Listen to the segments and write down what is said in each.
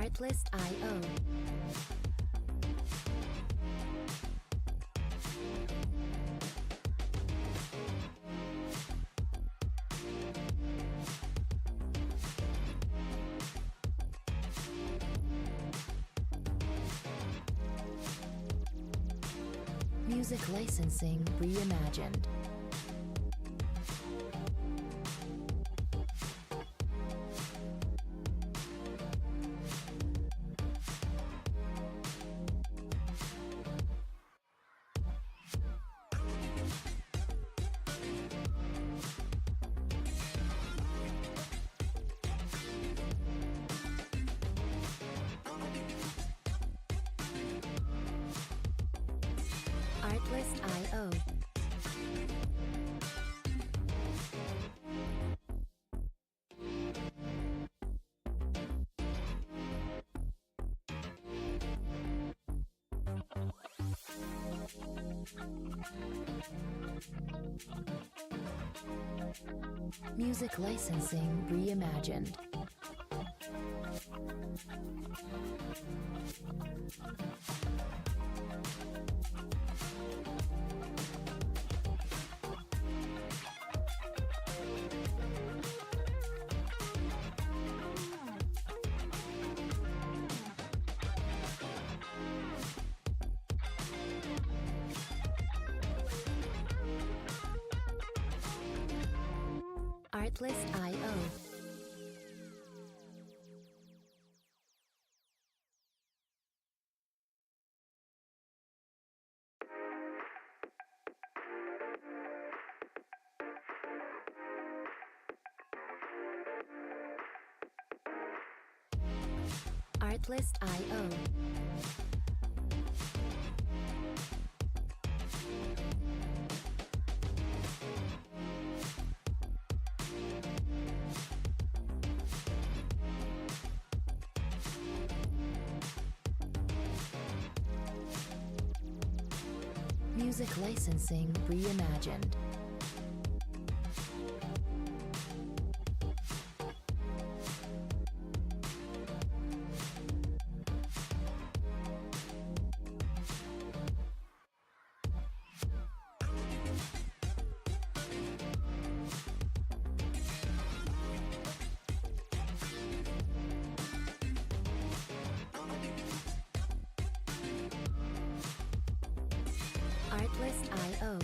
Artlist.io. Music licensing reimagined. Artlist.io. Music licensing reimagined. Artlist.io. Artlist.io. Music licensing reimagined. Artlist.io.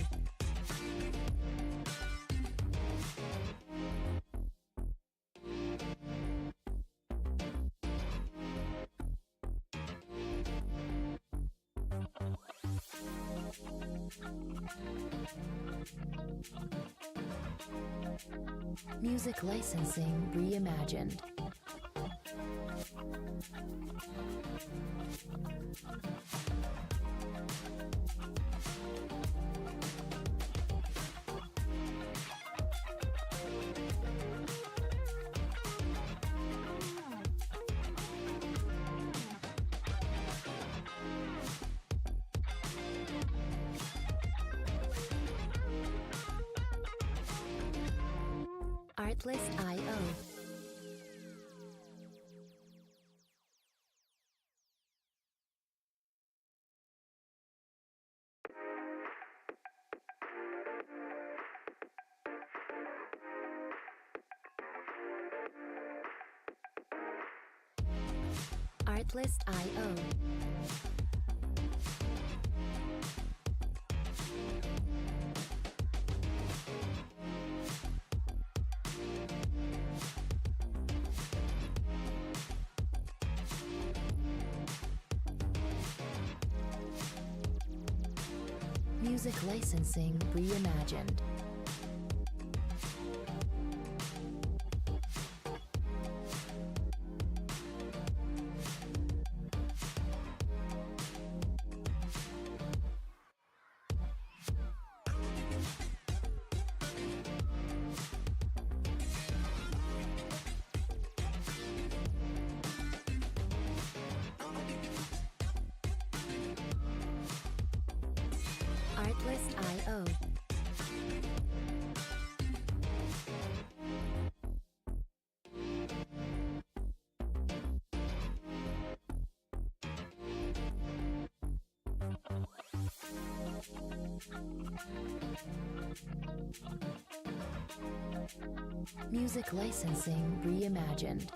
Music licensing reimagined. Artlist.io. Artlist.io. Music licensing reimagined. Artlist.io. Music licensing reimagined.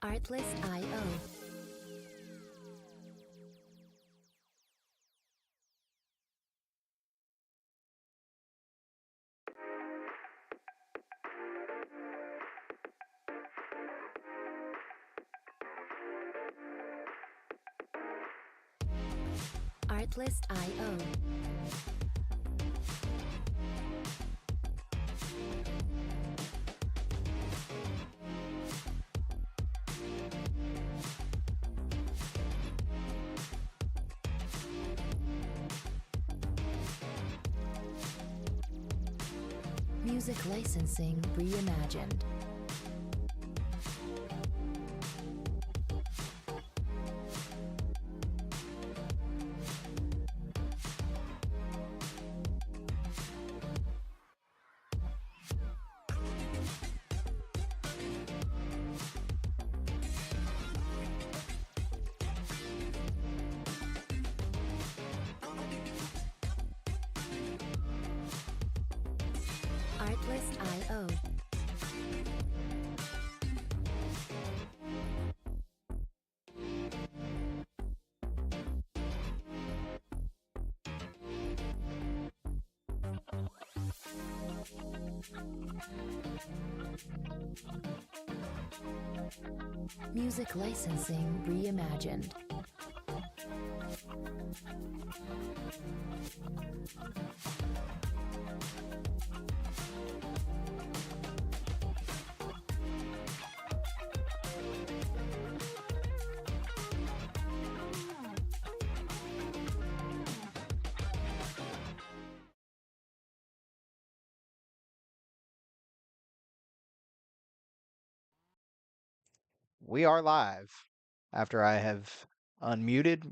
Artlist.io. Artlist.io. Music licensing reimagined. Artlist.io. Music licensing reimagined. We are live. After I have unmuted,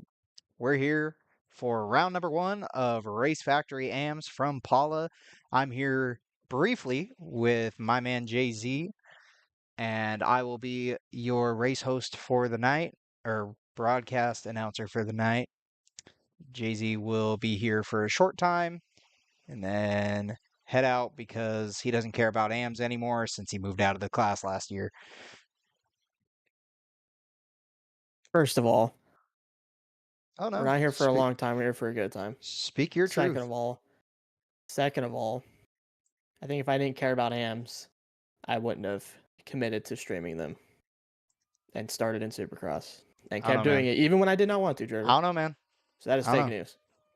we're here for round number 1 of Race Factory AMs from Paula. I'm here briefly with my man Jay-Z, and I will be your race host for the night, or broadcast announcer for the night. Jay-Z will be here for a short time and then head out because he doesn't care about AMs anymore since he moved out of the class last year. First of all, Oh no. we're not here for a long time. We're here for a good time. Speak your truth. Second of all, I think if I didn't care about AMs, I wouldn't have committed to streaming them and started in Supercross and kept doing it even when I did not want to, Jeremy. I don't know, man. So that is fake news.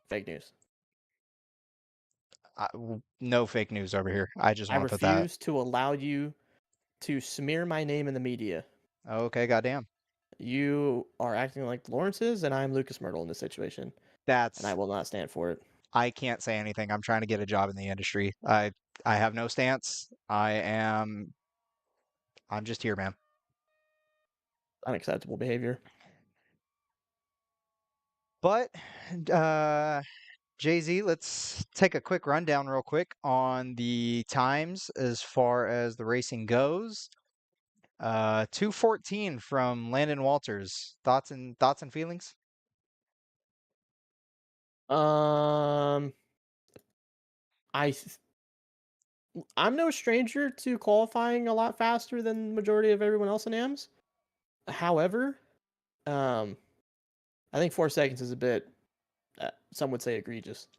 Fake news. No fake news over here. I just want to put that. I refuse to allow you to smear my name in the media. Okay, goddamn. You are acting like Lawrence is, and I'm Lucas Myrtle in this situation. And I will not stand for it. I can't say anything. I'm trying to get a job in the industry. I have no stance. I'm just here, man. Unacceptable behavior. But Jay-Z, let's take a quick rundown real quick on the times as far as the racing goes. 2:14 from Landon Walters. Thoughts and feelings? I'm no stranger to qualifying a lot faster than the majority of everyone else in AMS. However, I think 4 seconds is a bit, some would say egregious.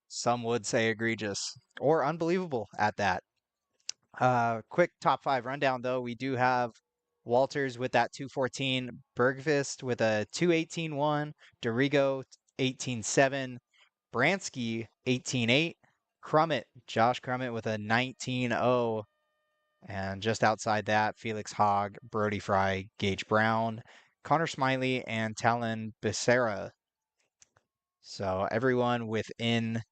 Some would say egregious or unbelievable at that. Quick top 5 rundown though. We do have Walters with that 2:14, Bergqvist with a 2:18.1, Dorigo 18.7, Bransky 18.8, Josh Crummett with a 19.0, and just outside that, Felix Haag, Brody Fry, Gage Brown, Connor Smiley, and Talon Becerra. So everyone within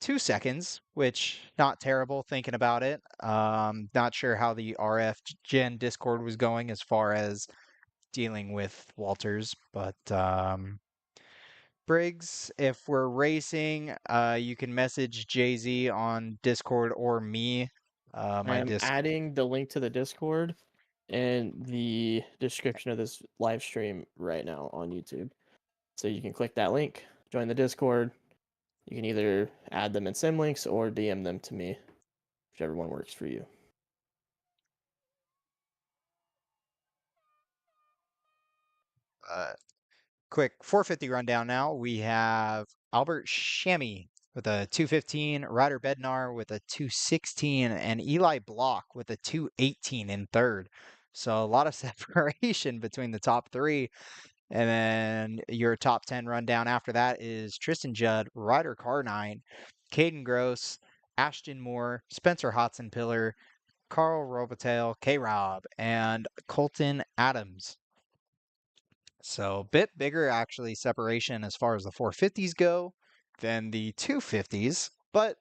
2 seconds, which not terrible thinking about it. Not sure how the RF Gen Discord was going as far as dealing with Walters, but Briggs, if we're racing, you can message Jay-Z on Discord or me. I am adding the link to the Discord in the description of this live stream right now on YouTube. So you can click that link, join the Discord. You can either add them in Symlinks or DM them to me, whichever one works for you. Quick 450 rundown now. We have Albert Shammy with a 215, Ryder Bednar with a 216, and Eli Block with a 218 in third. So a lot of separation between the top three. And then your top 10 rundown after that is Tristan Judd, Ryder Carnine, Caden Gross, Ashton Moore, Spencer Hodson Pillar, Carl Robitaille, K-Rob, and Colton Adams. So a bit bigger actually separation as far as the 450s go than the 250s, but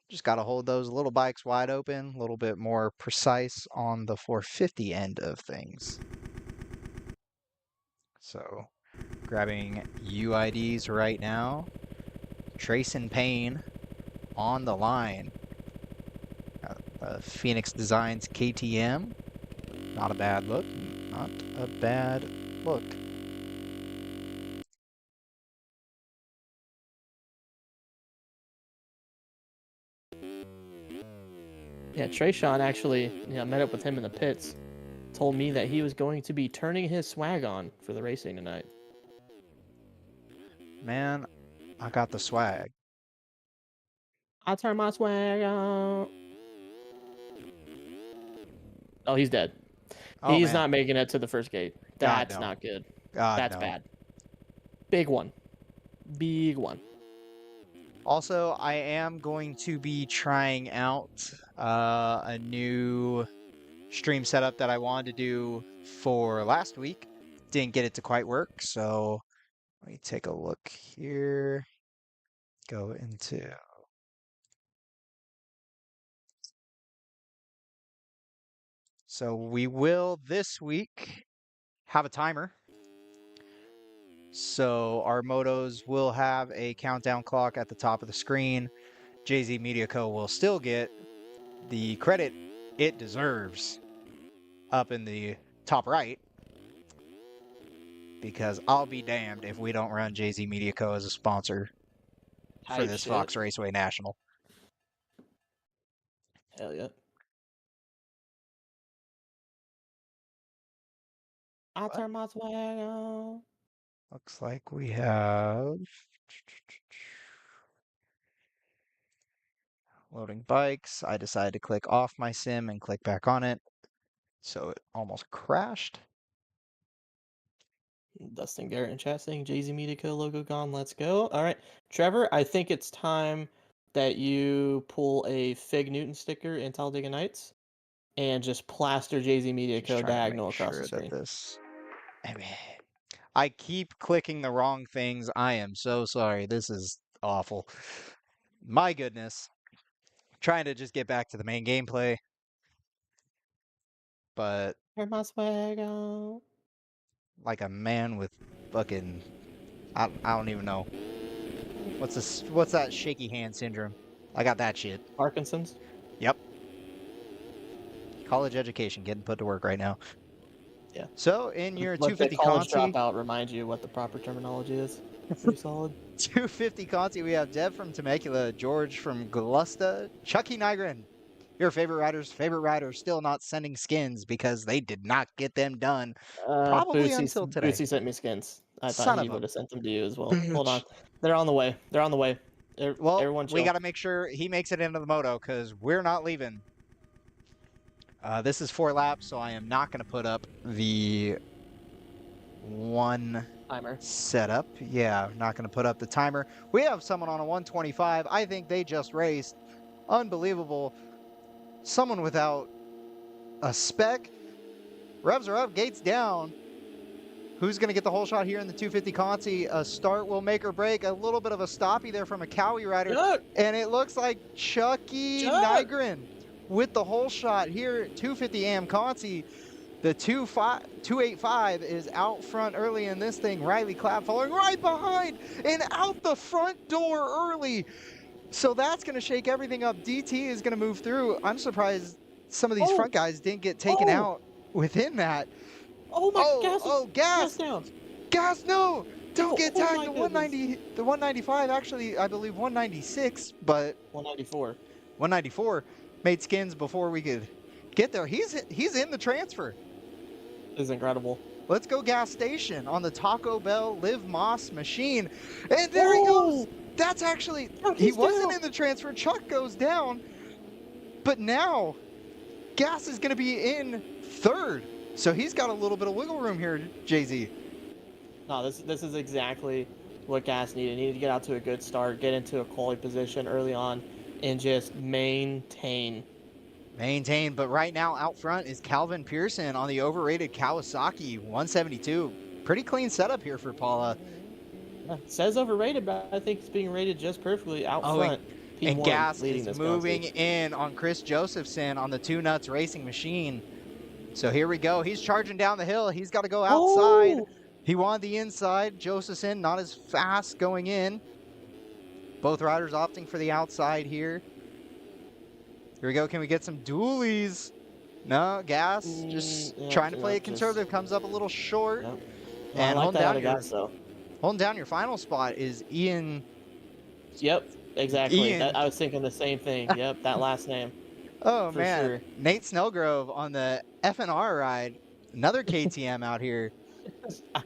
just got to hold those little bikes wide open, a little bit more precise on the 450 end of things. So grabbing UIDs right now. Trace and Payne on the line. Phoenix Designs KTM. Not a bad look. Not a bad look. Yeah, Trayshawn actually, met up with him in the pits. Told me that he was going to be turning his swag on for the racing tonight. Man, I got the swag. I turn my swag on. Oh, he's dead. Oh, He's man. not making it to the first gate. God, That's no. not good. God, That's no. bad. Big one. Big one. Also, I am going to be trying out a new stream setup that I wanted to do for last week. Didn't get it to quite work, so let me take a look here. Go into... So we will this week have a timer. So our motos will have a countdown clock at the top of the screen. Jay-Z Media Co. will still get the credit it deserves up in the top right, because I'll be damned if we don't run Jay-Z Media Co. as a sponsor for Hype this shit. Fox Raceway National. Hell yeah. I turn my swag on. Looks like we have loading bikes. I decided to click off my sim and click back on it, so it almost crashed. Dustin Garrett in chat saying Jay-Z Media Co. logo gone. Let's go. All right. Trevor, I think it's time that you pull a Fig Newton sticker in Talladega Nights and just plaster Jay-Z Media Just Co. trying to diagonal make across sure the screen. that this... I keep clicking the wrong things. I am so sorry. This is awful. My goodness. Trying to just get back to the main gameplay. But Turn my swag on. like a man with fucking... I don't even know. What's that shaky hand syndrome? I got that shit. Parkinson's? Yep. College education getting put to work right now. Yeah. So in your Let the 250 college Consi, dropout remind you what the proper terminology is. Pretty solid. 250 Consi, we have Dev from Temecula, George from Glusta, Chucky Nygren. Your favorite riders still not sending skins because they did not get them done. Probably until today. Bootsy sent me skins. I Son thought of he a would have sent them to you as well. Hold on. bitch. They're on the way. They're on the way. Well, Everyone we chill. got to make sure he makes it into the moto because we're not leaving. This is 4 laps, so I am not going to put up the one Timer. setup. Yeah, not going to put up the timer. We have someone on a 125. I think they just raced. Unbelievable. Someone without a spec. Revs are up, gates down. Who's going to get the whole shot here in the 250 Consi? A start will make or break. A little bit of a stoppy there from a Cowie rider. Chuck! And it looks like Chucky Chuck! Nygren with the whole shot here. 250 AM Consi. The 285 is out front early in this thing. Riley Clapp following right behind and out the front door early. So that's going to shake everything up. DT is going to move through. I'm surprised some of these front guys didn't get taken out within that. Oh my gas down. Gas, no! Don't get tagged. my The 190, the 195, actually, I believe 196, but 194. 194 made skins before we could get there. He's in the transfer. This is incredible. Let's go gas station on the Taco Bell Liv Moss machine. And there he goes. That's actually, he wasn't in the transfer. Chuck goes down. But now, Gas is going to be in third. So he's got a little bit of wiggle room here, Jay-Z. No, this is exactly what Gas needed. He needed to get out to a good start, get into a quality position early on, and just maintain. But right now out front is Calvin Pearson on the overrated Kawasaki 172. Pretty clean setup here for Paula. Yeah, it says overrated, but I think it's being rated just perfectly out front. And P1 Gas leading is this moving Consi. in on Chris Josephson on the Two Nuts Racing Machine. So here we go. He's charging down the hill. He's got to go outside. He wanted the inside. Josephson not as fast going in. Both riders opting for the outside here. Here we go. Can we get some dualies? No, Gas just trying to play it conservative. Comes up a little short. Yep. And I like that Gas, though. holding down your final spot is Ian. Yep, exactly. Ian. I was thinking the same thing. Yep, that last name. Oh, For man. sure. Nate Snellgrove on the FNR ride. Another KTM out here. I'm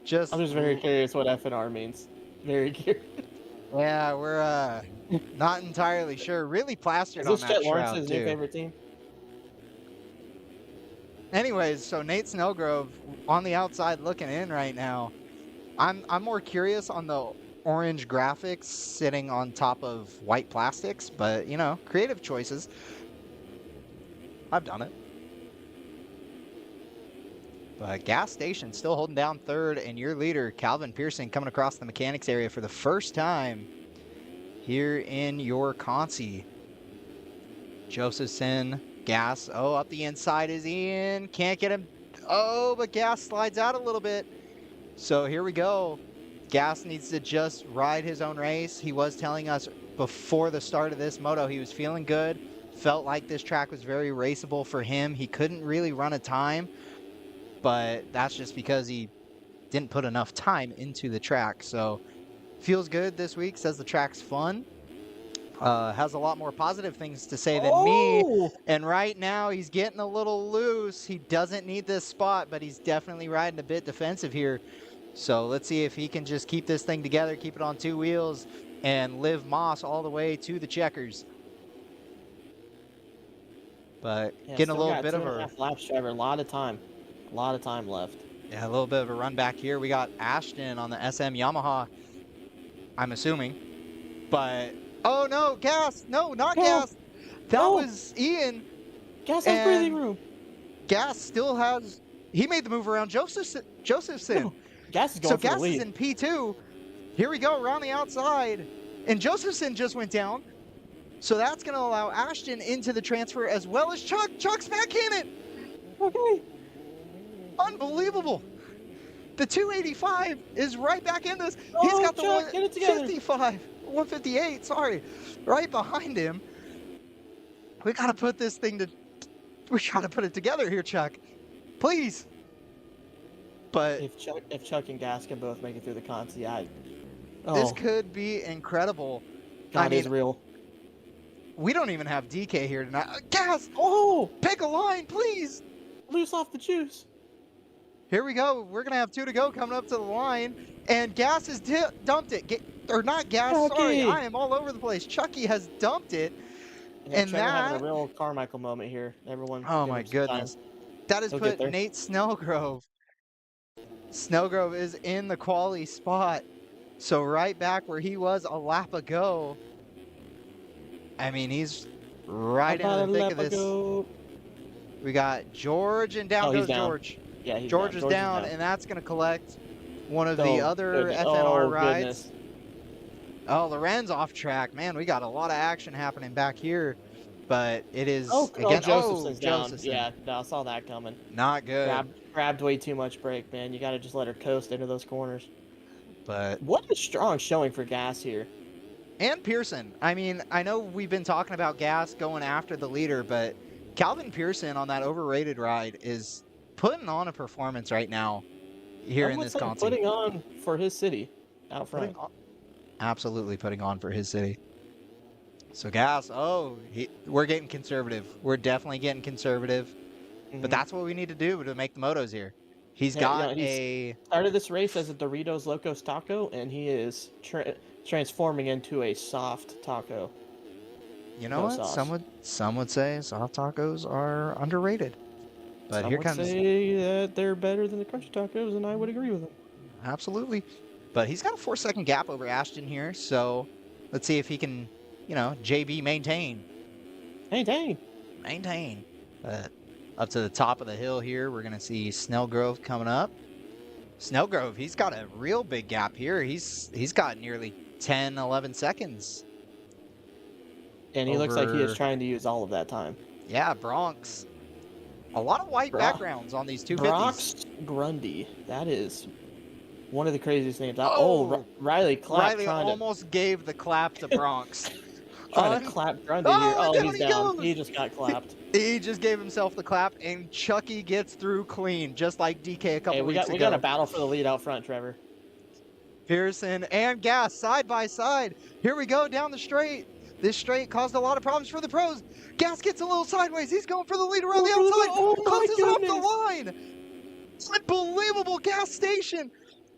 just very curious what FNR means. Very curious. Yeah, we're not entirely sure. Really plastered Is on this that Chet shroud, Lawrence's new too. favorite team? Anyways, so Nate Snellgrove on the outside looking in right now. I'm more curious on the orange graphics sitting on top of white plastics, but you know, creative choices. I've done it. But Gas Station still holding down third, and your leader, Calvin Pearson, coming across the mechanics area for the first time here in your Consi. Josephson, Gas, up the inside is Ian, can't get him. Oh, but Gas slides out a little bit. So here we go. Gas needs to just ride his own race. He was telling us before the start of this moto he was feeling good, felt like this track was very raceable for him. He couldn't really run a time, but that's just because he didn't put enough time into the track. So feels good this week, says the track's fun. Has a lot more positive things to say than me. And right now he's getting a little loose. He doesn't need this spot, but he's definitely riding a bit defensive here. So let's see if he can just keep this thing together, keep it on two wheels, and Liv Moss all the way to the checkers. But Yeah, getting a still little got bit of 2.5 laps, Trevor. A lot of time left. Yeah, a little bit of a run back here. We got Ashton on the SM Yamaha, I'm assuming. But, oh no, Gas. No, not Gas. That was Ian. Gas has breathing room. Gas still has, he made the move around Josephson. No, Gas is going for the lead. Gas is in P2. Here we go, around the outside. And Josephson just went down. So that's going to allow Ashton into the transfer as well as Chuck. Chuck's back in it. Okay. Unbelievable. The 285 is right back in this. Oh, He's got the Chuck, get it together. 158, sorry, right behind him. We got to put this thing we got to put it together here, Chuck. Please. But if Chuck and Gas can both make it through the Consi, this could be incredible. God is real. We don't even have DK here tonight. Gas! Oh! Pick a line, please! Loose off the juice. Here we go. We're going to have 2 to go coming up to the line. And Gas has dumped it. Or not Gas, Chucky. sorry. I am all over the place. Chucky has dumped it. Yeah, and Trevor that... having a real Carmichael moment here. Everyone. Oh my goodness. That has put Nate Snellgrove. Snellgrove is in the quali spot. So right back where he was a lap ago. I mean, he's right in the thick of this. We got George, and down goes George. Yeah, he's George down. is George down, and that's going to collect one of the Oh, other goodness. FNR Oh, rides. goodness. Oh, Lorenz off track. Man, we got a lot of action happening back here. But it is, Oh, again, Josephson's down. Josephson. Yeah, no, I saw that coming. Not good. Grabbed way too much brake, man. You got to just let her coast into those corners. But what a strong showing for Gas here. And Pearson. I mean, I know we've been talking about Gas going after the leader, but Calvin Pearson on that overrated ride is putting on a performance right now here in this Consi. Putting on for his city out front. Absolutely putting on for his city. So Gas, we're getting conservative. We're definitely getting conservative. But that's what we need to do to make the motos here. He's got started this race as a Doritos Locos Taco, and he is transforming into a soft taco. You know what? Some would say soft tacos are underrated. But here comes. Some would say that they're better than the crunchy tacos, and I would agree with them. Absolutely. But he's got a 4-second gap over Ashton here, so let's see if he can, JB maintain. Maintain. Up to the top of the hill here, we're going to see Snellgrove coming up. Snellgrove, he's got a real big gap here. He's got nearly 10, 11 seconds. And he looks like he is trying to use all of that time. Yeah, Bronx. A lot of white backgrounds on these 250s. Bronx Grundy. That is one of the craziest names. Riley clapped. Riley almost gave the clap to Bronx. Trying to clap Grundy here. Oh, he's down. He just got clapped. He just gave himself the clap, and Chucky gets through clean, just like DK a couple weeks ago. We got a battle for the lead out front, Trevor. Pearson and Gas side by side. Here we go down the straight. This straight caused a lot of problems for the pros. Gas gets a little sideways. He's going for the lead around the outside. Closes off the line. Unbelievable gas station.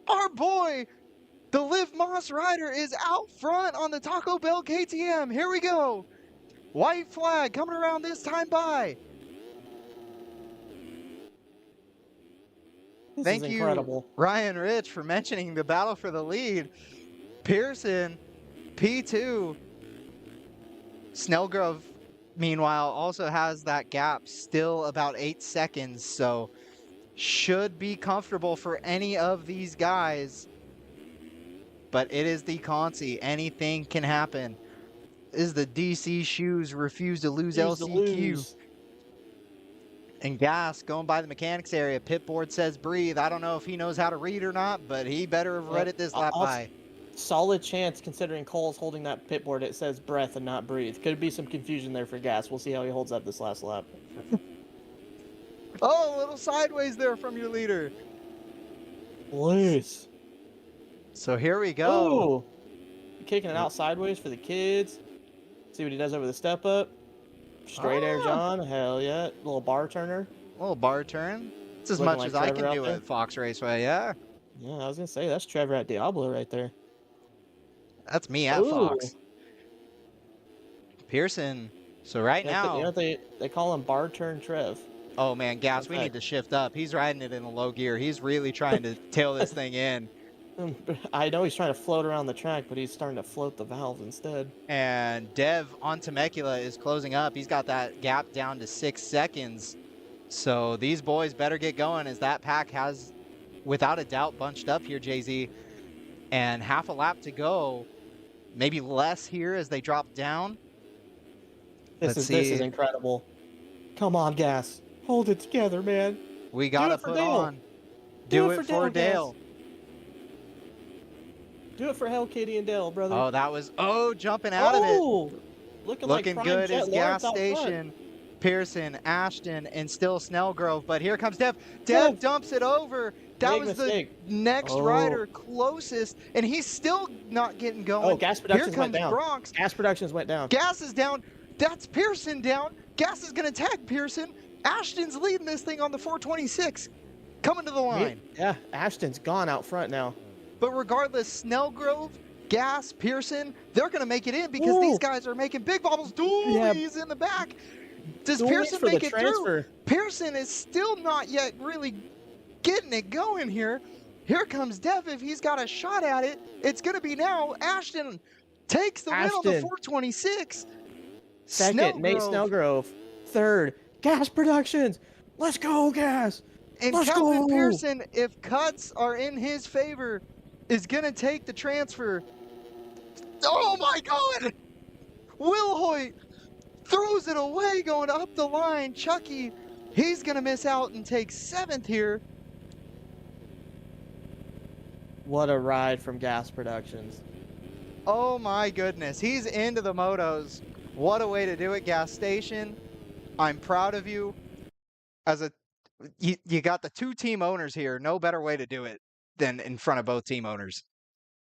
Our boy, the Liv Moss rider, is out front on the Taco Bell KTM. Here we go. White flag coming around this time by. Thank you, Ryan Rich, for mentioning the battle for the lead. Pearson, P2. Snellgrove, meanwhile, also has that gap still about 8 seconds, so should be comfortable for any of these guys. But it is the Consi. Anything can happen. Is the DC Shoes refuse to lose LCQ. And Gas going by the mechanics area. Pit board says breathe. I don't know if he knows how to read or not, but he better have read it this lap by. Solid chance considering Cole's holding that pit board. It says breath and not breathe. Could be some confusion there for Gas. We'll see how he holds up this last lap. Oh, a little sideways there from your leader. Please. So here we go. Ooh. Kicking it out sideways for the kids. See what he does over the step up. Straight air John. Hell yeah. Little bar turner. Little bar turn. It's as much as I can do at Fox Raceway, yeah. Yeah, I was going to say, that's Trevor at Diablo right there. That's me at Fox. Pearson. So now. You know what they call him bar turn Trev. Oh man, Gas, we need to shift up. He's riding it in a low gear. He's really trying to tail this thing in. I know he's trying to float around the track, but he's starting to float the valve instead. And Dev on Temecula is closing up. He's got that gap down to 6 seconds. So these boys better get going, as that pack has, without a doubt, bunched up here, Jay-Z. And half a lap to go. Maybe less here as they drop down. This is incredible. Come on, Gas. Hold it together, man. We got to put on. Do it for Dale. Do it for Hell Kitty and Dale, brother. Oh, that was, jumping out of it. Looking good as Gas Station. Pearson, Ashton, and still Snellgrove. But here comes Dev. Dev dumps it over. That was the next rider closest, and he's still not getting going. Oh, Gas Productions went down. Bronx. Gas Productions went down. Gas is down. That's Pearson down. Gas is going to tag Pearson. Ashton's leading this thing on the 426. Coming to the line. Yeah, Ashton's gone out front now. But regardless, Snellgrove, Gas, Pearson, they're going to make it in because these guys are making big bobbles. Dooley's in the back. Does Pearson make it through? Pearson is still not yet really getting it going here. Here comes Dev. If he's got a shot at it, it's going to be now. Ashton takes the win on the 426. Second, Nate Snellgrove. Third, Gas Productions. Let's go, Gas. And Let's Calvin go! Pearson, if cuts are in his favor, is going to take the transfer. Oh my God! Will Hoyt throws it away going up the line. Chucky, he's going to miss out and take 7th here. What a ride from Gas Productions. Oh my goodness. He's into the motos. What a way to do it, gas station. I'm proud of you. You got the 2 team owners here. No better way to do it than in front of both team owners.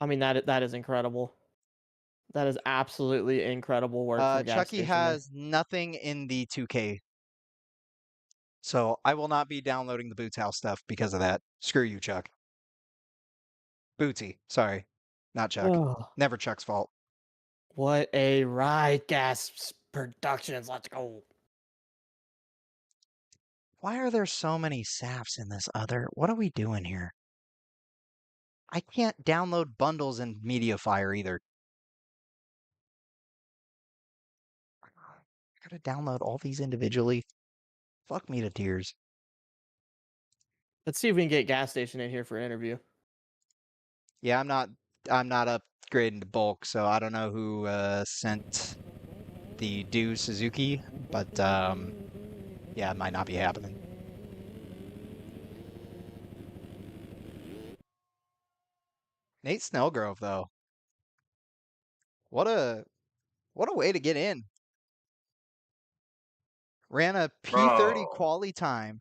I mean, that is incredible. That is absolutely incredible work from Gas Chucky Station there. has nothing in the 2K. So I will not be downloading the Boots House stuff because of that. Screw you, Chuck. Bootsy, sorry. Not Chuck. Oh, Never Chuck's fault. what a ride, Gas Productions. Let's go. Why are there so many SAFs in this other? What are we doing here? I can't download bundles in MediaFire either. I gotta download all these individually. Fuck me to tears. Let's see if we can get Gas Station in here for an interview. Yeah, I'm not upgrading to bulk, so I don't know who sent the due Suzuki, but yeah, it might not be happening. Nate Snellgrove, though. What a way to get in. Ran a P30 Bro. quali time.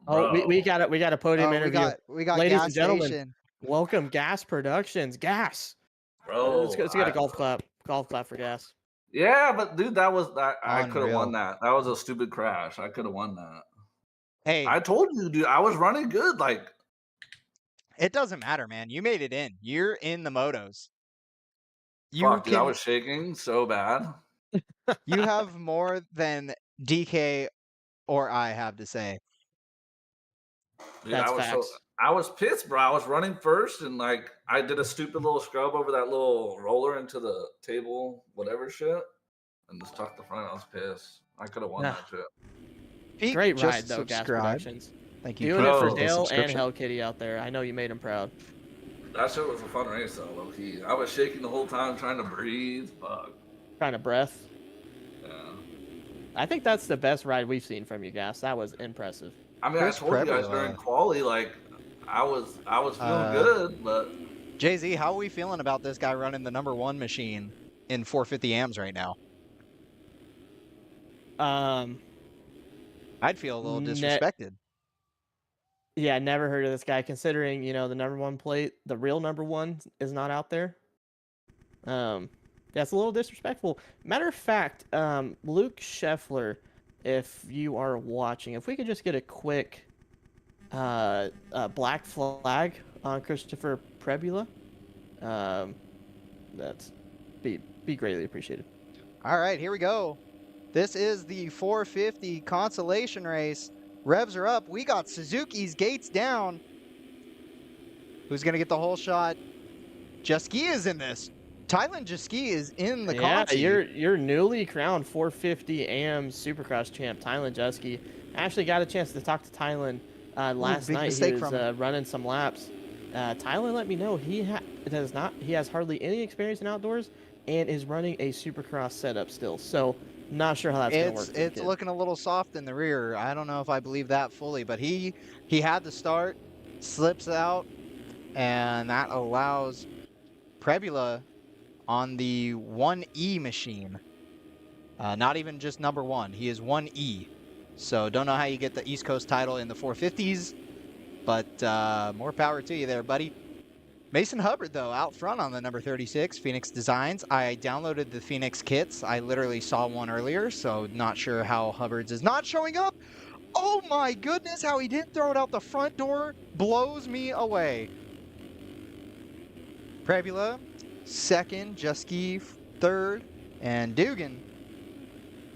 Oh, we Bro. got a podium Oh, interview. we got Ladies gas and gentlemen, station. welcome Gas Productions. Gas. Bro, Let's get a golf clap. Golf clap for Gas. Yeah, but dude, I could have Unreal. won that. That was a stupid crash. I could have won that. Hey, I told you, dude, I was running good. Like, it doesn't matter, man. You made it in. You're in the motos. You fuck, dude, I can. was shaking so bad. You have more than DK or I have to say. Dude, That's I was facts. I was pissed, bro. I was running first, and like I did a stupid little scrub over that little roller into the table, whatever shit, and just tucked the front. I was pissed. I could have won Nah. that shit. Pete, Great just ride though, Gas subscribe. Productions. Thank you. Doing Pete, it for Bro. the Dale and subscription. Hell Kitty out there. I know you made him proud. That shit was a fun race, though, low key. I was shaking the whole time, trying to breathe. Fuck. Kind of breath. Yeah. I think that's the best ride we've seen from you, Gas. That was impressive. I mean, Chris I told you guys Prebula. during quali, like, I was feeling good, but Jay-Z, how are we feeling about this guy running the #1 machine in 450 AMs right now? I'd feel a little disrespected. Yeah, never heard of this guy. Considering the #1 plate, the real #1 is not out there. That's a little disrespectful. Matter of fact, Luke Scheffler, if you are watching, if we could just get a quick black flag on Christopher Prebula, that's be greatly appreciated. All right, here we go. This is the 450 consolation race. Revs are up. We got Suzuki's gates down. Who's going to get the whole shot? Juski is in this. Tylan Juski is in the Yeah, Consi. your newly crowned 450 AM Supercross champ, Tylan Juski. Actually got a chance to talk to Tylan last big night. He mistake was from him. running some laps. Tylan let me know he has hardly any experience in outdoors and is running a Supercross setup still. So not sure how that's going to work. It's looking a little soft in the rear. I don't know if I believe that fully, but he had the start, slips out, and that allows Prebula on the 1E machine. Not even just #1. He is 1E. So don't know how you get the East Coast title in the 450s, but more power to you there, buddy. Mason Hubbard, though, out front on the #36, Phoenix Designs. I downloaded the Phoenix kits. I literally saw one earlier, so not sure how Hubbard's is not showing up. Oh my goodness, how he didn't throw it out the front door blows me away. Prebula, second, Juski, third, and Dugan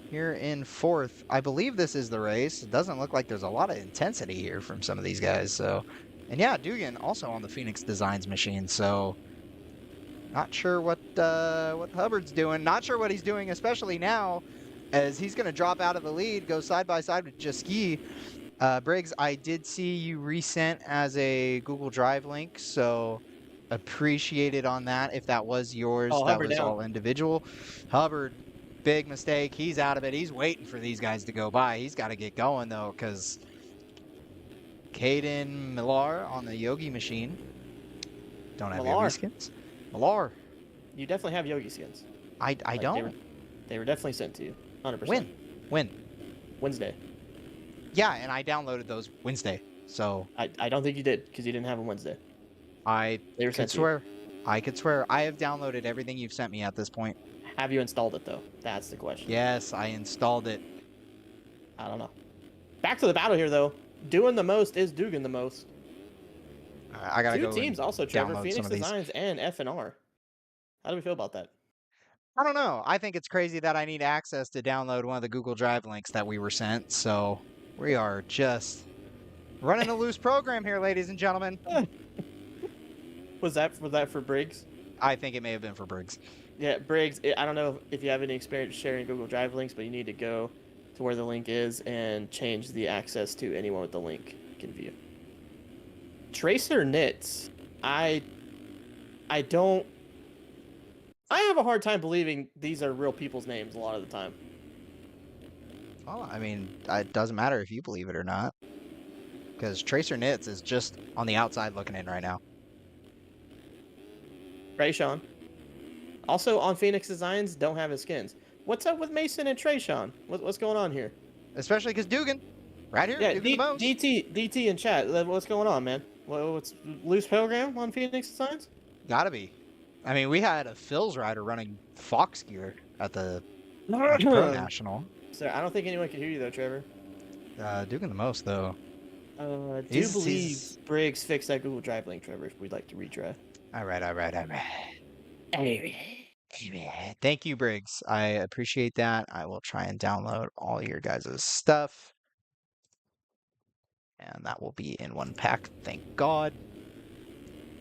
here in fourth. I believe this is the race. It doesn't look like there's a lot of intensity here from some of these guys, so... And yeah, Dugan also on the Phoenix Designs machine, so not sure what Hubbard's doing. Not sure what he's doing, especially now, as he's going to drop out of the lead, go side by side with Juski. Briggs, I did see you resent as a Google Drive link, so appreciated on that. If that was yours, Oh, that Hubbard was down. all individual. Hubbard, big mistake. He's out of it. He's waiting for these guys to go by. He's got to get going, though, because Caden Millar on the Yogi machine. Don't have Millar. Yogi skins. Millar. You definitely have Yogi skins. I Like, don't. They were definitely sent to you. 100%. When? Wednesday. Yeah, and I downloaded those Wednesday. So I don't think you did because you didn't have them Wednesday. I They were could sent to swear. I could swear. I have downloaded everything you've sent me at this point. you. Have you installed it though? That's the question. Yes, I installed it. I don't know. Back to the battle here though. Doing the most is Dugan the most. I gotta Two go. teams also, Trevor. download Phoenix some of these. Designs and F&R. How do we feel about that? I don't know. I think it's crazy that I need access to download one of the Google Drive links that we were sent. So we are just running a loose program here, ladies and gentlemen. Was that for Briggs? I think it may have been for Briggs. Yeah, Briggs. I don't know if you have any experience sharing Google Drive links, but you need to go to where the link is and change the access to anyone with the link can view. Tracer Knits. I don't. I have a hard time believing these are real people's names a lot of the time. Well, I mean, it doesn't matter if you believe it or not. Because Tracer Knits is just on the outside looking in right now. Right, Sean? Also on Phoenix Designs, don't have his skins. What's up with Mason and Trey, Sean? What's going on here? Especially because Dugan, right here, Yeah, Dugan the most. DT in chat. What's going on, man? What's loose program on Phoenix Designs? Gotta be. I mean, we had a Phil's rider running Fox gear at the Pro National. Sir, I don't think anyone can hear you though, Trevor. Dugan the most, though. Do He's- believe he's- Briggs fixed that Google Drive link, Trevor, if we'd like to retry. All right. Thank you, Briggs. I appreciate that. I will try and download all your guys' stuff. And that will be in one pack, thank God.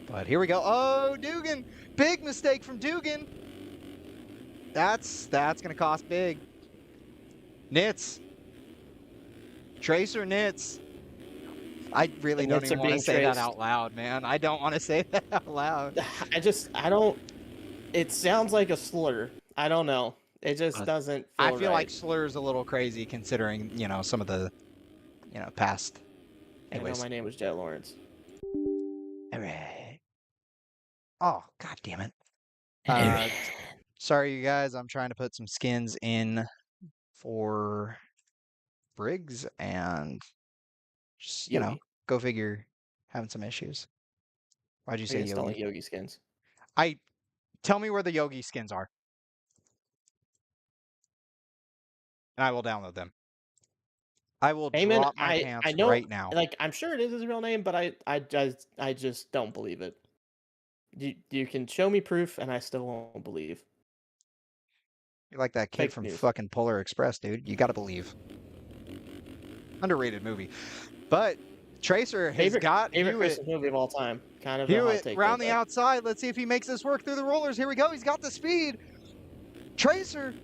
But here we go. Oh, Dugan! Big mistake from Dugan! That's gonna cost big. Knits. Tracer Knits. I really The don't knits even are want to being say that traced. out loud, man. I don't want to say that out loud. I don't. It sounds like a slur. I don't know. It just doesn't. I Feel feel right. like slur's a little crazy considering, some of the, past. I know Anyways. my name was Jet Lawrence. All right. Oh, God damn it. Uh, Sorry, you guys. I'm trying to put some skins in for Briggs and just, Yogi. go figure, having some issues. Why'd you say installing Yogi? Yogi skins. Tell me where the Yogi skins are. And I will download them. I will Eamon, drop my pants I know, right now. like I'm sure it is his real name, but I just don't believe it. You can show me proof, and I still won't believe. You're like that kid Fake from news. fucking Polar Express, dude. You gotta believe. Underrated movie. But Tracer has got favorite Hewitt. Christmas movie of all time. Kind of a hot Hewitt take. round there, the but outside. Let's see if he makes this work through the rollers. Here we go. He's got the speed. Tracer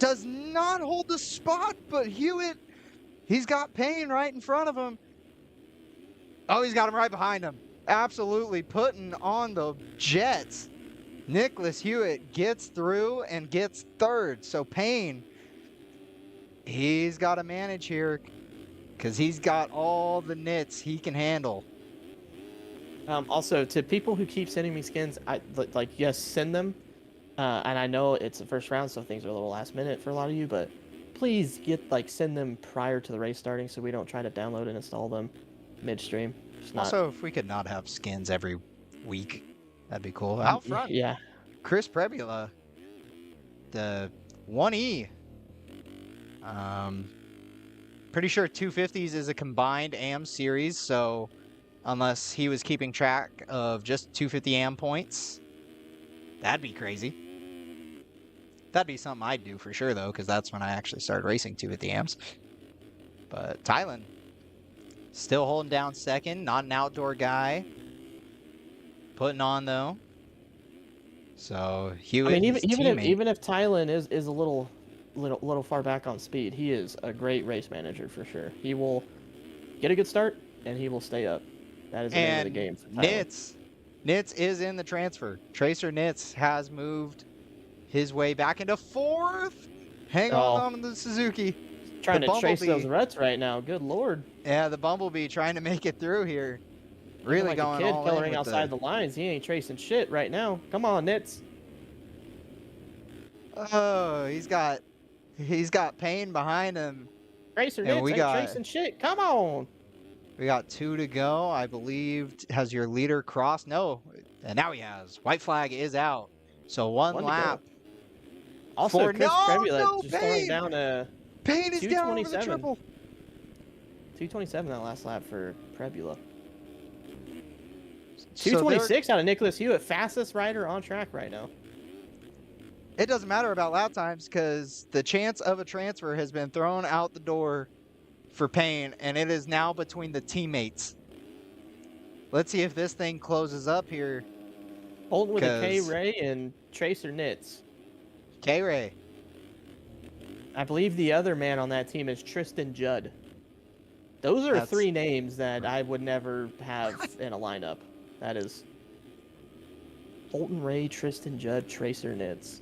does not hold the spot, but Hewitt, he's got Payne right in front of him. Oh, he's got him right behind him. Absolutely putting on the Jets. Nicholas Hewitt gets through and gets third. So Payne, he's got to manage here because he's got all the nits he can handle. Also, to people who keep sending me skins, yes, send them. And I know it's the first round, so things are a little last minute for a lot of you, but please send them prior to the race starting so we don't try to download and install them midstream. Also, if we could not have skins every week, that'd be cool. Out front, Yeah. Chris Prebula, the 1E. Pretty sure 250s is a combined AM series, so unless he was keeping track of just 250 AM points, that'd be crazy. That'd be something I'd do for sure, though, because that's when I actually started racing 250 AMs. But Tylen, still holding down second, not an outdoor guy. Putting on, though. So, Hewitt, I mean, his even teammate, if Tylen is a little little far back on speed. He is a great race manager for sure. He will get a good start and he will stay up. That is the name of the game. For Tyler. Nitz is in the transfer. Tracer Nitz has moved his way back into 4th. Hang on to the Suzuki. Trying to trace those ruts right now. Good lord. Yeah, the Bumblebee trying to make it through here. Really like going a kid all coloring in with outside the lines. He ain't tracing shit right now. Come on, Nitz. Oh, he's got Payne behind him. Tracer And Nitz ain't tracing shit. Come on. We got 2 to go. I believe, has your leader crossed? No. And now he has. White flag is out. So one lap. Also, Chris Trebula just Payne! throwing down a Payne is down over the triple. 227 that last lap for Trebula. 226 out of Nicholas Hewitt, fastest rider on track right now. It doesn't matter about lap times because the chance of a transfer has been thrown out the door for Payne, and it is now between the teammates. Let's see if this thing closes up here. Holden with a K-Ray and Tracer Nitz. K-Ray. I believe the other man on that team is Tristan Judd. Those are 3 names that I would never have in a lineup. That is Holton Ray, Tristan Judd, Tracer Nitz.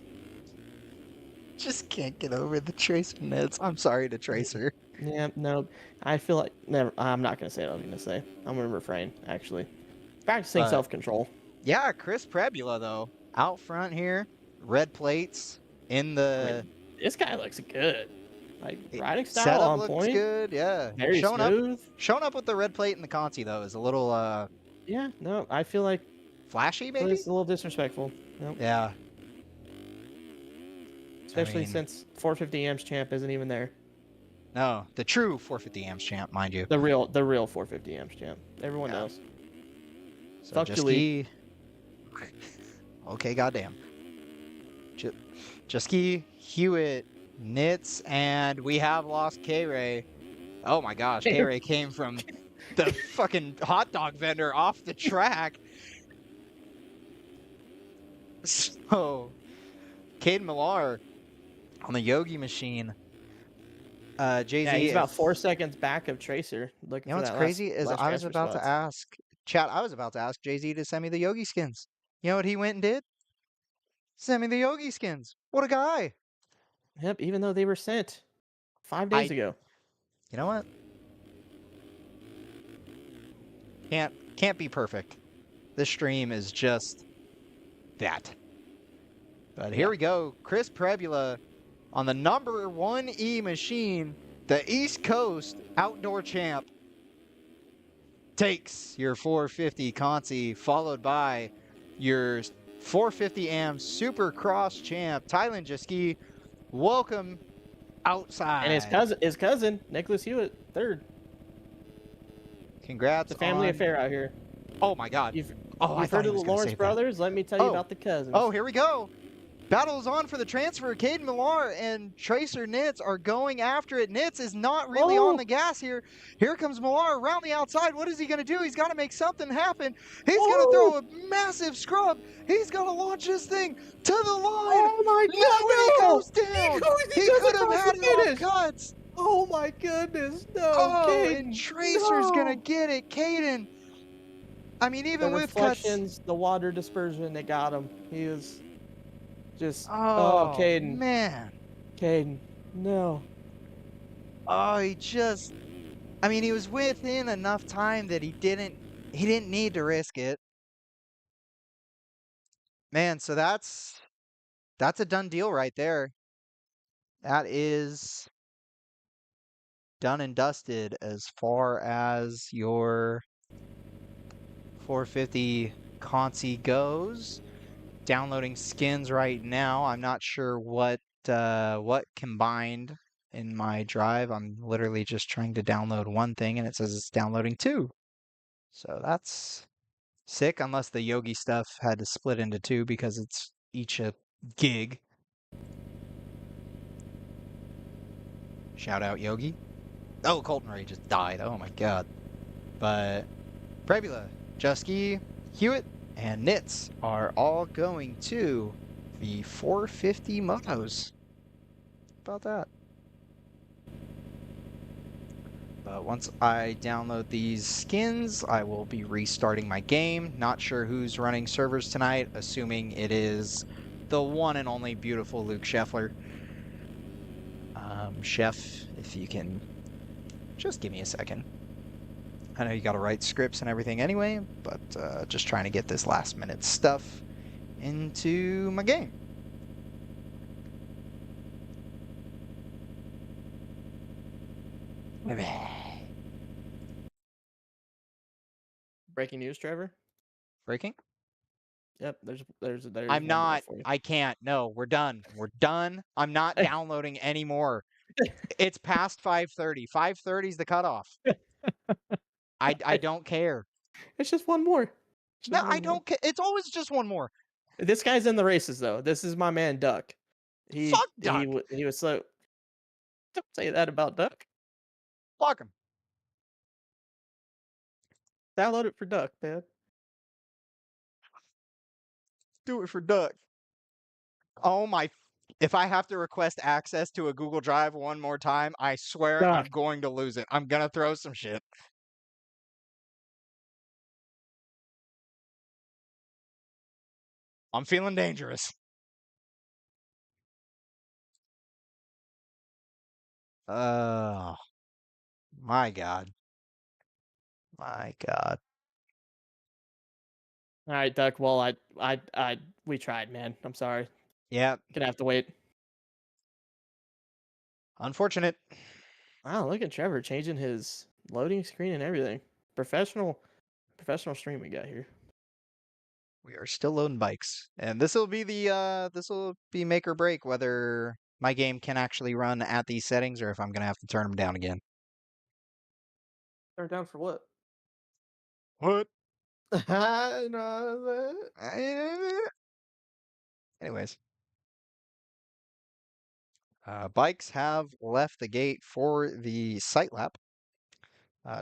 Just can't get over the Tracer Nitz. I'm sorry to Tracer. Yeah, no. I feel like I'm not gonna say what I'm gonna say. I'm gonna refrain, actually. Practicing self-control. Yeah, Chris Prebula though. Out front here. Red plates in the This guy looks good. Like riding style setup on looks point. good, yeah. Very smooth. Showing up with the red plate in the Consi though is a little Yeah, no, I feel like flashy maybe? it's a little disrespectful. Nope. Yeah. Especially since 450 amps champ isn't even there. No, the true 450 amps champ, mind you. The real 450 amps champ. Everyone knows. So Fuck Julie. Okay, goddamn. Juski, Hewitt, Nitz, and we have lost K-Ray. Oh my gosh, K-Ray came from the fucking hot dog vendor off the track. So, Caden Millar on the Yogi machine. Jay-Z Yeah, he's about 4 seconds back of Tracer. Looking you know for what's that crazy is last I was about spots. to ask, chat, I was about to ask Jay-Z to send me the Yogi skins. You know what he went and did? Send me the Yogi skins. What a guy. Yep, even though they were sent 5 days ago. You know what? Can't be perfect. This stream is just that. But here we go. Chris Prebula on the number 1E machine, the East Coast outdoor champ, takes your 450 Consi, followed by your 450 AM Super Cross champ, Tylen Juski. Welcome outside. And his cousin, Nicholas Hewitt, third. Congrats. It's a family affair out here. Oh my God. You've I heard of the Lawrence brothers? Let me tell you about the cousins. Oh, here we go. Battle is on for the transfer. Caden Millar and Tracer Nitz are going after it. Nitz is not really on the gas here. Here comes Millar around the outside. What is he going to do? He's got to make something happen. He's going to throw a massive scrub. He's going to launch this thing to the line. Oh my God! He goes down. He could have had it on cuts. Oh my goodness! No, Oh, and Tracer's going to get it. Caden. I mean, even the with cuts. reflections, the water dispersion, they got him. He was just Caden. Man. Caden, no. Oh, I mean, he was within enough time that he didn't need to risk it. Man, so that's a done deal right there. That is done and dusted as far as your 450 Consi goes. Downloading skins right now. I'm not sure what combined in my drive. I'm literally just trying to download one thing and it says it's downloading 2. So that's sick, unless the Yogi stuff had to split into 2 because it's each a gig. Shout out Yogi. Oh, Colton Ray just died. Oh my God. But Prebula, Juski, Hewitt, and Nitz are all going to the 450 motos. about that. But once I download these skins, I will be restarting my game. Not sure who's running servers tonight, assuming it is the one and only beautiful Luke Scheffler. Chef, if you can just give me a second. I know you got to write scripts and everything anyway, but just trying to get this last minute stuff into my game. Breaking news, Trevor. Breaking? Yep, there's I'm one more not. for you. I can't. No, we're done. We're done. I'm not downloading anymore. It's past 5:30. 5:30 is the cutoff. I don't care. It's just one more. It's No, just I one more. don't care. It's always just one more. This guy's in the races though. This is my man Duck. Fuck Duck. He was so. Don't say that about Duck. Fuck him. Download it for Duck, man. Do it for Duck. Oh my. If I have to request access to a Google Drive one more time, I swear I'm Duck. going to lose it. I'm going to throw some shit. I'm feeling dangerous. Oh. My God. My God. All right, Duck. Well, we tried, man. I'm sorry. Yeah, Gonna have to wait. unfortunate. Wow, look at Trevor changing his loading screen and everything. Professional stream we got here. We are still loading bikes. And this will be make or break whether my game can actually run at these settings or if I'm going to have to turn them down again. Turn down for what? What? No. Anyways. Bikes have left the gate for the sight lap.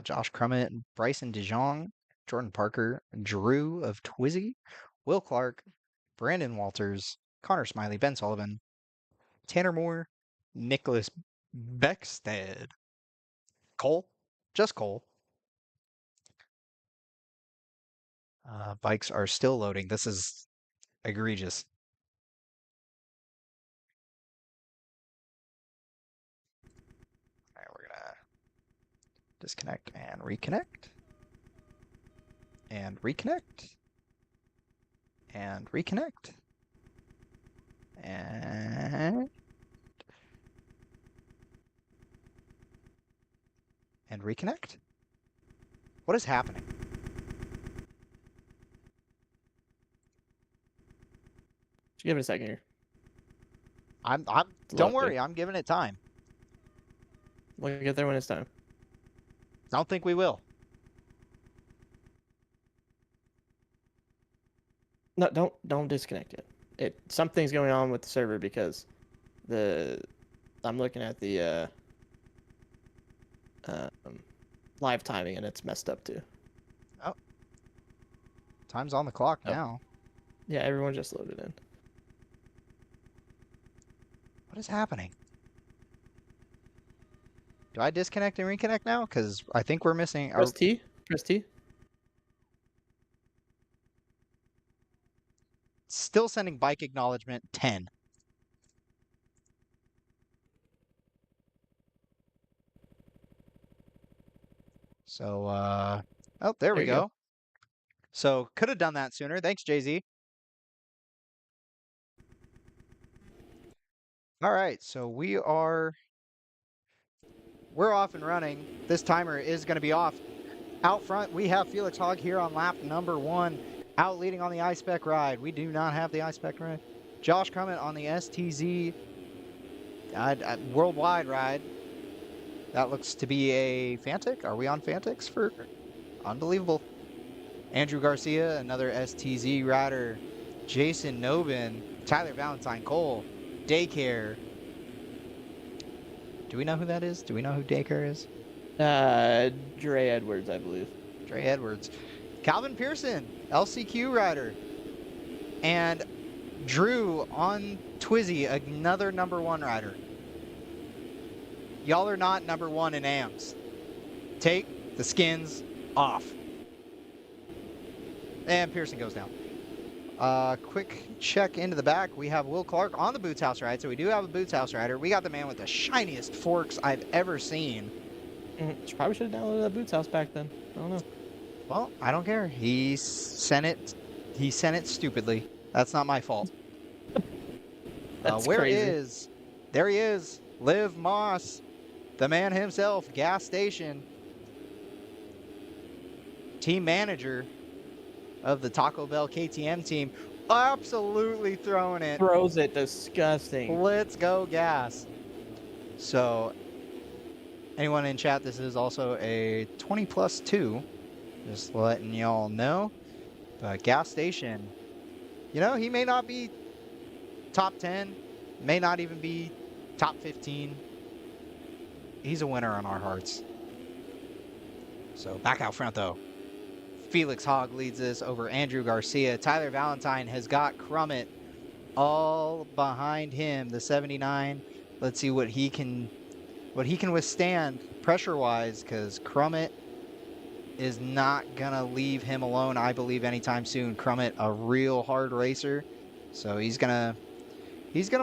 Josh Crummett, Bryson DeJong, Jordan Parker, Drew of Twizzy, Will Clark, Brandon Walters, Connor Smiley, Ben Sullivan, Tanner Moore, Nicholas Beckstead, Cole, just Cole. Bikes are still loading. This is egregious. All right, we're gonna disconnect and reconnect. And reconnect. And reconnect. And reconnect. What is happening? Just give it a second here. Don't worry, I'm giving it time. We'll get there when it's time. Don't think we will. No, don't disconnect it. Something's going on with the server because I'm looking at the live timing and it's messed up too. Oh. Time's on the clock now. Yeah, everyone just loaded in. What is happening? Do I disconnect and reconnect now? Because I think we're missing... Press T. Press T. Still sending bike acknowledgement 10. So, oh, there we go. So, could have done that sooner. Thanks, Jay-Z. All right, so we're off and running. This timer is going to be off. Out front, we have Felix Hogg here on lap number 1. Out leading on the iSpec ride. We do not have the iSpec ride. Josh Crummett on the STZ worldwide ride. That looks to be a Fantic. Are we on Fantics for? Unbelievable. Andrew Garcia, another STZ rider. Jason Nobin, Tyler Valentine Cole, Daycare. Do we know who that is? Do we know who Daycare is? Dre Edwards, I believe. Dre Edwards. Calvin Pearson, LCQ rider. And Drew on Twizzy, another #1 rider. Y'all are not number 1 in AMs. Take the skins off. And Pearson goes down. Quick check into the back. We have Will Clark on the Boots House ride, so we do have a Boots House rider. We got the man with the shiniest forks I've ever seen. Probably should have downloaded that Boots House back then. I don't know. Well, I don't care. He sent it stupidly. That's not my fault. That's where crazy. is? There he is. Liv Moss, the man himself, gas station. Team manager of the Taco Bell KTM team. Absolutely throwing it. Throws it disgusting. Let's go gas. So, anyone in chat, this is also a 20+2. Just letting y'all know. But gas station, you know, he may not be top 10, may not even be top 15. He's a winner on our hearts. So back out front though. Felix Hogg leads this over Andrew Garcia. Tyler Valentine has got Crummett all behind him, the 79. Let's see what he can withstand pressure-wise, because Crummett is not gonna leave him alone, I believe, anytime soon. Crummett, a real hard racer, so he's gonna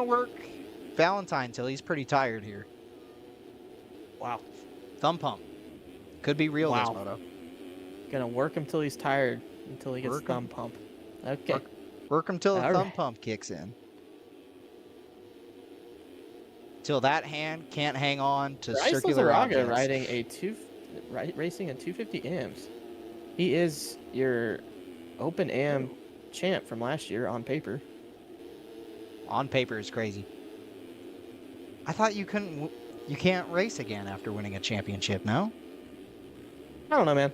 work Valentine till he's pretty tired here. Wow. Thumb pump could be real. Wow. This moto. Gonna work him till he's tired, until he gets Work 'em. thumb pump. Okay. Work him till the All thumb right. pump kicks in. Till that hand can't hang on to Bryce circular Lizarraga objects. racing a 250 AMs. He is your Open AM champ from last year on paper. On paper is crazy. I thought you can't race again after winning a championship, no? I don't know, man.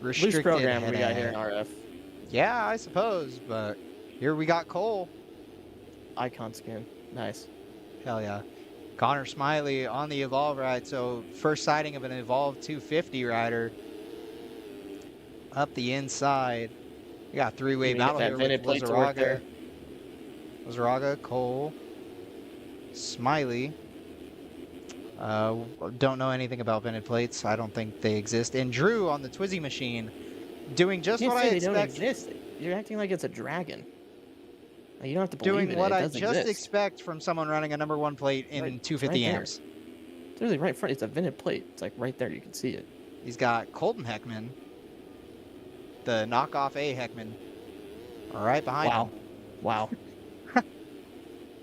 Loose Restricted program we got head-to-head. here in RF. Yeah, I suppose, but here we got Cole. Icon skin. Nice. Hell yeah. Connor Smiley on the Evolve ride, so first sighting of an Evolve 250 rider. Up the inside. We got a three-way Gonna get battle that here vented with plate to work Lizarraga. there. Lizarraga, Cole, Smiley. Don't know anything about vented plates. I don't think they exist. And Drew on the Twizy machine, doing just You what can't I say they don't expect. exist. You're acting like it's a dragon. Like, you don't have to believe Doing it. what It I doesn't just exist. expect from someone running a number 1 plate in Right- 250 right there. amps. It's really right in front. It's a vented plate. It's like right there. You can see it. He's got Colton Heckman, the knockoff A Heckman, right behind Wow. him. Wow.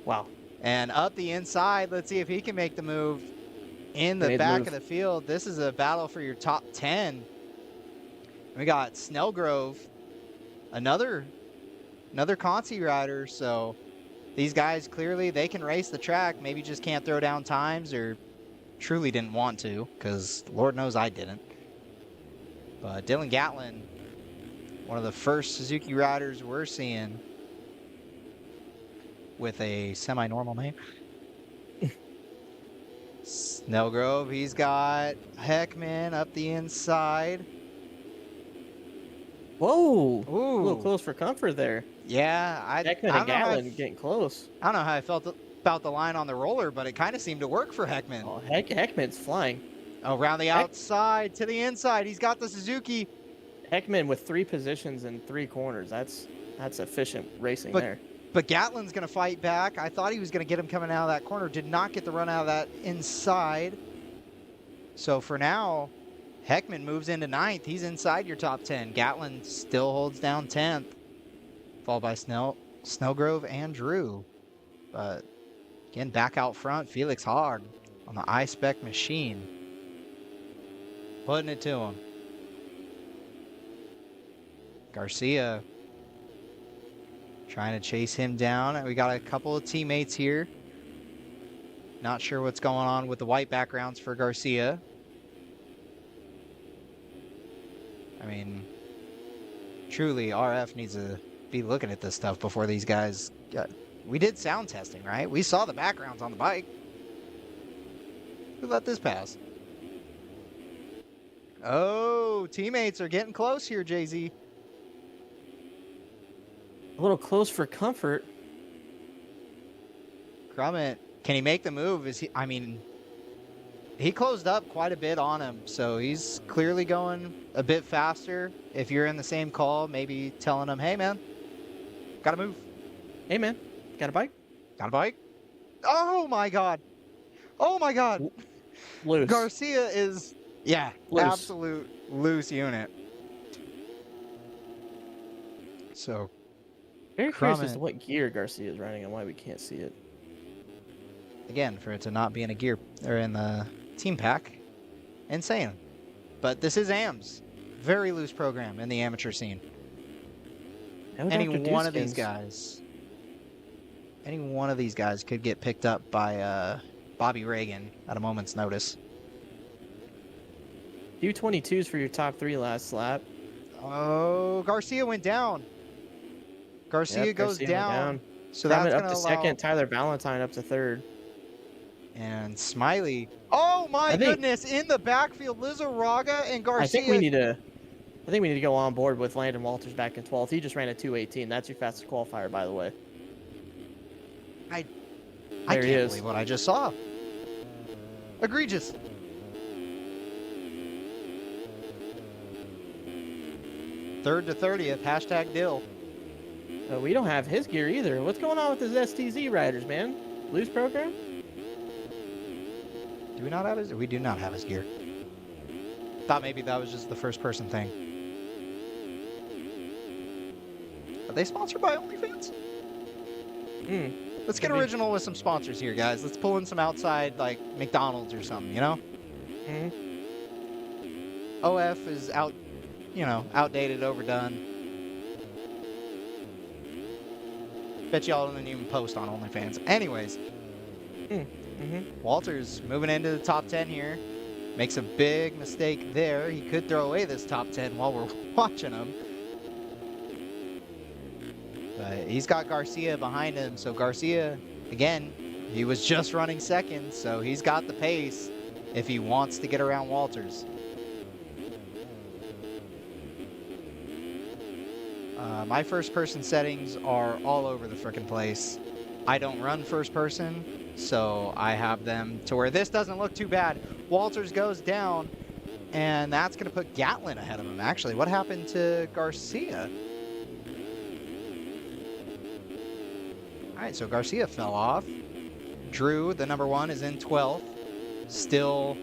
Wow. And up the inside, let's see if he can make the move in the Made the back move. of the field. This is a battle for your top 10. We got Snellgrove, another Consi rider. So these guys clearly they can race the track, maybe just can't throw down times or truly didn't want to, because Lord knows I didn't. But Dylan Gatlin, one of the first Suzuki riders we're seeing with a semi-normal name. Snellgrove, he's got Heckman up the inside. Whoa. A Ooh, little close for comfort there. yeah, I Heckman don't and know how I Gatlin getting close. I don't know how I felt about the line on the roller, but it kind of seemed to work for Heckman. Oh, Heckman's flying. Around the outside to the inside, he's got the Suzuki. Heckman with 3 positions and 3 corners. That's efficient racing there. But Gatlin's going to fight back. I thought he was going to get him coming out of that corner. Did not get the run out of that inside. So for now, Heckman moves into 9th. He's inside your top 10. Gatlin still holds down 10th. Followed by Snellgrove and Drew. But again, back out front, Felix Hogg on the I-Spec machine. Putting it to him. Garcia trying to chase him down. We got a couple of teammates here. Not sure what's going on with the white backgrounds for Garcia. I mean, truly, RF needs to be looking at this stuff before these guys we did sound testing, right? We saw the backgrounds on the bike. Who let this pass? Oh, teammates are getting close here, Jay-Z. A little close for comfort. Crummett Can he make the move? I mean, he closed up quite a bit on him, so he's clearly going a bit faster. If you're in the same call, maybe telling him, hey, man, gotta move. Hey, man, got a bike? Got a bike? Oh, my God. Oh, my God. Loose. Garcia is, yeah, Loose. absolute loose unit. So, Very curious as to Crummett- what gear Garcia is running and why we can't see it. again, for it to not be in a gear or in the team pack, insane. But this is AMS. Very loose program in the amateur scene. No Any Dr. one of these Dewskins. guys, any one of these guys could get picked up by Bobby Reagan at a moment's notice. Do 22s for your top 3 last lap. Oh, Garcia went down. Garcia Yep, goes Garcia went down. So Crummett that's up going to to allow. second, Tyler Valentine up to third. And Smiley. Oh my I think- goodness! In the backfield, Lizarraga and Garcia. I think we need to go on board with Landon Walters back in 12th. He just ran a 2:18. That's your fastest qualifier, by the way. I There he can't is. believe what I just saw. Egregious. Third to 30th. Hashtag Dill. We don't have his gear either. What's going on with his STZ riders, man? Loose program? Do we not have his? We do not have his gear. Thought maybe that was just the first person thing. Are they sponsored by OnlyFans? Hmm. Let's get Could be. original with some sponsors here, guys. Let's pull in some outside, like McDonald's or something, you know? Hmm. OF is out, outdated, overdone. Bet y'all didn't even post on OnlyFans. Anyways, Mm-hmm. Walters moving into the top 10 here. Makes a big mistake there. He could throw away this top 10 while we're watching him. But he's got Garcia behind him. So Garcia, again, he was just running second. So he's got the pace if he wants to get around Walters. My first person settings are all over the frickin' place. I don't run first person, so I have them to where this doesn't look too bad. Walters goes down, and that's going to put Gatlin ahead of him, actually. What happened to Garcia? All right, so Garcia fell off. Drew, the number 1, is in 12th. Still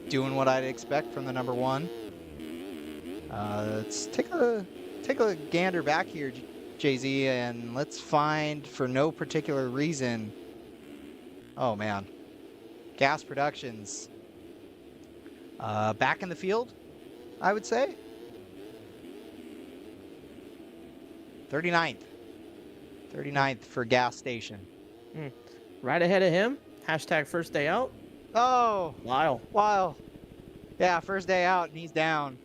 doing what I'd expect from the number 1. Let's take a gander back here, Jay-Z, and let's find, for no particular reason, oh man, Gas Productions. Back in the field, I would say. 39th. 39th for Gas Station. Right ahead of him. Hashtag first day out. Oh, Lyle. wow. Yeah, first day out, and he's down.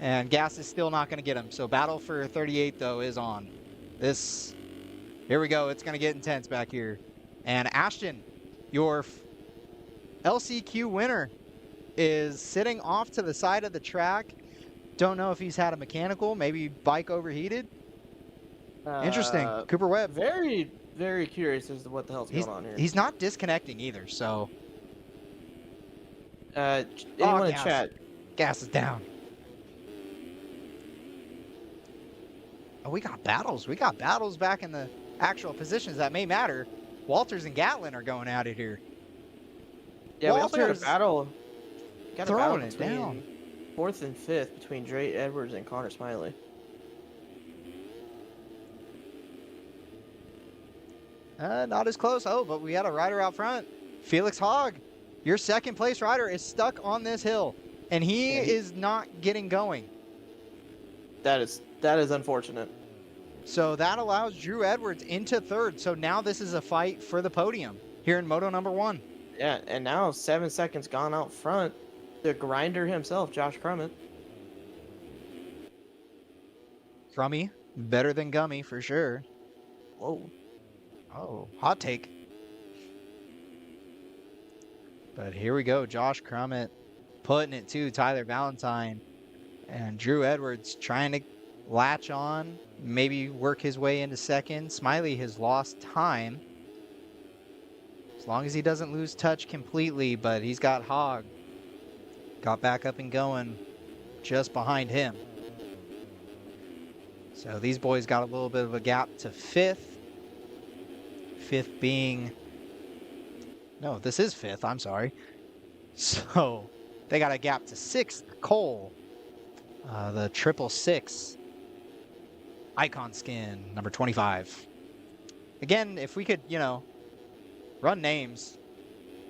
And Gas is still not going to get him. So battle for 38, though, is on. Here we go. It's going to get intense back here. And Ashton, your LCQ winner, is sitting off to the side of the track. Don't know if he's had a mechanical, maybe bike overheated. Interesting. Cooper Webb. Very, very curious as to what the hell's going on here. He's not disconnecting either, so Anyone in Gas. chat? Gas is down. Oh, we got battles. We got battles back in the actual positions that may matter. Walters and Gatlin are going at it here. Yeah, we also got a Walters battle. Got a battle throwing it between down. 4th and 5th between Dre Edwards and Connor Smiley. Not as close. Oh, but we had a rider out front. Felix Hogg, your second place rider, is stuck on this hill, and he is not getting going. That is unfortunate. So that allows Drew Edwards into third. So now this is a fight for the podium here in Moto number 1. Yeah, and now 7 seconds gone out front. The grinder himself, Josh Crummett. Crummy, better than Gummy for sure. Whoa. Oh, hot take. But here we go. Josh Crummett putting it to Tyler Valentine. And Drew Edwards trying to latch on, maybe work his way into second. Smiley has lost time. As long as he doesn't lose touch completely, but he's got Hog. Got back up and going just behind him. So these boys got a little bit of a gap to 5th. 5th being... No, this is 5th, I'm sorry. So they got a gap to 6th, Cole. The 666 icon skin, number 25. Again, if we could, you know, run names,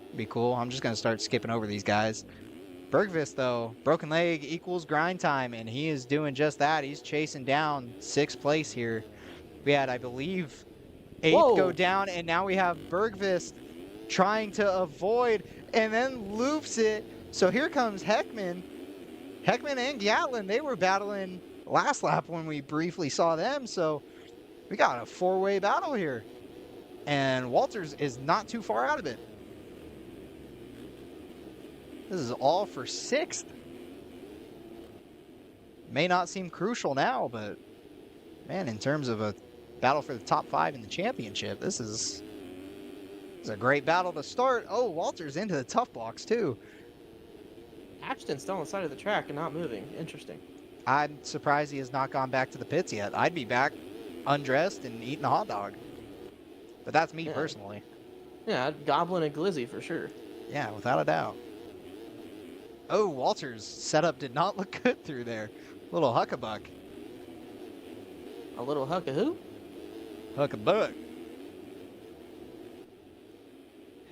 it'd be cool. I'm just going to start skipping over these guys. Bergvist, though, broken leg equals grind time, and he is doing just that. He's chasing down 6th place here. We had, I believe, 8th go down, and now we have Bergvist trying to avoid, and then loops it. So here comes Heckman. Heckman and Gatlin, they were battling last lap when we briefly saw them, so we got a 4-way battle here. And Walters is not too far out of it. This is all for 6th. May not seem crucial now, but man, in terms of a battle for the top 5 in the championship, this is a great battle to start. Oh, Walters into the tough box too. Ashton's still on the side of the track and not moving. Interesting. I'm surprised he has not gone back to the pits yet. I'd be back undressed and eating a hot dog. But that's me personally. Yeah, Goblin and Glizzy for sure. Yeah, without a doubt. Oh, Walters' setup did not look good through there. Little huckabuck. A little huck of who? Huckabuck.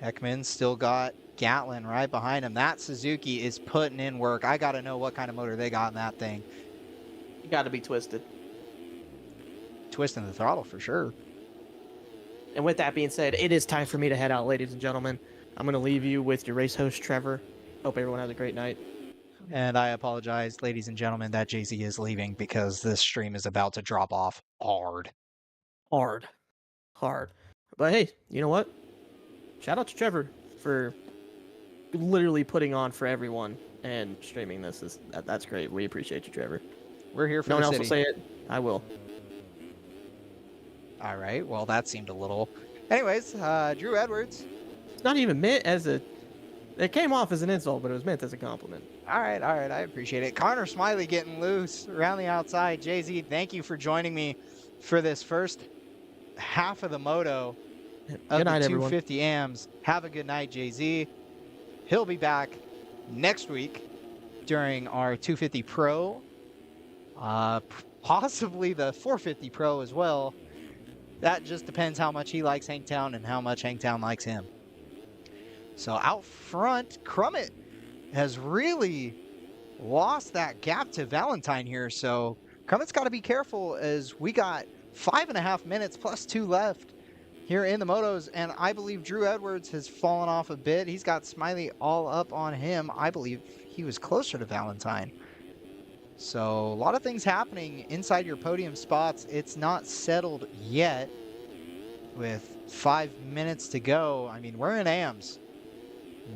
Heckman still got Gatlin right behind him. That Suzuki is putting in work. I got to know what kind of motor they got in that thing. You got to be twisted. Twisting the throttle for sure. And with that being said, it is time for me to head out, ladies and gentlemen. I'm going to leave you with your race host, Trevor. Hope everyone has a great night. And I apologize, ladies and gentlemen, that Jay-Z is leaving because this stream is about to drop off hard. Hard. But hey, you know what? Shout out to Trevor for literally putting on for everyone and streaming this. That's great. We appreciate you, Trevor. We're here for no the one city. else will say it. I will. All right. Well, that seemed a little... Anyways, Drew Edwards. It's not even meant as a... It came off as an insult, but it was meant as a compliment. All right. I appreciate it. Connor Smiley getting loose around the outside. Jay-Z, thank you for joining me for this first half of the moto of Good night, the everyone. 250 AMs. Have a good night, Jay-Z. He'll be back next week during our 250 Pro, possibly the 450 Pro as well. That just depends how much he likes Hangtown and how much Hangtown likes him. So out front, Crummett has really lost that gap to Valentine here. So Crummett's got to be careful as we got 5.5 minutes plus 2 left here in the motos. And I believe Drew Edwards has fallen off a bit. He's got Smiley all up on him. I believe he was closer to Valentine. So a lot of things happening inside your podium spots. It's not settled yet with 5 minutes to go. I mean, we're in AMs.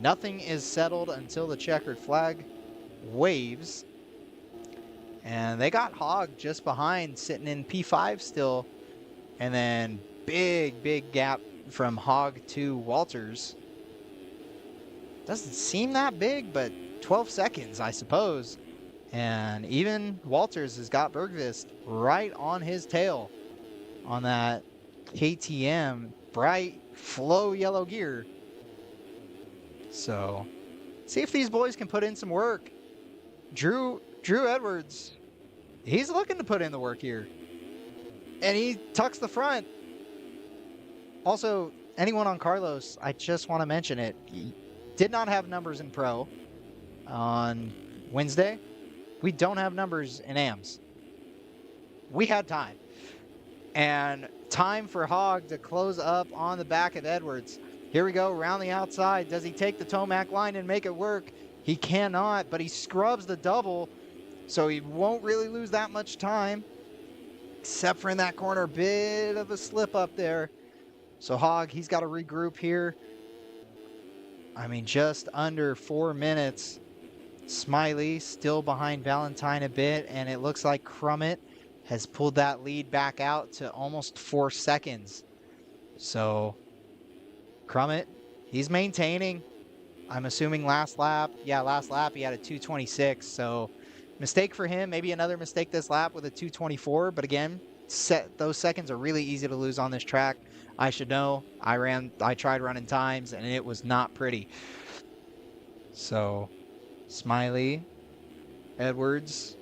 Nothing is settled until the checkered flag waves. And they got Hog just behind, sitting in P5 still. And then big gap from Hog to Walters. Doesn't seem that big, but 12 seconds, I suppose. And even Walters has got Bergvist right on his tail on that KTM bright flow yellow gear. So, see if these boys can put in some work. Drew Edwards, he's looking to put in the work here. And he tucks the front. Also, anyone on Carlos, I just want to mention it. He did not have numbers in Pro on Wednesday. We don't have numbers in AMs. We had time. And time for Hog to close up on the back of Edwards. Here we go, around the outside. Does he take the Tomac line and make it work? He cannot, but he scrubs the double, so he won't really lose that much time. Except for in that corner, bit of a slip up there. So Hog, he's got to regroup here. I mean, just under 4 minutes. Smiley still behind Valentine a bit, and it looks like Crummett has pulled that lead back out to almost 4 seconds. So Crummett He's maintaining. I'm assuming last lap. Yeah, last lap he had a 226. So mistake for him. Maybe another mistake this lap with a 224. But again, those seconds are really easy to lose on this track. I should know. I tried running times and it was not pretty. So Smiley, Edwards,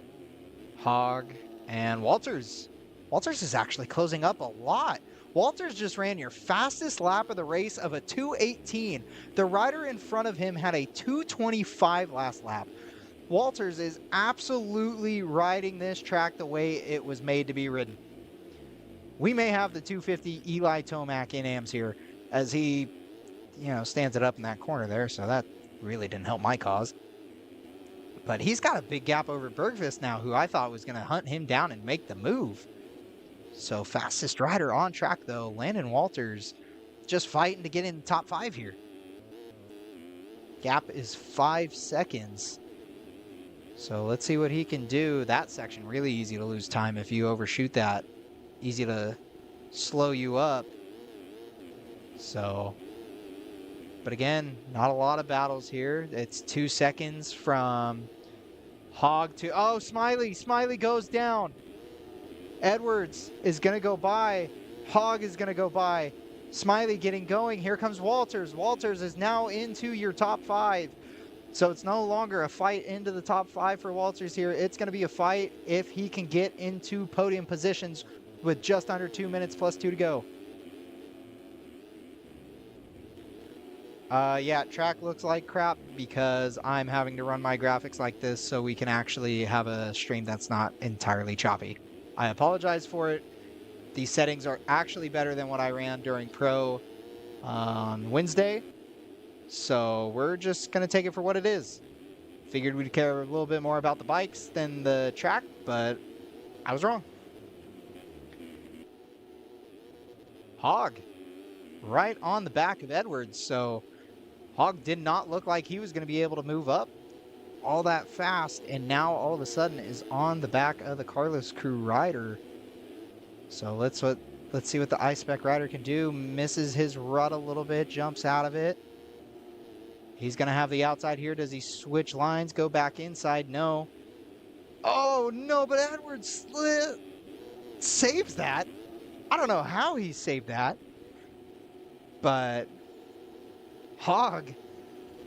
Hogg, and Walters. Walters is actually closing up a lot. Walters just ran your fastest lap of the race of a 2:18. The rider in front of him had a 2:25 last lap. Walters is absolutely riding this track the way it was made to be ridden. We may have the 250 Eli Tomac in AMS here as he, stands it up in that corner there. So that really didn't help my cause. But he's got a big gap over Bergqvist now, who I thought was going to hunt him down and make the move. So fastest rider on track, though, Landon Walters, just fighting to get in the top 5 here. Gap is 5 seconds. So let's see what he can do. That section, really easy to lose time if you overshoot that. Easy to slow you up. So, but again, not a lot of battles here. It's 2 seconds from Hogg to, oh, Smiley goes down. Edwards is going to go by. Hogg is going to go by. Smiley getting going. Here comes Walters. Walters is now into your top 5. So it's no longer a fight into the top 5 for Walters here. It's going to be a fight if he can get into podium positions with just under 2 minutes plus 2 to go. Yeah, track looks like crap because I'm having to run my graphics like this so we can actually have a stream that's not entirely choppy. I apologize for it. These settings are actually better than what I ran during Pro on Wednesday. So we're just going to take it for what it is. Figured we'd care a little bit more about the bikes than the track, but I was wrong. Hogg, right on the back of Edwards. So Hogg did not look like he was going to be able to move up all that fast, and now all of a sudden is on the back of the Carlos Crew rider. So let's see what the iSpec rider can do. Misses his rut a little bit, jumps out of it. He's going to have the outside here. Does he switch lines, go back inside? No. Oh, no, but Edwards saves that. I don't know how he saved that. But Hogg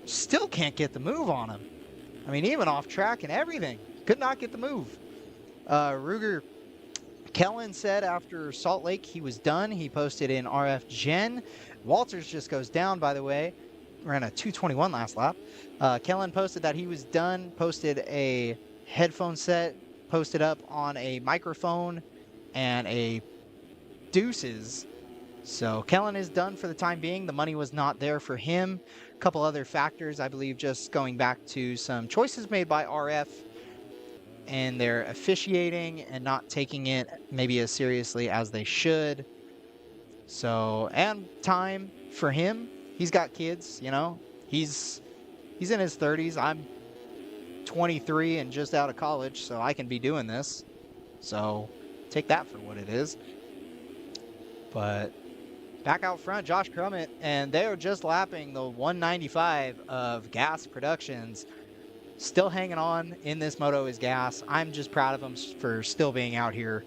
still can't get the move on him. I mean, even off track and everything. Could not get the move. Ruger Kellen said after Salt Lake he was done. He posted in RF Gen. Walters just goes down, by the way. Ran a 2:21 last lap. Kellen posted that he was done. Posted a headphone set. Posted up on a microphone and a deuces. So Kellen is done for the time being. The money was not there for him. A couple other factors, I believe, just going back to some choices made by RF and their officiating and not taking it maybe as seriously as they should. So, and time for him. He's got kids, He's in his 30s. I'm 23 and just out of college, so I can be doing this. So take that for what it is. But back out front, Josh Crummett, and they're just lapping the 195 of Gas Productions. Still hanging on in this Moto is Gas. I'm just proud of them for still being out here.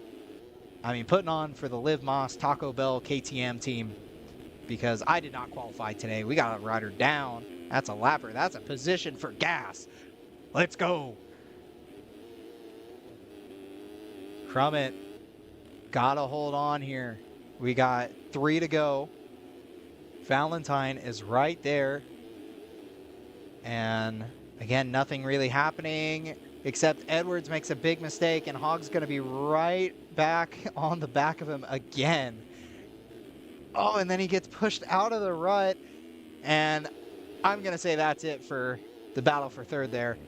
I mean, putting on for the Liv Moss Taco Bell KTM team, because I did not qualify today. We got a rider down. That's a lapper. That's a position for Gas. Let's go. Crummett, gotta hold on here. We got 3 to go. Valentine is right there. And again, nothing really happening except Edwards makes a big mistake and Hogg's going to be right back on the back of him again. Oh, and then he gets pushed out of the rut. And I'm going to say that's it for the battle for third there.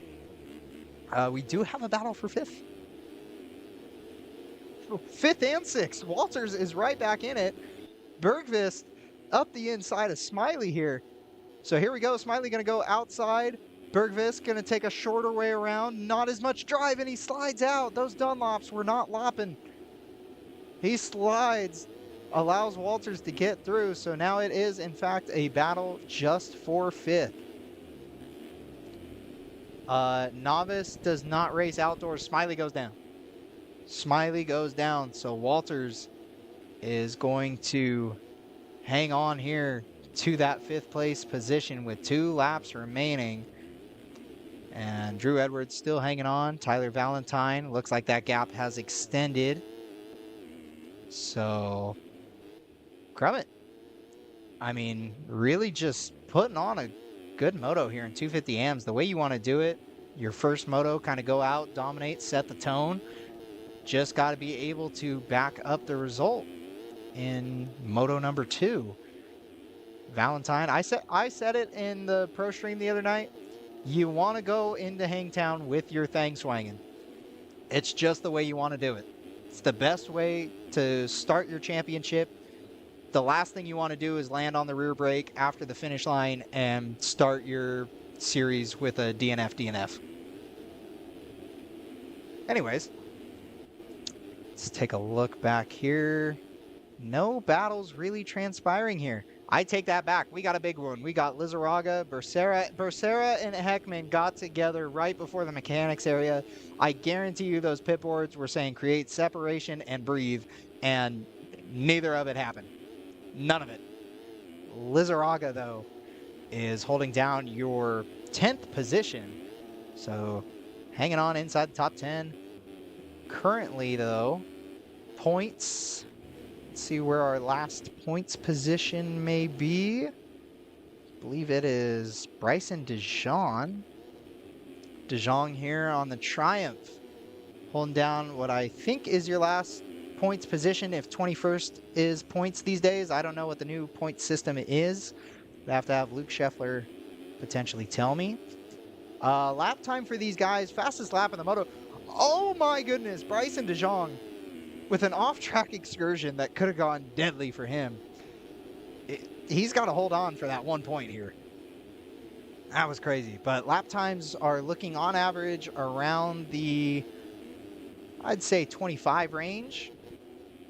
We do have a battle for fifth. Fifth and sixth. Walters is right back in it. Bergqvist up the inside of Smiley here. So here we go. Smiley going to go outside. Bergqvist going to take a shorter way around. Not as much drive, and he slides out. Those Dunlops were not lopping. He slides. allows Walters to get through. So now it is, in fact, a battle just for 5th. Novice does not race outdoors. Smiley goes down. Smiley goes down. So Walters is going to hang on here to that 5th place position with 2 laps remaining. And Drew Edwards still hanging on. Tyler Valentine, looks like that gap has extended. So, Crummett, I mean, really just putting on a good moto here in 250 AMs. The way you want to do it, your first moto, kind of go out, dominate, set the tone. Just got to be able to back up the result in moto number 2. Valentine, I said it in the pro stream the other night. You want to go into Hangtown with your thing swinging. It's just the way you want to do it. It's the best way to start your championship. The last thing you want to do is land on the rear brake after the finish line and start your series with a DNF. Anyways, let's take a look back here. No battles really transpiring here. I take that back. We got a big one. We got Lizarraga, Becerra, and Heckman got together right before the mechanics area. I guarantee you those pit boards were saying create separation and breathe, and neither of it happened. None of it. Lizarraga, though, is holding down your 10th position. So hanging on inside the top 10. Currently, though, points. Let's see where our last points position may be. I believe it is Bryson DeJong. DeJong here on the Triumph, holding down what I think is your last points position. If 21st is points these days, I don't know what the new point system is. I have to have Luke Scheffler potentially tell me. Lap time for these guys, fastest lap in the moto. Oh my goodness, Bryson DeJong with an off-track excursion that could have gone deadly for him. He's got to hold on for that 1 point here. That was crazy. But lap times are looking on average around the, I'd say 25 range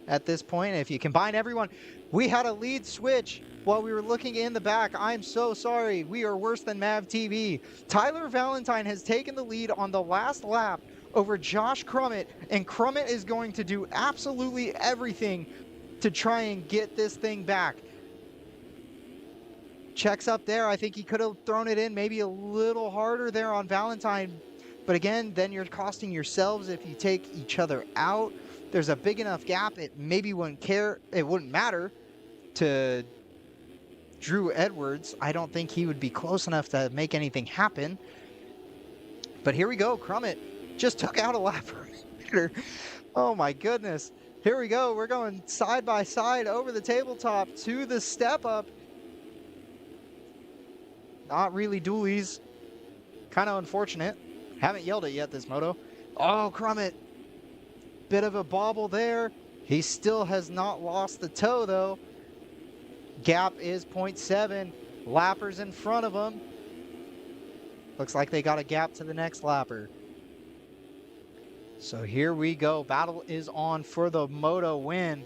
at this point. If you combine everyone, we had a lead switch while we were looking in the back. I'm so sorry. We are worse than Mav TV. Tyler Valentine has taken the lead on the last lap over Josh Crummett, and Crummett is going to do absolutely everything to try and get this thing back. Checks up there. I think he could have thrown it in maybe a little harder there on Valentine, but again, then you're costing yourselves if you take each other out. There's a big enough gap, it maybe wouldn't matter to Drew Edwards. I don't think he would be close enough to make anything happen. But here we go, Crummett just took out a lap leader. Oh my goodness. Here we go. We're going side by side over the tabletop to the step up. Not really dualies. Kind of unfortunate. Haven't yelled it yet this moto. Oh, Crummett. Bit of a bobble there. He still has not lost the toe though. Gap is 0.7. Lappers in front of him. Looks like they got a gap to the next lapper. So here we go. Battle is on for the moto win.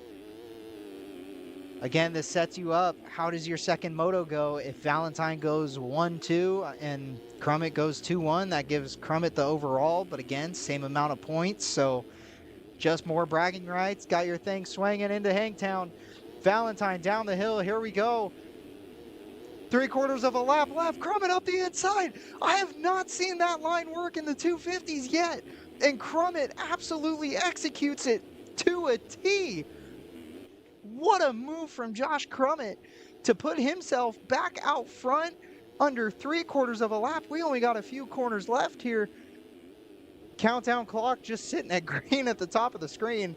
Again, this sets you up. How does your second moto go? If Valentine goes 1-2 and Crummett goes 2-1, that gives Crummett the overall. But again, same amount of points. So just more bragging rights. Got your thing swinging into Hangtown. Valentine down the hill. Here we go. 3/4 of a lap left. Crummett up the inside. I have not seen that line work in the 250s yet. And Crummett absolutely executes it to a T. What a move from Josh Crummett to put himself back out front under 3/4 of a lap. We only got a few corners left here. Countdown clock just sitting at green at the top of the screen.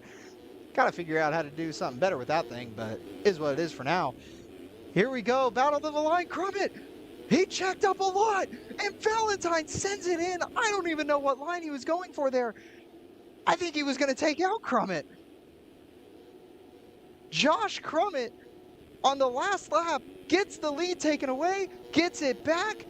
Got to figure out how to do something better with that thing, but is what it is for now. Here we go, battle to the line. Crummett, he checked up a lot, and Valentine sends it in. I don't even know what line he was going for there. I think he was going to take out Crummett. Josh Crummett on the last lap gets the lead taken away, gets it back.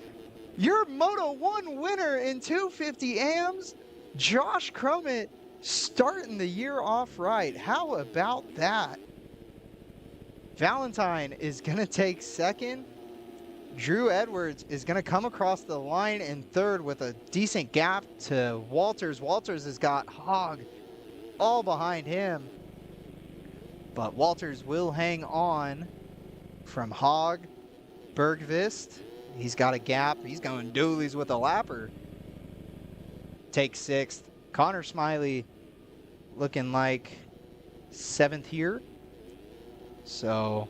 Your Moto 1 winner in 250 AMs, Josh Crummett, starting the year off right. How about that? Valentine is going to take second. Drew Edwards is going to come across the line in third with a decent gap to Walters. Walters has got Hogg all behind him. But Walters will hang on from Hogg. Bergvist, he's got a gap. He's going doolies with a lapper. Takes sixth. Connor Smiley looking like seventh here. So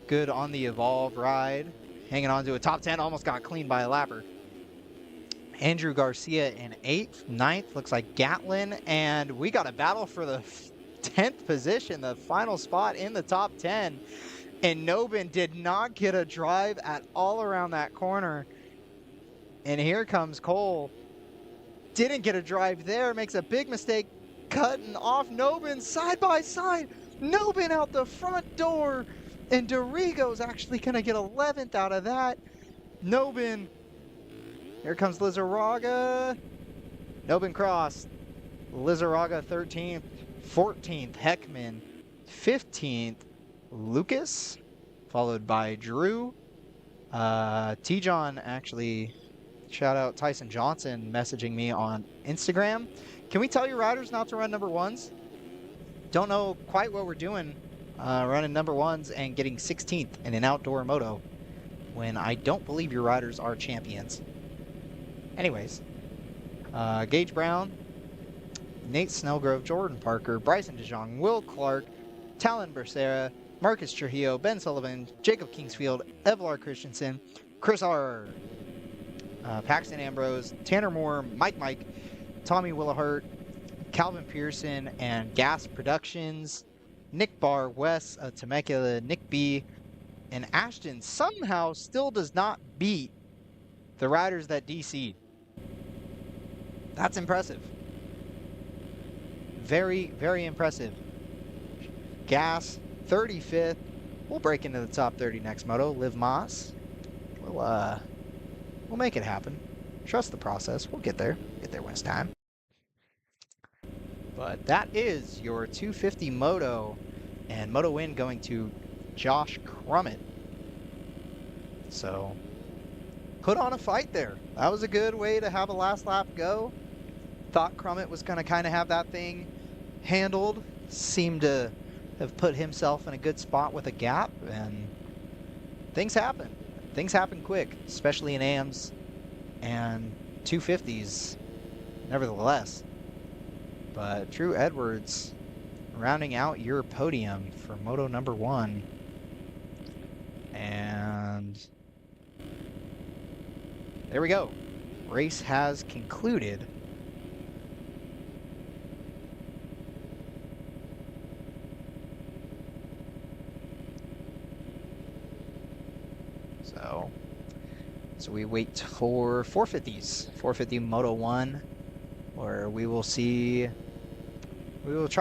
good on the Evolve ride. Hanging on to a top 10. Almost got cleaned by a lapper. Andrew Garcia in 8th. 9th looks like Gatlin. And we got a battle for the 10th position. The final spot in the top 10. And Nobin did not get a drive at all around that corner. And here comes Cole. Didn't get a drive there. Makes a big mistake. Cutting off Nobin side by side. Nobin out the front door. And Dorigo's actually going to get 11th out of that. Nobin. Here comes Lizarraga. Nobin crossed. Lizarraga 13th. 14th, Heckman. 15th, Lucas. Followed by Drew. T-John actually, shout out Tyson Johnson messaging me on Instagram. Can we tell your riders not to run number ones? Don't know quite what we're doing. Running number ones and getting 16th in an outdoor moto when I don't believe your riders are champions. Anyways, Gage Brown, Nate Snellgrove, Jordan Parker, Bryson DeJong, Will Clark, Talon Becerra, Marcus Trujillo, Ben Sullivan, Jacob Kingsfield, Evelar Christensen, Chris R., Paxton Ambrose, Tanner Moore, Mike, Tommy Willehart, Calvin Pearson, and Gas Productions, Nick Barr, Wes Temecula, Nick B, and Ashton somehow still does not beat the riders that DC'd. That's impressive. Very, very impressive. Gas, 35th. We'll break into the top 30 next moto. Liv Moss. We'll make it happen. Trust the process. We'll get there. Get there when it's time. But that is your 250 moto, and moto win going to Josh Crummett. So put on a fight there. That was a good way to have a last lap go. Thought Crummett was going to kind of have that thing handled. Seemed to have put himself in a good spot with a gap, and things happen. Things happen quick, especially in AMs and 250s nevertheless. But Drew Edwards rounding out your podium for moto number 1. And there we go. Race has concluded. So we wait for 450s. 450 Moto 1, where we will try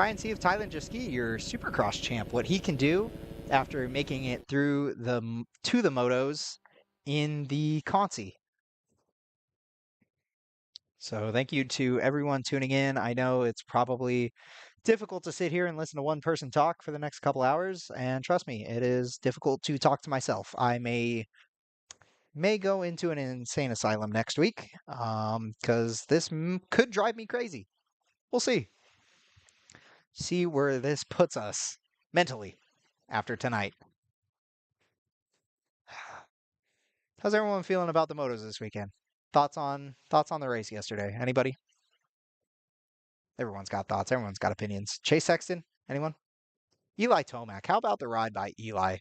and see if Tylen Jaski, your Supercross champ, what he can do after making it through to the motos in the Consi. So thank you to everyone tuning in. I know it's probably difficult to sit here and listen to one person talk for the next couple hours, and trust me, it is difficult to talk to myself. I may go into an insane asylum next week, because this could drive me crazy. We'll see. See where this puts us mentally after tonight. How's everyone feeling about the motos this weekend? Thoughts on the race yesterday? Anybody? Everyone's got thoughts. Everyone's got opinions. Chase Sexton? Anyone? Eli Tomac. How about the ride by Eli?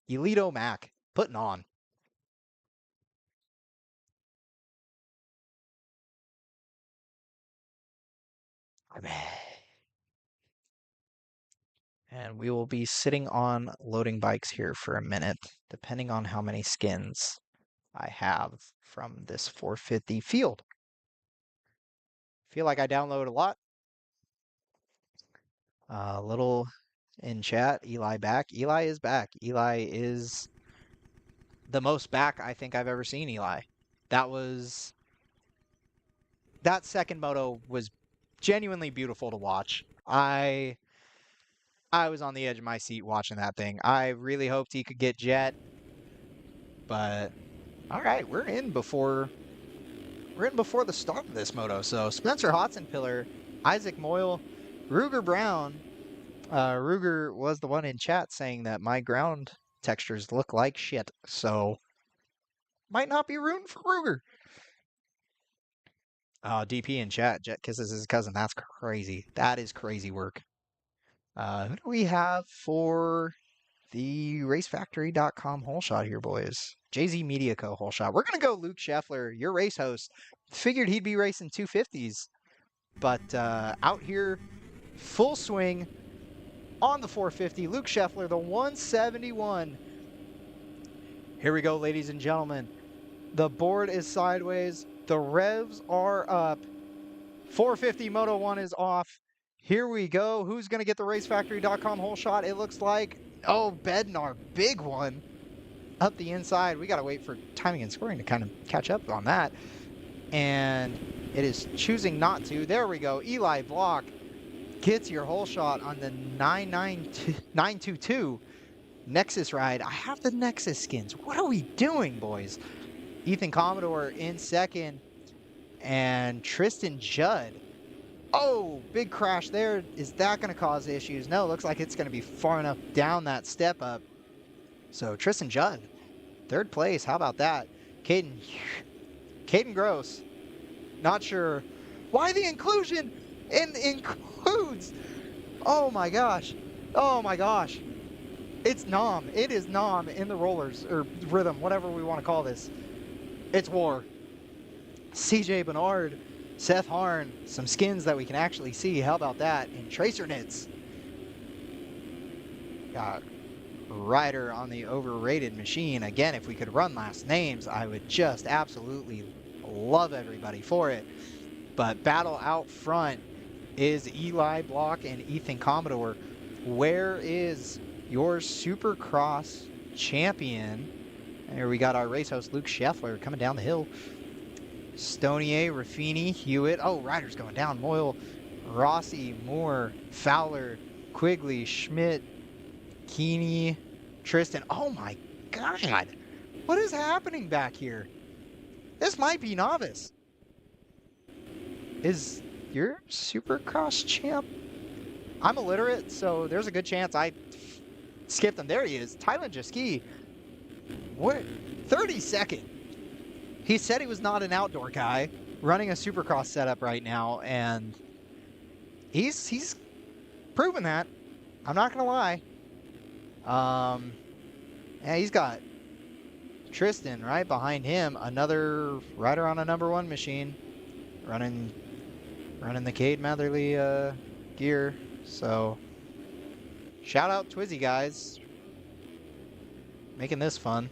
Elito Mac. Putting on. And we will be sitting on loading bikes here for a minute, depending on how many skins I have from this 450 field. Feel like I download a lot. A little in chat, Eli back. Eli is back. Eli is the most back I think I've ever seen Eli. That second moto was genuinely beautiful to watch. I I was on the edge of my seat watching that thing. I really hoped he could get Jet, but all right, we're in before the start of this moto. So Spencer Hotzenpiller, Isaac Moyle, Ruger Brown. Ruger was the one in chat saying that my ground textures look like shit, so might not be rooting for Ruger. DP in chat, Jet kisses his cousin. That's crazy. That is crazy work. Who do we have for the racefactory.com hole shot here, boys? JZ Media Co. hole shot. We're going to go Luke Scheffler, your race host. Figured he'd be racing 250s, but out here, full swing on the 450. Luke Scheffler, the 171. Here we go, ladies and gentlemen. The board is sideways. The revs are up. 450 Moto 1 is off. Here we go. Who's going to get the racefactory.com hole shot? It looks like, oh, Bednar, big one. Up the inside. We got to wait for timing and scoring to kind of catch up on that. And it is choosing not to. There we go. Eli Block gets your hole shot on the 922 Nexus ride. I have the Nexus skins. What are we doing, boys? Ethan Commodore in second. And Tristan Judd. Oh, big crash there. Is that going to cause issues? No, looks like it's going to be far enough down that step up. So Tristan Judd, third place. How about that? Caden Gross. Not sure why the inclusion includes. Oh my gosh. Oh my gosh. It's Nom. It is Nom in the rollers or rhythm, whatever we want to call this. It's war. CJ Bernard, Seth Harn, some skins that we can actually see. How about that? And Tracer Knits. Got Ryder on the overrated machine. Again, if we could run last names, I would just absolutely love everybody for it. But battle out front is Eli Block and Ethan Commodore. Where is your Supercross champion? And here we got our race host, Luke Scheffler, coming down the hill. Stonier, Raffini, Hewitt. Oh, Ryder's going down. Moyle, Rossi, Moore, Fowler, Quigley, Schmidt, Keeney, Tristan. Oh my God. What is happening back here? This might be novice. Is your Supercross champ? I'm illiterate, so there's a good chance I skipped him. There he is. Tyler Jaski. What? 32nd. He said he was not an outdoor guy, running a Supercross setup right now, and he's proven that. I'm not gonna lie. Yeah, he's got Tristan right behind him, another rider on a #1 machine, running the Cade Matherly gear. So shout out Twizzy guys, making this fun.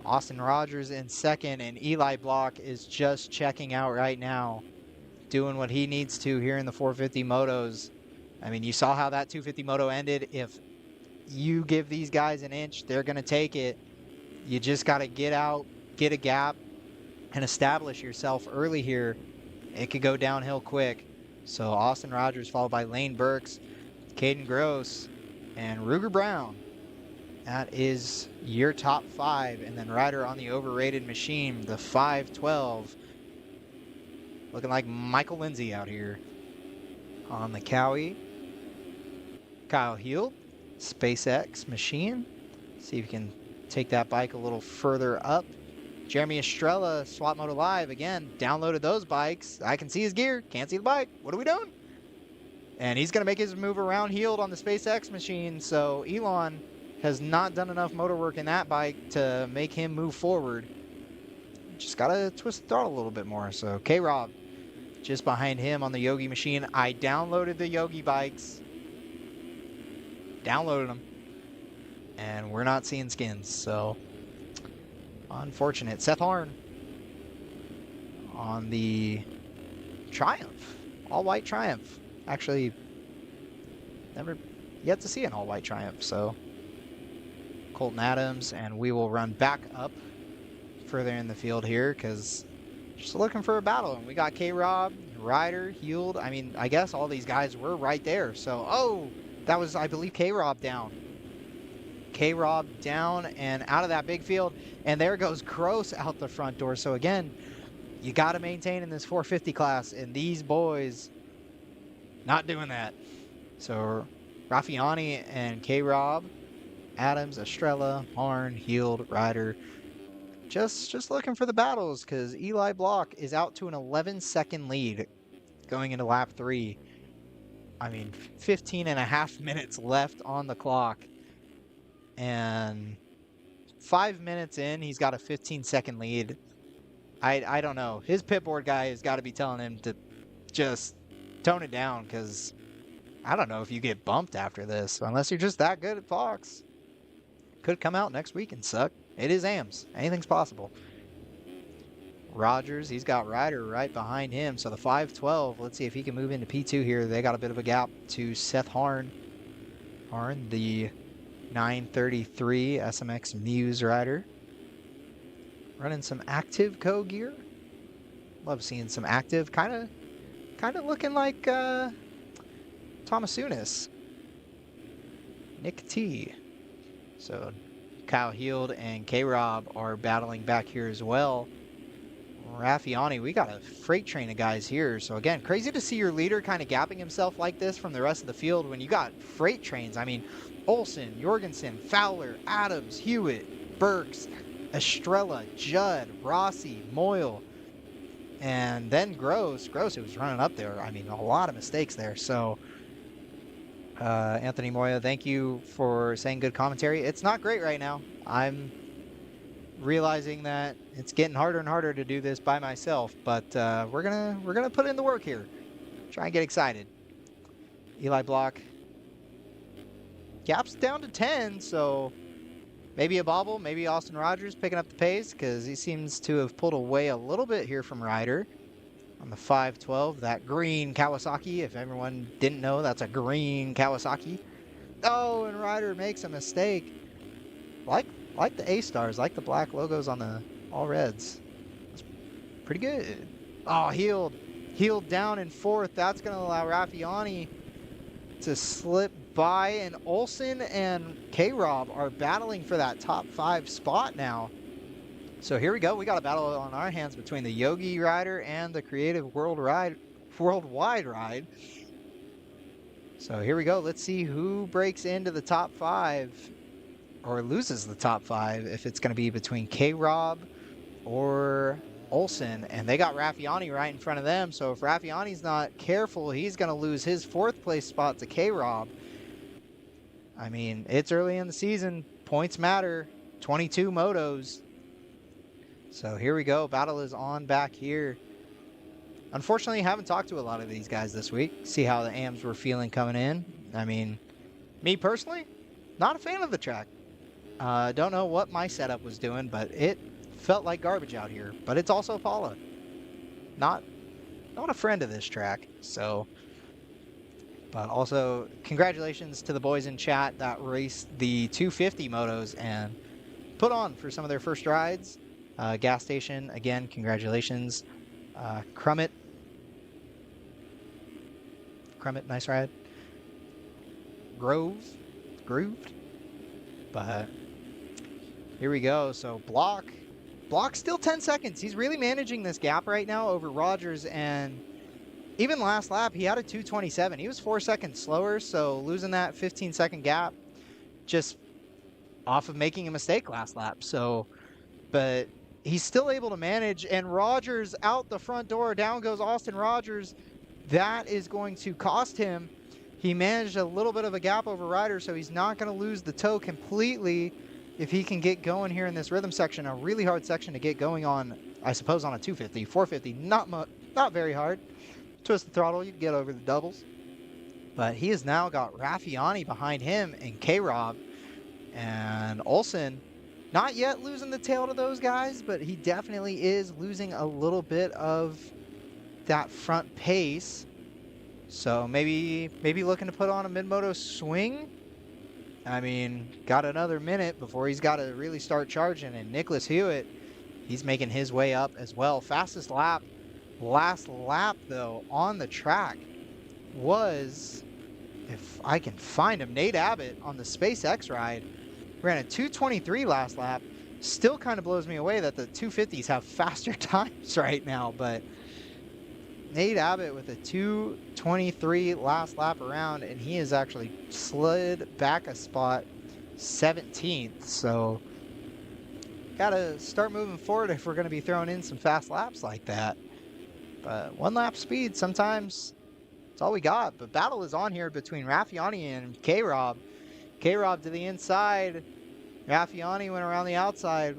Austin Rogers in second, and Eli Block is just checking out right now, doing what he needs to here in the 450 motos. I mean, you saw how that 250 moto ended. If you give these guys an inch, they're going to take it. You just got to get out, get a gap, and establish yourself early here. It could go downhill quick. So Austin Rogers followed by Lane Burks, Caden Gross, and Ruger Brown. That is your top 5. And then Ryder on the overrated machine, the 512. Looking like Michael Lindsay out here. On the Cowie, Kyle Heald, SpaceX machine. See if you can take that bike a little further up. Jeremy Estrella, Swap Moto Live, again, downloaded those bikes. I can see his gear, can't see the bike. What are we doing? And he's going to make his move around Heald on the SpaceX machine. So Elon has not done enough motor work in that bike to make him move forward. Just got to twist the throttle a little bit more. So K-Rob just behind him on the Yogi machine. I downloaded the Yogi bikes. Downloaded them. And we're not seeing skins. So unfortunate. Seth Harn on the Triumph. All-white Triumph. Actually, never yet to see an all-white Triumph. So Colton Adams, and we will run back up further in the field here because just looking for a battle. And we got K-Rob, Ryder, Heald. I mean, I guess all these guys were right there. So, oh, that was, I believe, K-Rob down. K-Rob down and out of that big field. And there goes Gross out the front door. So again, you got to maintain in this 450 class. And these boys not doing that. So Raffiani and K-Rob, Adams, Estrella, Harn, Heald, Ryder, just looking for the battles because Eli Block is out to an 11-second lead going into lap 3. I mean, 15 and a half minutes left on the clock. And 5 minutes in, he's got a 15-second lead. I don't know. His pit board guy has got to be telling him to just tone it down because I don't know if you get bumped after this unless you're just that good at Fox. Could come out next week and suck. It is AMS. Anything's possible. Rogers, he's got Ryder right behind him. So the 512, let's see if he can move into P2 here. They got a bit of a gap to Seth Harn. Harn, the 933 SMX Muse rider. Running some active gear. Love seeing some active. Kind of looking like Thomas Nick T. So Kyle Heald and K-Rob are battling back here as well. Raffiani, we got a freight train of guys here. So again, crazy to see your leader kind of gapping himself like this from the rest of the field when you got freight trains. I mean, Olsen, Jorgensen, Fowler, Adams, Hewitt, Burks, Estrella, Judd, Rossi, Moyle, and then Gross, who was running up there. I mean, a lot of mistakes there. So Anthony Moya, thank you for saying good commentary. It's not great right now. I'm realizing that it's getting harder and harder to do this by myself, but we're gonna put in the work here. Try and get excited. Eli Block gaps down to 10, so maybe a bobble, maybe Austin Rogers picking up the pace because he seems to have pulled away a little bit here from Ryder on the 512. That green Kawasaki, if everyone didn't know, that's a green Kawasaki. Oh, and Ryder makes a mistake. Like the A-stars, like the black logos on the all reds. That's pretty good. Oh, Heald down in 4th. That's going to allow Raffiani to slip by, and Olsen and K-Rob are battling for that top 5 spot now. So here we go. We got a battle on our hands between the Yogi rider and the Creative Worldwide ride. So here we go. Let's see who breaks into the top 5 or loses the top 5, if it's going to be between K-Rob or Olsen. And they got Raffiani right in front of them. So if Raffiani's not careful, he's going to lose his 4th place spot to K-Rob. I mean, it's early in the season. Points matter. 22 motos. So here we go. Battle is on back here. Unfortunately, haven't talked to a lot of these guys this week. See how the AMs were feeling coming in. I mean, me personally, not a fan of the track. Don't know what my setup was doing, but it felt like garbage out here. But it's also Paula. Not a friend of this track. So, but also congratulations to the boys in chat that raced the 250 motos and put on for some of their first rides. Gas station, again, congratulations. Crummett, nice ride. Grooved. But here we go. So Block still 10 seconds. He's really managing this gap right now over Rogers, and even last lap he had a 227. He was 4 seconds slower, so losing that 15-second gap just off of making a mistake last lap. So, but he's still able to manage, and Rogers out the front door. Down goes Austin Rogers. That is going to cost him. He managed a little bit of a gap over Ryder, so he's not going to lose the toe completely if he can get going here in this rhythm section. A really hard section to get going on, I suppose, on a 250. 450, not very hard. Twist the throttle, you can get over the doubles. But he has now got Raffiani behind him and K-Rob. And Olsen, not yet losing the tail to those guys, but he definitely is losing a little bit of that front pace. So maybe looking to put on a mid-moto swing. I mean, got another minute before he's got to really start charging. And Nicholas Hewitt, he's making his way up as well. Fastest lap, last lap though, on the track was if I can find him. Nate Abbott on the SpaceX ride ran a 2:23 last lap. Still kind of blows me away that the 250s have faster times right now, but Nate Abbott with a 2:23 last lap around, and he has actually slid back a spot, 17th. So gotta start moving forward if we're going to be throwing in some fast laps like that. But one lap speed, sometimes it's all we got. But battle is on here between Raffiani and K-Rob. K-Rob to the inside. Raffiani went around the outside.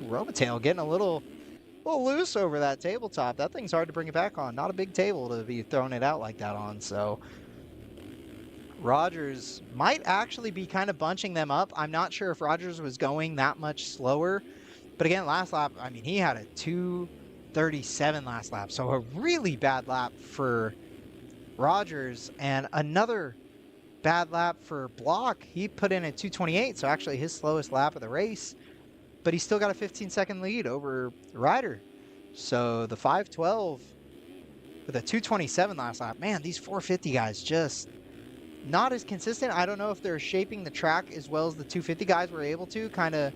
Robitail getting a little loose over that tabletop. That thing's hard to bring it back on. Not a big table to be throwing it out like that on. So Rogers might actually be kind of bunching them up. I'm not sure if Rogers was going that much slower. But again, last lap, I mean, he had a 2:37 last lap. So a really bad lap for Rogers. And another bad lap for Block. He put in a 2:28, so actually his slowest lap of the race, but he still got a 15-second lead over Ryder. So the 5:12 with a 2:27 last lap. Man, these 450 guys just not as consistent. I don't know if they're shaping the track as well as the 250 guys were able to, kind of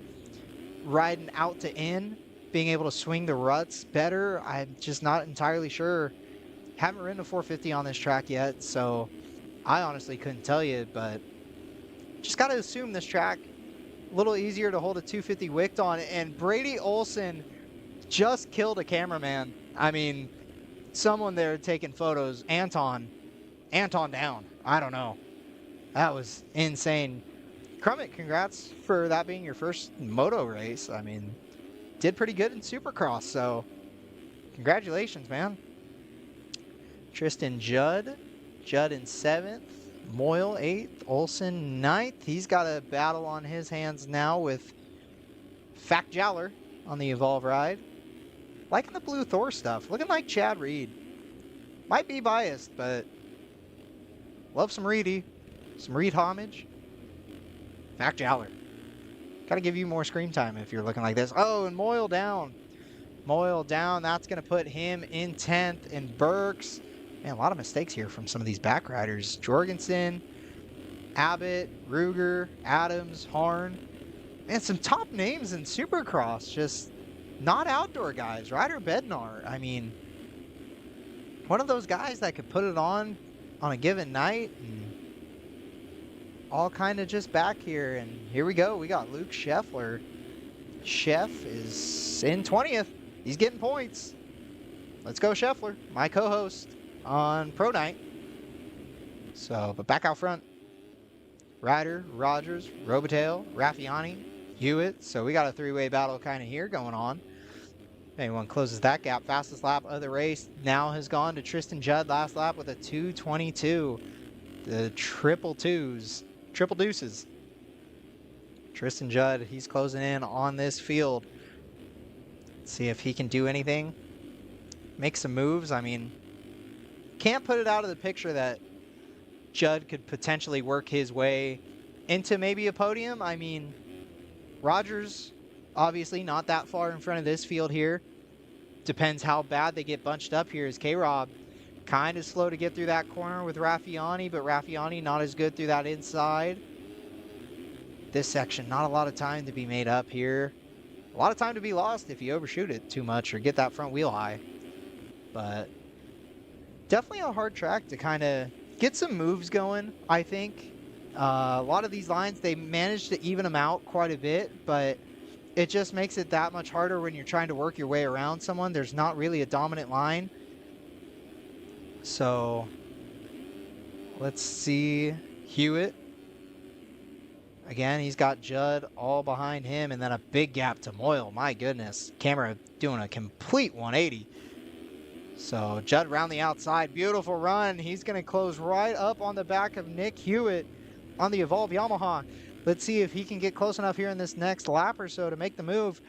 riding out to in, being able to swing the ruts better. I'm just not entirely sure. Haven't ridden a 450 on this track yet, so I honestly couldn't tell you, but just got to assume this track a little easier to hold a 250 wicked on. And Brady Olson just killed a cameraman. I mean, someone there taking photos. Anton down. I don't know. That was insane. Crummett, congrats for that being your first moto race. I mean, did pretty good in Supercross, so congratulations, man. Tristan Judd in 7th, Moyle 8th, Olson 9th. He's got a battle on his hands now with Fact Jowler on the Evolve ride. Liking the Blue Thor stuff. Looking like Chad Reed. Might be biased, but love some Reedy. Some Reed homage. Fact Jowler. Gotta give you more screen time if you're looking like this. Oh, and Moyle down. Moyle down. That's going to put him in 10th. And Burks. Man, a lot of mistakes here from some of these back riders. Jorgensen, Abbott, Ruger, Adams, Harn. And some top names in Supercross. Just not outdoor guys. Ryder Bednar. I mean, one of those guys that could put it on a given night. And all kind of just back here. And here we go. We got Luke Scheffler. Chef is in 20th. He's getting points. Let's go, Scheffler. My co-host on Pro Night. So, but back out front, Ryder, Rogers, Robitaille, Raffiani, Hewitt. So we got a three-way battle kind of here going on. If anyone closes that gap, fastest lap of the race now has gone to Tristan Judd last lap with a 2:22. The triple deuces. Tristan Judd, he's closing in on this field. Let's see if he can do anything. Make some moves. I mean, can't put it out of the picture that Judd could potentially work his way into maybe a podium. I mean, Rogers, obviously not that far in front of this field here. Depends how bad they get bunched up here. As K-Rob kind of slow to get through that corner with Raffiani, but Raffiani not as good through that inside. This section, not a lot of time to be made up here. A lot of time to be lost if you overshoot it too much or get that front wheel high. But definitely a hard track to kind of get some moves going, I think. A lot of these lines, they managed to even them out quite a bit, but it just makes it that much harder when you're trying to work your way around someone. There's not really a dominant line. So let's see. Hewitt. Again, he's got Judd all behind him, and then a big gap to Moyle. My goodness. Camera doing a complete 180. So Judd round the outside. Beautiful run. He's going to close right up on the back of Nick Hewitt on the Evolve Yamaha. Let's see if he can get close enough here in this next lap or so to make the move.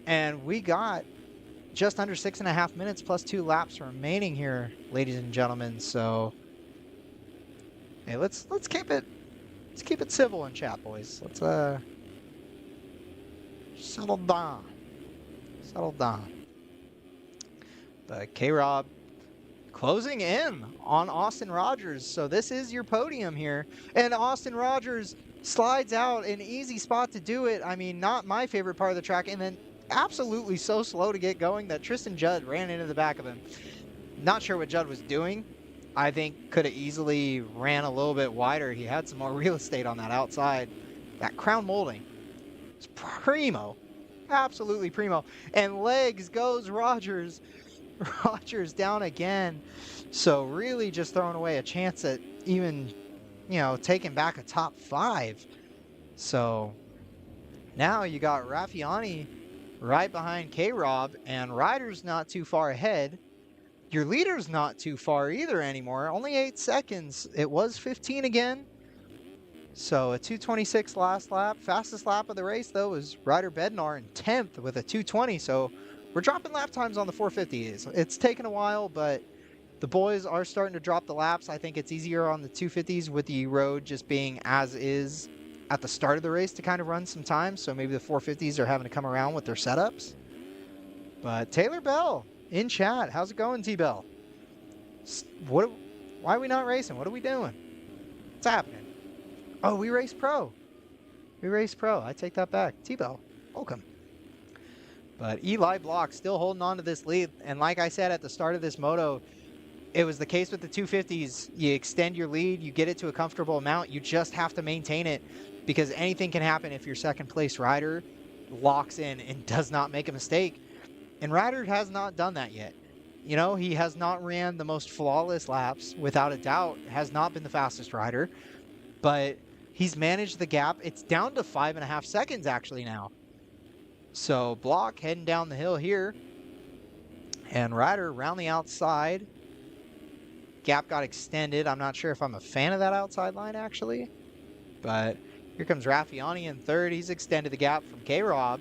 And we got just under 6.5 minutes plus 2 laps remaining here, ladies and gentlemen. So hey, let's keep it civil in chat, boys. Let's settle down. But K-Rob closing in on Austin Rogers. So this is your podium here. And Austin Rogers slides out an easy spot to do it. I mean, not my favorite part of the track. And then absolutely so slow to get going that Tristan Judd ran into the back of him. Not sure what Judd was doing. I think could have easily ran a little bit wider. He had some more real estate on that outside. That crown molding is primo. Absolutely primo. And legs goes Rogers. Rogers down again. So really just throwing away a chance at even, taking back a top 5. So now you got Raffiani right behind K-Rob, and Ryder's not too far ahead. Your leader's not too far either anymore. Only 8 seconds. It was 15 again. So a 2:26 last lap. Fastest lap of the race, though, was Ryder Bednar in 10th with a 2:20. So we're dropping lap times on the 450s. It's taken a while, but the boys are starting to drop the laps. I think it's easier on the 250s with the road just being as is at the start of the race to kind of run some time. So maybe the 450s are having to come around with their setups. But Taylor Bell in chat. How's it going, T-Bell? Why are we not racing? What are we doing? What's happening? Oh, we race pro. We race pro. I take that back. T-Bell, welcome. But Eli Block still holding on to this lead. And like I said at the start of this moto, it was the case with the 250s. You extend your lead, you get it to a comfortable amount. You just have to maintain it because anything can happen if your second place rider locks in and does not make a mistake. And Ryder has not done that yet. He has not ran the most flawless laps, without a doubt, has not been the fastest rider, but he's managed the gap. It's down to 5.5 seconds actually now. So Block heading down the hill here, and Ryder around the outside. Gap got extended. I'm not sure if I'm a fan of that outside line actually, but here comes Raffiani in third. He's extended the gap from K-Rob.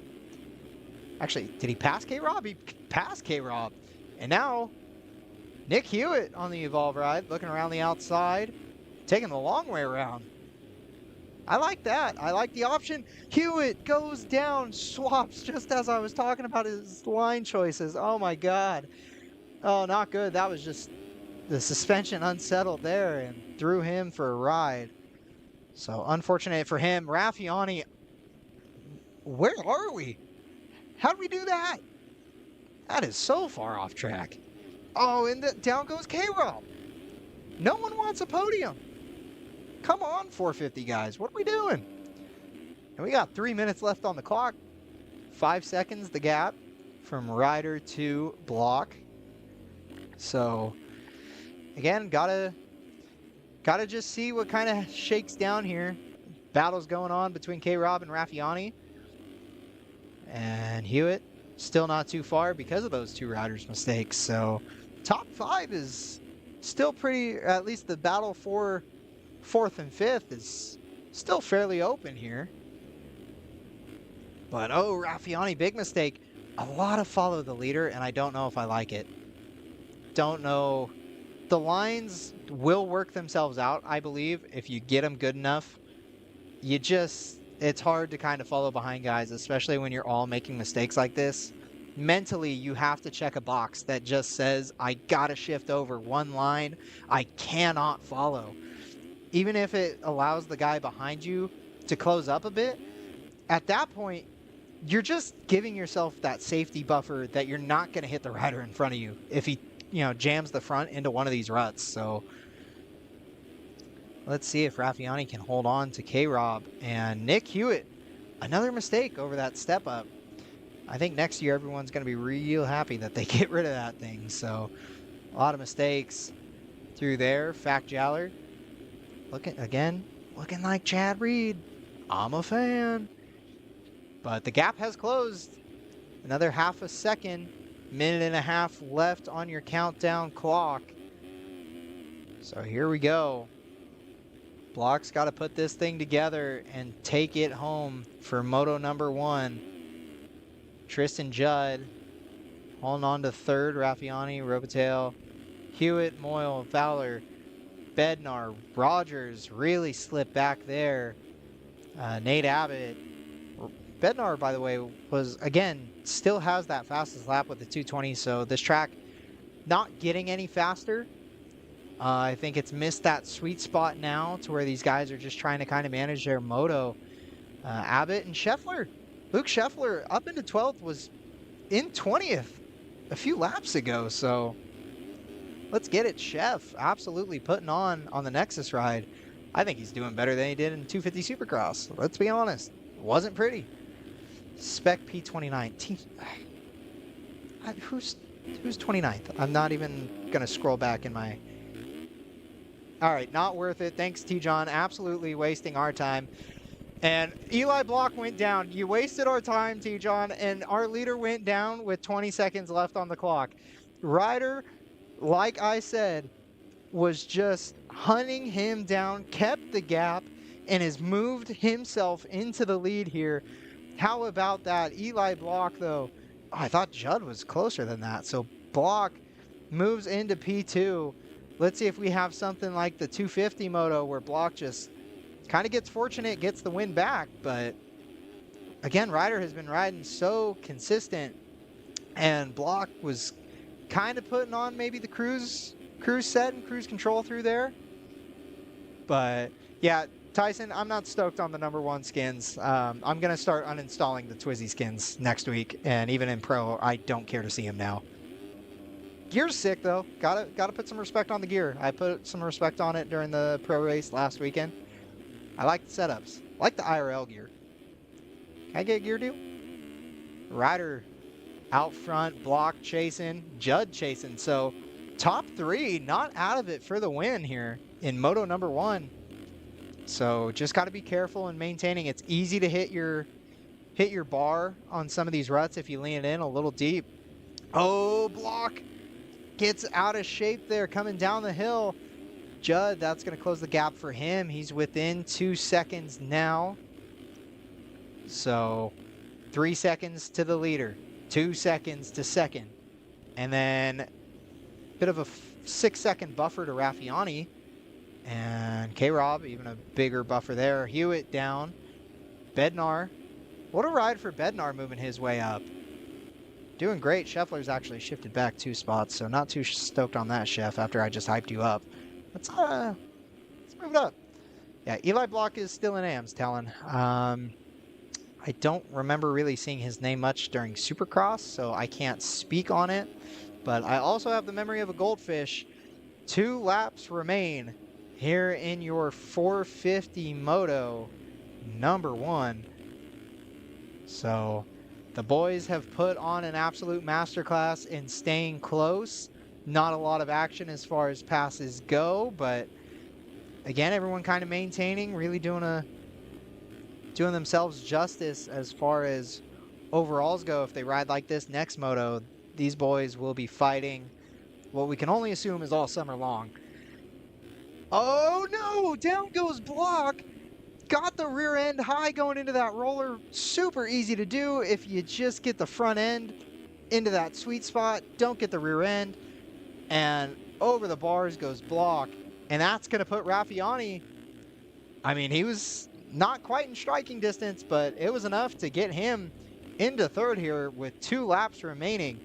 Actually, did he pass K-Rob? He passed K-Rob. And now, Nick Hewitt on the Evolve ride, looking around the outside, taking the long way around. I like that. I like the option. Hewitt goes down, swaps just as I was talking about his line choices. Oh my God. Oh, not good. That was just the suspension unsettled there and threw him for a ride. So unfortunate for him. Raffiani, where are we? How did we do that? That is so far off track. Oh, and down goes K-Rob. No one wants a podium. Come on, 450 guys. What are we doing? And we got 3 minutes left on the clock. 5 seconds the gap from Ryder to Block. So, again, gotta just see what kind of shakes down here. Battle's going on between K-Rob and Raffiani. And Hewitt still not too far because of those two riders' mistakes. So top 5 is still pretty, at least the battle for 4th and 5th is still fairly open here. But oh, Raffiani, big mistake. A lot of follow the leader, and I don't know if I like it. Don't know. The lines will work themselves out, I believe, if you get them good enough. It's hard to kind of follow behind guys, especially when you're all making mistakes like this. Mentally, you have to check a box that just says, I gotta shift over one line. I cannot follow. Even if it allows the guy behind you to close up a bit, at that point, you're just giving yourself that safety buffer that you're not going to hit the rider in front of you if he, jams the front into one of these ruts. So let's see if Raffiani can hold on to K-Rob. And Nick Hewitt, another mistake over that step up. I think next year everyone's going to be real happy that they get rid of that thing. So a lot of mistakes through there. Fact Jaller, looking like Chad Reed. I'm a fan. But the gap has closed. Another half a second. Minute and a half left on your countdown clock. So here we go. Block's got to put this thing together and take it home for Moto number 1. Tristan Judd holding on to third. Raffiani, Robitaille, Hewitt, Moyle, Fowler, Bednar, Rogers really slipped back there. Nate Abbott. Bednar, by the way, still has that fastest lap with the 220, so this track not getting any faster. I think it's missed that sweet spot now to where these guys are just trying to kind of manage their moto. Abbott and Scheffler. Luke Scheffler up into 12th was in 20th a few laps ago. So let's get it. Chef absolutely putting on the Nexus ride. I think he's doing better than he did in 250 Supercross. Let's be honest. It wasn't pretty. Spec P29. Who's 29th? I'm not even going to scroll back in my... All right, not worth it. Thanks, T-John. Absolutely wasting our time. And Eli Block went down. You wasted our time, T-John, and our leader went down with 20 seconds left on the clock. Ryder, like I said, was just hunting him down, kept the gap, and has moved himself into the lead here. How about that? Eli Block, though. Oh, I thought Judd was closer than that. So Block moves into P2. Let's see if we have something like the 250 moto where Block just kind of gets fortunate, gets the win back. But again, Ryder has been riding so consistent, and Block was kind of putting on maybe the cruise set and cruise control through there. But yeah, Tyson, I'm not stoked on the #1 skins. I'm going to start uninstalling the Twizy skins next week, and even in Pro, I don't care to see them now. Gear's sick though. Gotta put some respect on the gear. I put some respect on it during the Pro race last weekend. I like the setups. I like the IRL gear. Can I get a gear deal? Ryder out front, Block chasing, Judd chasing. So top 3 not out of it for the win here in Moto #1. So just got to be careful in maintaining. It's easy to hit your bar on some of these ruts if you lean it in a little deep. Oh, Block gets out of shape there coming down the hill. Judd, that's going to close the gap for him. He's within 2 seconds now. So 3 seconds to the leader, 2 seconds to second. And then a bit of a 6-second buffer to Raffiani. And K-Rob, even a bigger buffer there. Hewitt down. Bednar. What a ride for Bednar moving his way up. Doing great. Scheffler's actually shifted back 2 spots, so not too stoked on that, Chef, after I just hyped you up. Let's move it up. Yeah, Eli Block is still in AMS, Talon. I don't remember really seeing his name much during Supercross, so I can't speak on it. But I also have the memory of a goldfish. 2 laps remain here in your 450 Moto #1. So the boys have put on an absolute masterclass in staying close. Not a lot of action as far as passes go, but again, everyone kind of maintaining, really doing themselves justice as far as overalls go. If they ride like this next moto, these boys will be fighting what we can only assume is all summer long. Oh no, down goes Block. Got the rear end high going into that roller. Super easy to do if you just get the front end into that sweet spot. Don't get the rear end. And over the bars goes Block. And that's going to put Raffiani. I mean, he was not quite in striking distance, but it was enough to get him into 3rd here with 2 laps remaining.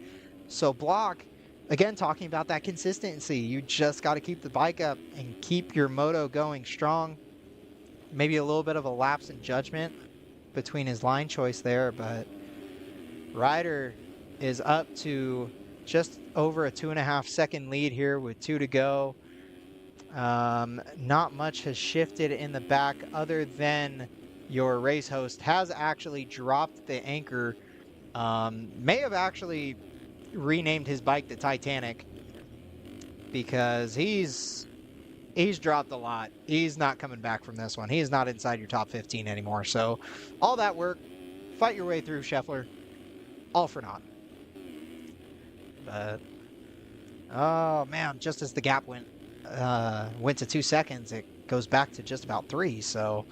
So Block, again, talking about that consistency. You just got to keep the bike up and keep your moto going strong. Maybe a little bit of a lapse in judgment between his line choice there, but Ryder is up to just over a 2.5 second lead here with 2 to go. Not much has shifted in the back other than your race host has actually dropped the anchor. May have actually renamed his bike the Titanic because he's dropped a lot. He's not coming back from this one. He is not inside your top 15 anymore. So all that work, fight your way through, Scheffler. All for naught. But oh man, just as the gap went to 2 seconds, it goes back to just about 3. So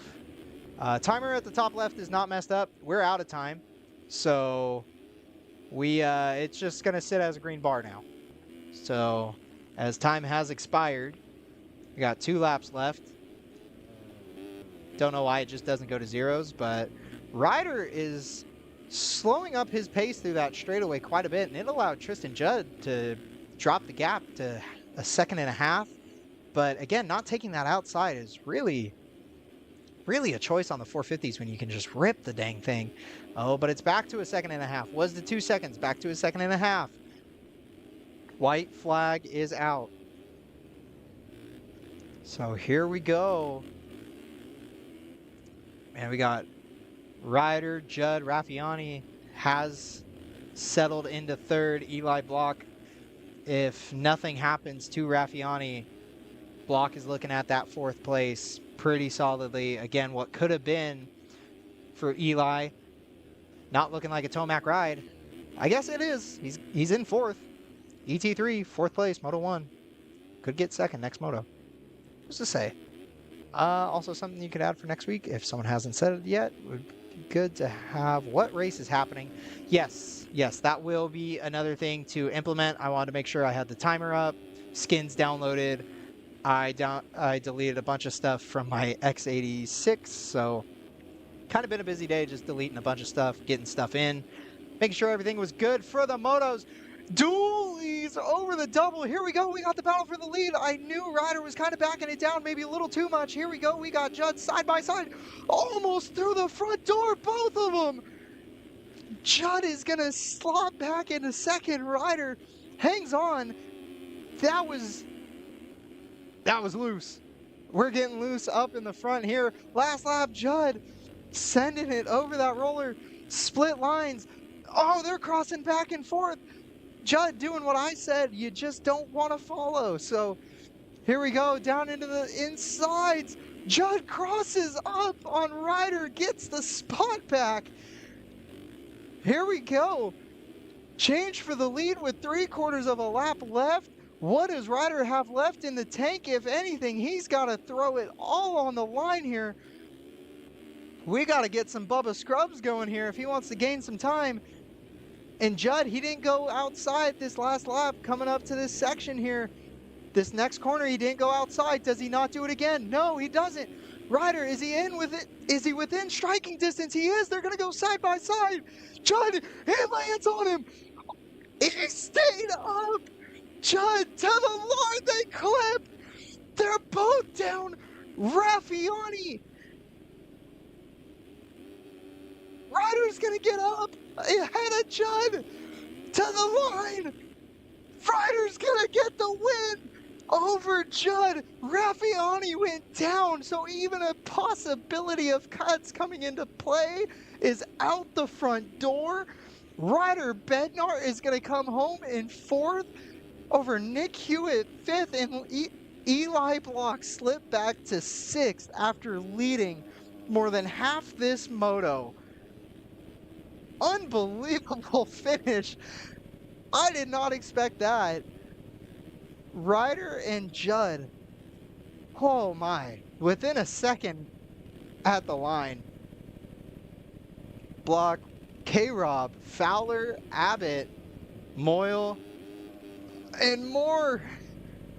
timer at the top left is not messed up. We're out of time. So it's just gonna sit as a green bar now. So as time has expired, we got 2 laps left. Don't know why it just doesn't go to zeros, but Ryder is slowing up his pace through that straightaway quite a bit, and it allowed Tristan Judd to drop the gap to a second and a half. But again, not taking that outside is really a choice on the 450s when you can just rip the dang thing. Oh, but it's back to a second and a half. Was the 2 seconds, back to a second and a half. White flag is out. So here we go. Man, we got Ryder, Judd, Raffiani has settled into third. Eli Block, if nothing happens to Raffiani, Block is looking at that 4th place pretty solidly. Again, what could have been for Eli, not looking like a Tomac ride. I guess it is. He's in 4th. ET3, 4th place, Moto 1. Could get 2nd next Moto. What's to say? Also, something you could add for next week, if someone hasn't said it yet, would be good to have what race is happening. Yes, that will be another thing to implement. I wanted to make sure I had the timer up, skins downloaded. I deleted a bunch of stuff from my X86, so kind of been a busy day just deleting a bunch of stuff, getting stuff in, making sure everything was good for the motos. Dualies over the double. Here we go. We got the battle for the lead. I knew Ryder was kind of backing it down, maybe a little too much. Here we go. We got Judd side by side, almost through the front door, both of them. Judd is going to slot back into second. Ryder hangs on. That was loose. We're getting loose up in the front here. Last lap, Judd sending it over that roller. Split lines. Oh, they're crossing back and forth. Judd doing what I said, you just don't want to follow. So here we go, down into the insides. Judd crosses up on Ryder, gets the spot back. Here we go. Change for the lead with 3/4 of a lap left. What does Ryder have left in the tank? If anything, he's got to throw it all on the line here. We got to get some Bubba Scrubs going here if he wants to gain some time. And Judd, he didn't go outside this last lap coming up to this section here. This next corner, he didn't go outside. Does he not do it again? No, he doesn't. Ryder, is he in with it? Is he within striking distance? He is. They're going to go side by side. Judd, it lands on him. He stayed up. Judd, to the line, they clip. They're both down. Raffiani. Ryder's going to get up ahead of Judd. To the line. Ryder's going to get the win over Judd. Raffiani went down, so even a possibility of cuts coming into play is out the front door. Ryder Bednar is going to come home in 4th over Nick Hewitt 5th, and Eli Block slipped back to 6th after leading more than half this moto. Unbelievable finish. I did not expect that. Ryder and Judd, oh my, within a second at the line. Block, K-Rob, Fowler, Abbott, Moyle, and Moore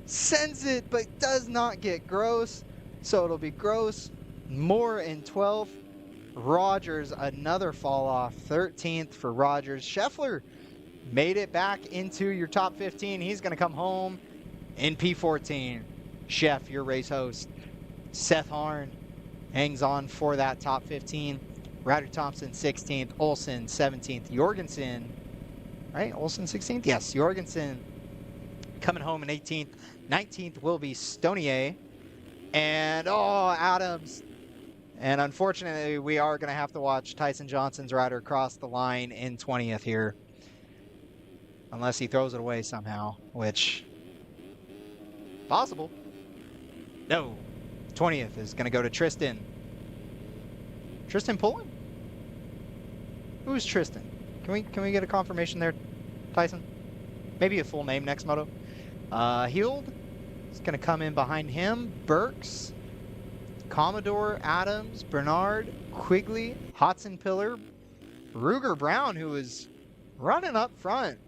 sends it but does not get Gross. So it'll be Gross, Moore in 12th. Rogers, another fall off, 13th for Rogers. Scheffler made it back into your top 15. He's going to come home in P14. Chef, your race host. Seth Harn hangs on for that top 15. Ryder Thompson, 16th. Olsen, 17th. Jorgensen, right? Olsen, 16th? Yes, Jorgensen coming home in 18th. 19th will be Stonier. And, oh, Adams. And unfortunately, we are going to have to watch Tyson Johnson's rider cross the line in 20th here. Unless he throws it away somehow, which, possible. No, 20th is going to go to Tristan. Tristan Pullen? Who's Tristan? Can we get a confirmation there, Tyson? Maybe a full name next moto. Heald is going to come in behind him. Burks, Commodore, Adams, Bernard, Quigley, Hodson Pillar, Ruger Brown, who is running up front.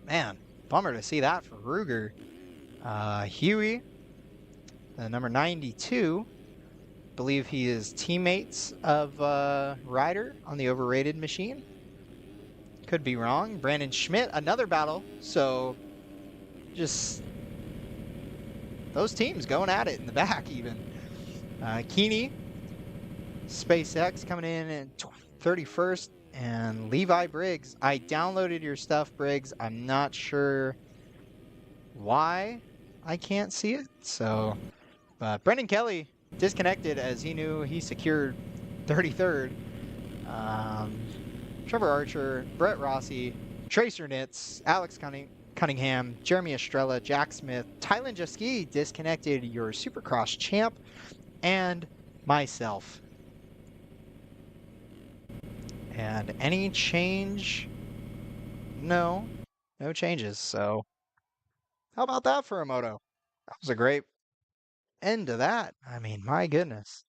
Man, bummer to see that for Ruger. Huey, number 92. Believe he is teammates of Ryder on the overrated machine. Could be wrong. Brandon Schmidt, another battle. So just those teams going at it in the back even. Keeney, SpaceX coming in at 31st, and Levi Briggs. I downloaded your stuff, Briggs. I'm not sure why I can't see it. So, but Brendan Kelly disconnected as he knew he secured 33rd. Trevor Archer, Brett Rossi, Tracer Nitz, Alex Cunningham, Jeremy Estrella, Jack Smith, Tylen Jaski disconnected your Supercross champ, and myself. And any change? No changes. So how about that for a moto? That was a great end to that. I mean, my goodness.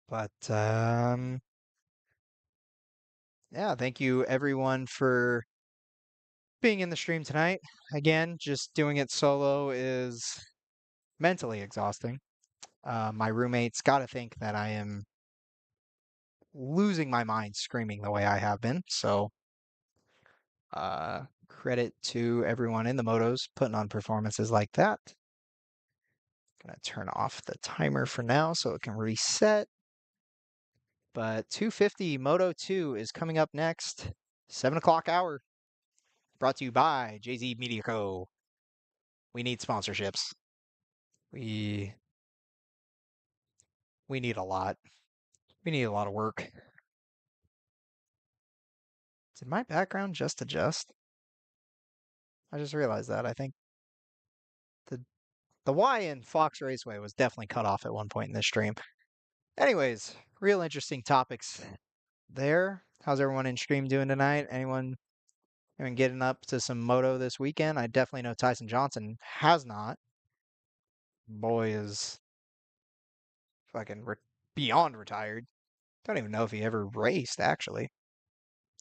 But yeah, thank you everyone for being in the stream tonight. Again, just doing it solo is mentally exhausting. My roommates got to think that I am losing my mind screaming the way I have been. So credit to everyone in the motos putting on performances like that. Gonna turn off the timer for now so it can reset. But 250 Moto 2 is coming up next. 7 o'clock hour. Brought to you by JZ Media Co. We need sponsorships. We need a lot. We need a lot of work. Did my background just adjust? I just realized that. I think the Y in Fox Raceway was definitely cut off at one point in this stream. Anyways, real interesting topics there. How's everyone in stream doing tonight? Anyone getting up to some moto this weekend? I definitely know Tyson Johnson has not. Boy is fucking beyond retired. Don't even know if he ever raced, actually.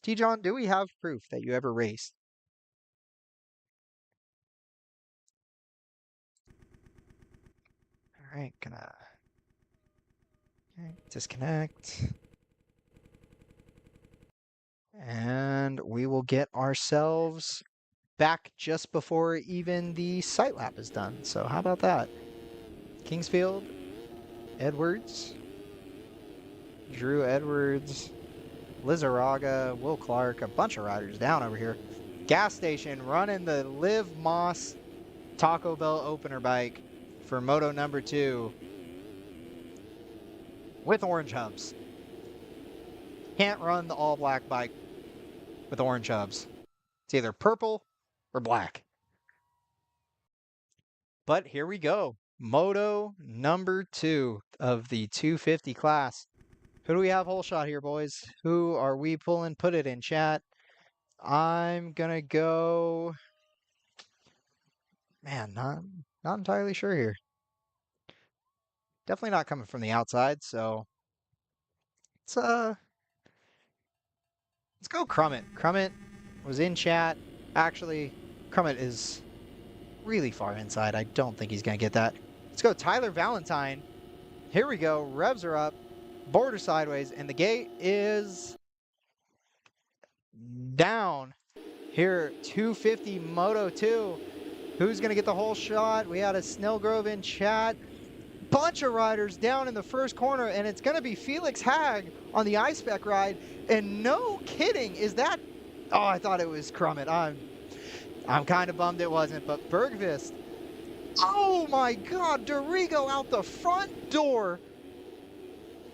T-John, do we have proof that you ever raced? All right, gonna disconnect. And we will get ourselves back just before even the sight lap is done. So how about that? Kingsfield, Edwards, Drew Edwards, Lizaraga, Will Clark, a bunch of riders down over here. Gas station running the Liv Moss Taco Bell opener bike for Moto number 2 with orange hubs. Can't run the all black bike with orange hubs. It's either purple or black. But here we go. Moto number 2 of the 250 class. Who do we have whole shot here, boys? Who are we pulling? Put it in chat. I'm gonna go. Man, not entirely sure here. Definitely not coming from the outside, so let's go Crummett. Crummett was in chat. Actually, Crummett is really far inside. I don't think he's gonna get that. Let's go Tyler Valentine. Here we go. Revs are up. Border sideways, and the gate is down. Here, 250 Moto 2. Who's going to get the whole shot? We had a Snellgrove in chat. Bunch of riders down in the first corner, and it's going to be Felix Hag on the iSpec ride. And no kidding, is that... Oh, I thought it was Crummett. I'm kind of bummed it wasn't, but Bergvist. Oh my God, Dorigo out the front door.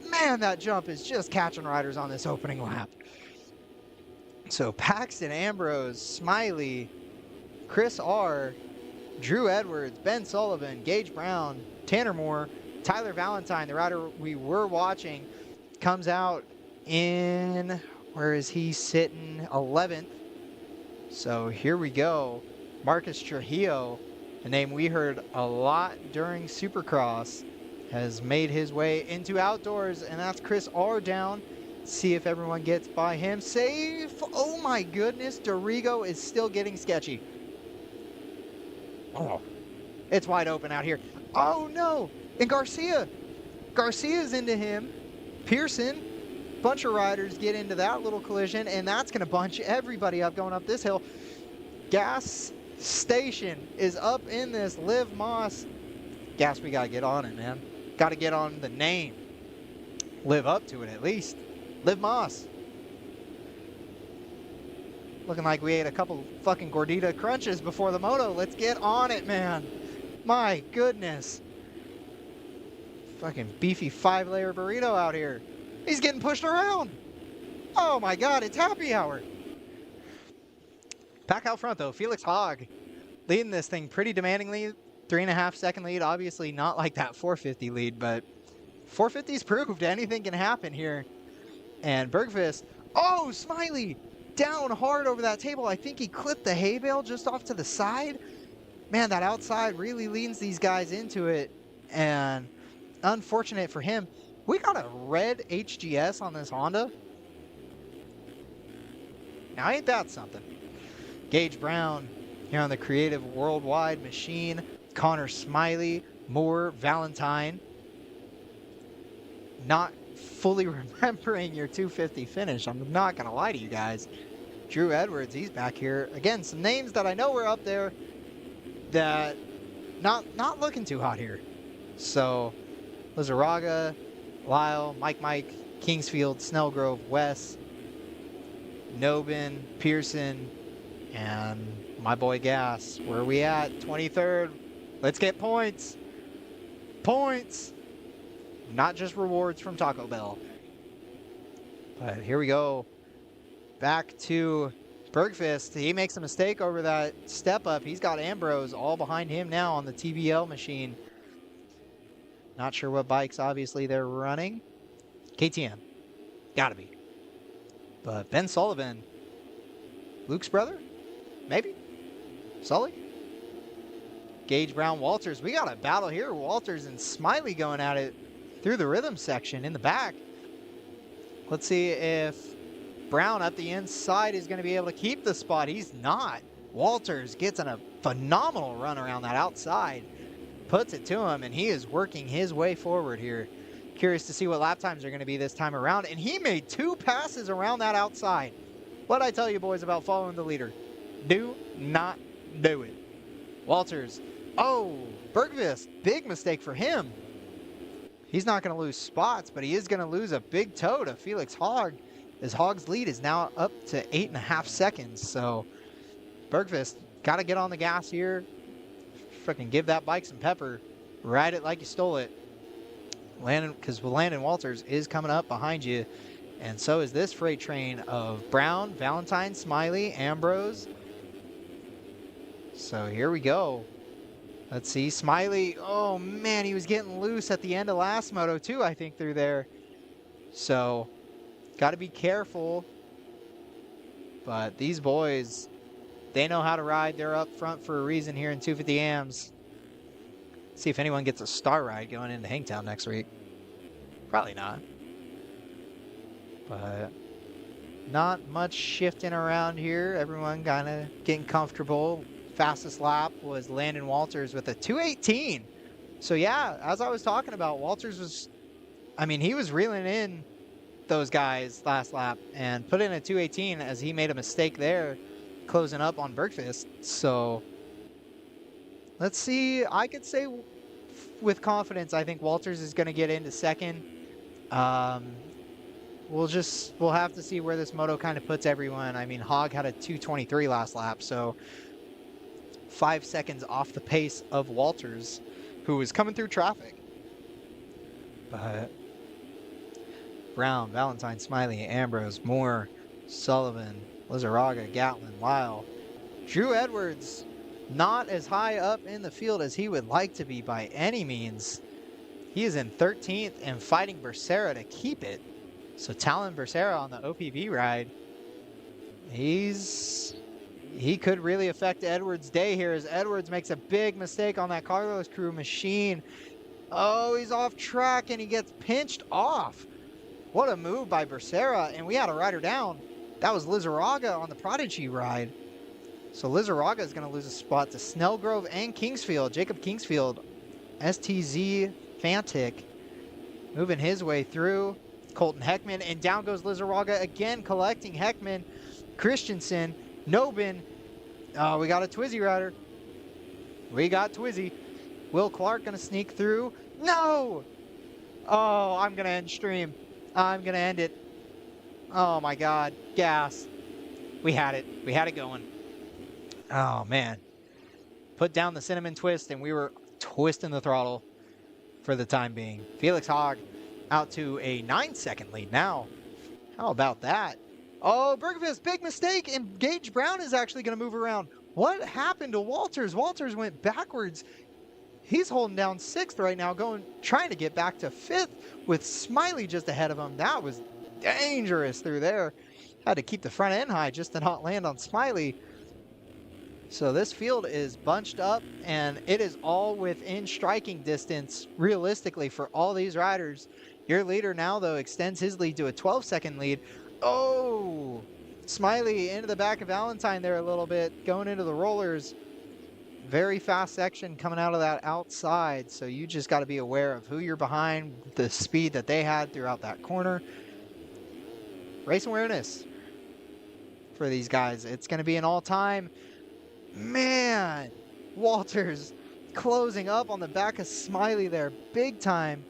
Man, that jump is just catching riders on this opening lap. So Paxton Ambrose, Smiley, Chris R., Drew Edwards, Ben Sullivan, Gage Brown, Tanner Moore, Tyler Valentine, the rider we were watching, comes out in, where is he sitting? 11th. So here we go. Marcus Trujillo, a name we heard a lot during Supercross, has made his way into outdoors, and that's Chris R. down. See if everyone gets by him. Safe. Oh my goodness, Dorigo is still getting sketchy. Oh, it's wide open out here. Oh no, and Garcia's into him. Pearson, bunch of riders get into that little collision, and that's gonna bunch everybody up going up this hill. gas station is up in this. Liv Moss. Gas, we got to get on it, man. Got to get on the name. Live up to it, at least. Liv Moss. Looking like we ate a couple fucking gordita crunches before the moto. Let's get on it, man. My goodness. Fucking beefy 5-layer burrito out here. He's getting pushed around. Oh my god, it's happy hour. Back out front though, Felix Hogg leading this thing pretty demandingly. 3.5 second lead. Obviously not like that 450 lead, but 450's proved anything can happen here. And Bergqvist, oh, Smiley down hard over that table. I think he clipped the hay bale just off to the side. Man, that outside really leans these guys into it. And unfortunate for him, we got a red HGS on this Honda. Now, ain't that something? Gage Brown here on the Creative Worldwide Machine. Connor Smiley, Moore, Valentine. Not fully remembering your 250 finish. I'm not going to lie to you guys. Drew Edwards, he's back here. Again, some names that I know were up there that not looking too hot here. So, Lizarraga, Lyle, Mike, Kingsfield, Snellgrove, Wes, Nobin, Pearson, and my boy Gas. Where are we at? 23rd. Let's get points. Points. Not just rewards from Taco Bell. But here we go. Back to Bergqvist. He makes a mistake over that step up. He's got Ambrose all behind him now on the TBL machine. Not sure what bikes, obviously, they're running. KTM. Gotta be. But Ben Sullivan. Luke's brother? Maybe? Sully? Gage Brown, Walters. We got a battle here. Walters and Smiley going at it through the rhythm section in the back. Let's see if Brown up the inside is going to be able to keep the spot. He's not. Walters gets in a phenomenal run around that outside. Puts it to him, and he is working his way forward here. Curious to see what lap times are going to be this time around. And he made 2 passes around that outside. What'd I tell you boys about following the leader? Do not do it. Walters. Oh, Bergqvist. Big mistake for him. He's not going to lose spots, but he is going to lose a big toe to Felix Hogg, as Hogg's lead is now up to 8.5 seconds. So Bergqvist got to get on the gas here. Freaking give that bike some pepper. Ride it like you stole it. Landon, because Landon Walters is coming up behind you. And so is this freight train of Brown, Valentine, Smiley, Ambrose. So here we go. Let's see, Smiley, oh man, he was getting loose at the end of last moto too, I think, through there. So, got to be careful. But these boys, they know how to ride. They're up front for a reason here in 250 AMs. See if anyone gets a star ride going into Hangtown next week. Probably not. But not much shifting around here. Everyone kind of getting comfortable. Fastest lap was Landon Walters with a 2:18. So yeah, as I was talking about, Walters was, I mean, he was reeling in those guys last lap and put in a 2:18 as he made a mistake there, closing up on Bergqvist. So let's see. I could say with confidence, I think Walters is going to get into second. We'll have to see where this moto kind of puts everyone. I mean, Hogg had a 2:23 last lap, so 5 seconds off the pace of Walters, who was coming through traffic. But Brown, Valentine, Smiley, Ambrose, Moore, Sullivan, Lizarraga, Gatlin, Lyle. Drew Edwards, not as high up in the field as he would like to be by any means. He is in 13th and fighting Becerra to keep it. So Talon Becerra on the OPV ride. He could really affect Edwards' day here as Edwards makes a big mistake on that Carlos Crew machine. Oh, he's off track and he gets pinched off. What a move by Becerra, and we had a rider down. That was Lizarraga on the Prodigy ride. So Lizarraga is going to lose a spot to Snellgrove and Kingsfield. Jacob Kingsfield, STZ Fantic, moving his way through. Colton Heckman, and down goes Lizarraga again, collecting Heckman, Christensen, Nobin, Oh, we got a Twizzy rider. We got Twizzy. Will Clark going to sneak through? No! Oh, I'm going to end stream. I'm going to end it. Oh my God. Gas. We had it. We had it going. Oh, man. Put down the cinnamon twist, and we were twisting the throttle for the time being. Felix Hogg out to a 9-second lead now. How about that? Oh, Bergfist, big mistake, and Gage Brown is actually going to move around. What happened to Walters? Walters went backwards. He's holding down 6th right now, trying to get back to 5th with Smiley just ahead of him. That was dangerous through there. Had to keep the front end high just to not land on Smiley. So this field is bunched up, and it is all within striking distance, realistically, for all these riders. Your leader now, though, extends his lead to a 12-second lead. Oh! Smiley into the back of Valentine there a little bit, going into the rollers. Very fast section coming out of that outside, so you just got to be aware of who you're behind, the speed that they had throughout that corner. Race awareness for these guys. It's going to be an all-time. Man, Walters closing up on the back of Smiley there, big time.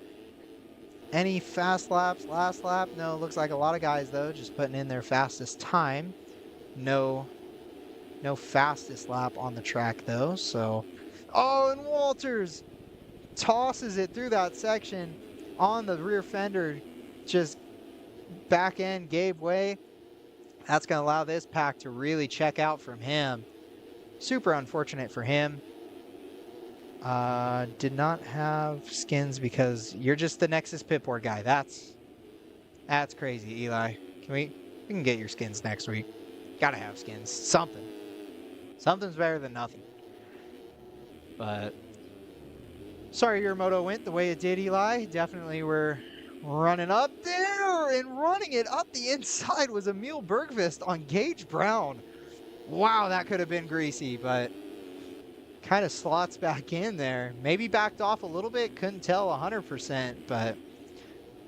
Any fast laps, last lap? No, looks like a lot of guys, though, just putting in their fastest time. No fastest lap on the track, though, so. Oh, and Walters tosses it through that section on the rear fender. Just back end gave way. That's going to allow this pack to really check out from him. Super unfortunate for him. Did not have skins because you're just the Nexus Pitboard guy. That's crazy, Eli. We can get your skins next week. Gotta have skins. Something's better than nothing. But sorry your moto went the way it did, Eli. Definitely we're running up there, and running it up the inside was Emil Bergfist on Gage Brown. Wow, that could have been greasy, but kind of slots back in there. Maybe backed off a little bit, couldn't tell 100%, but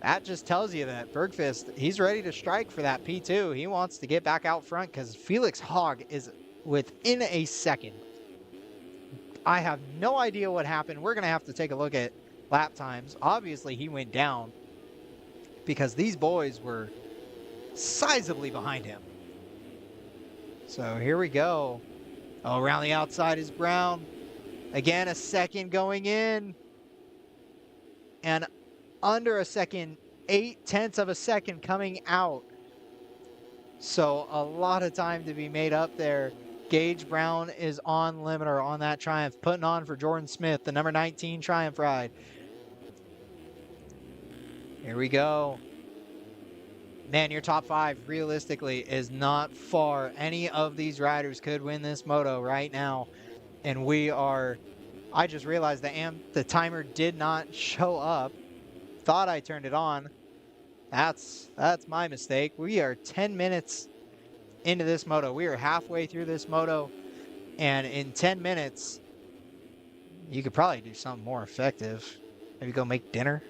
that just tells you that Bergfist, he's ready to strike for that P2. He wants to get back out front because Felix Hogg is within a second. I have no idea what happened. We're going to have to take a look at lap times. Obviously, he went down because these boys were sizably behind him. So here we go. Oh, around the outside is Brown. Again, a second going in. And under a second, 0.8 of a second coming out. So a lot of time to be made up there. Gage Brown is on limiter on that Triumph, putting on for Jordan Smith, the number 19 Triumph ride. Here we go. Man, your top 5 realistically is not far. Any of these riders could win this moto right now. And we are, I just realized the timer did not show up. Thought I turned it on. That's my mistake. We are 10 minutes into this moto. We are halfway through this moto. And in 10 minutes, you could probably do something more effective. Maybe go make dinner.